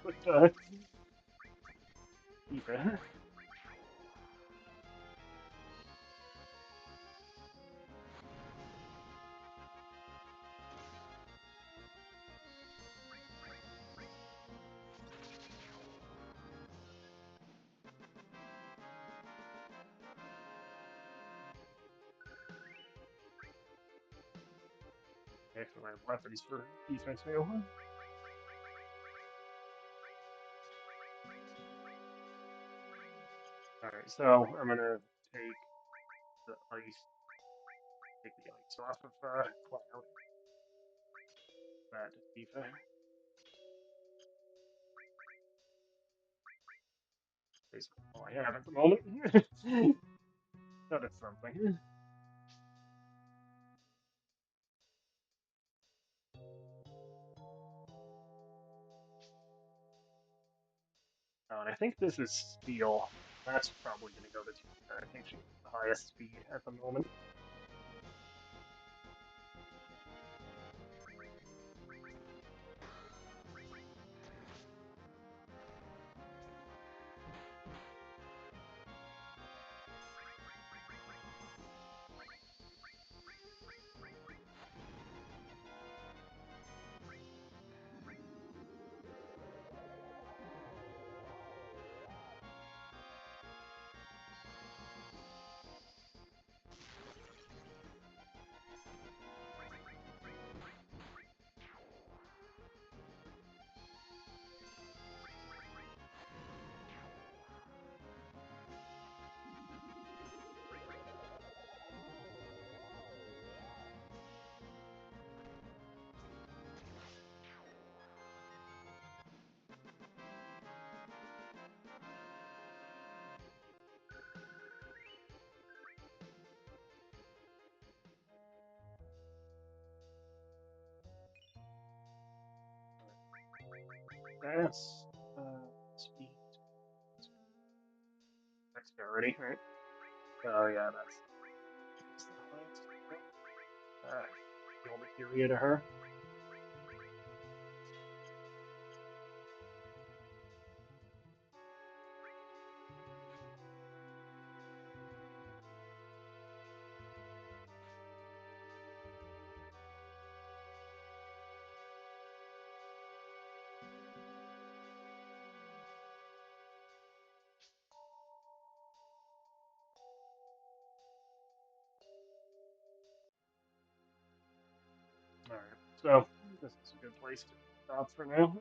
With Tifa. Actually, I have weapons for Tifa too. Alright, so I'm gonna take the ice, take the ice off of Cloud. That to Tifa. Basically all I have at the moment. But it's something. Oh, and I think this is steel. That's probably gonna go to Tifa. I think she has the highest speed at the moment. That's speed. already, right? Oh yeah, that's the highest. Yep. Yield Materia to her. All right, so this is a good place to stop for now.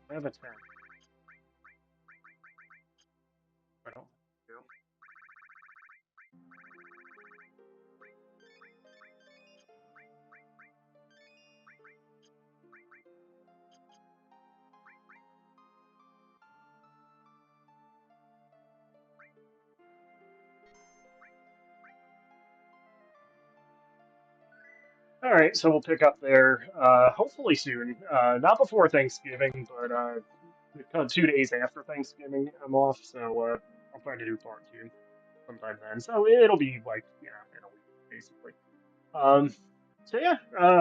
I have a 10. I don't think I do. All right, so we'll pick up there hopefully soon. Not before Thanksgiving, but 2 days after Thanksgiving, I'm off, so I'll try to do part two sometime then. So it'll be like, in a week, basically. Um, so yeah,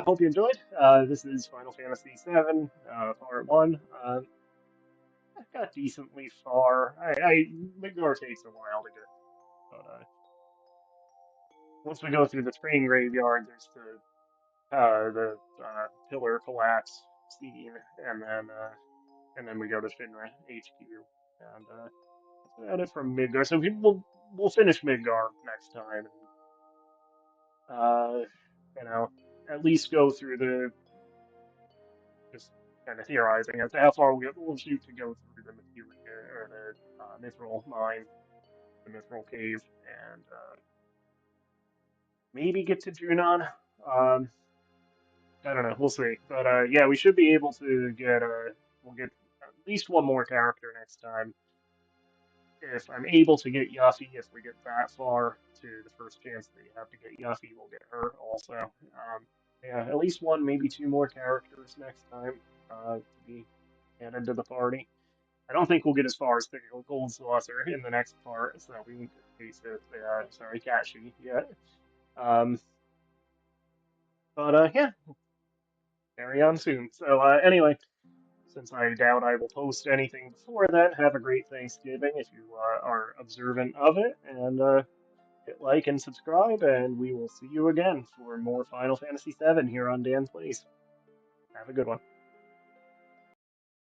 hope you enjoyed. This is Final Fantasy VII, Part 1. I got decently far. Midgar takes a while to get, but once we go through the train graveyard, there's the pillar collapse scene, and then we go to Shinra HQ, and that's about it from Midgar. So we'll finish Midgar next time, and you know, at least go through the just kind of theorizing as to how far we'll shoot to go through the materia or the mithril mine, the mithril cave, and maybe get to Junon. Um, I don't know. We'll see. But yeah, we should be able to get we'll get at least one more character next time. If I'm able to get Yuffie, if we get that far to the first chance that you have to get Yuffie, we'll get her also. Yeah, at least one, maybe two more characters next time to be added to the party. I don't think we'll get as far as the Gold Saucer in the next part, so we won't get case of sorry, Kashi yet. Um, but yeah, carry on soon. So anyway, since I doubt I will post anything before then, have a great Thanksgiving if you are observant of it, and hit like and subscribe, and we will see you again for more Final Fantasy VII here on DanPlays. Have a good one.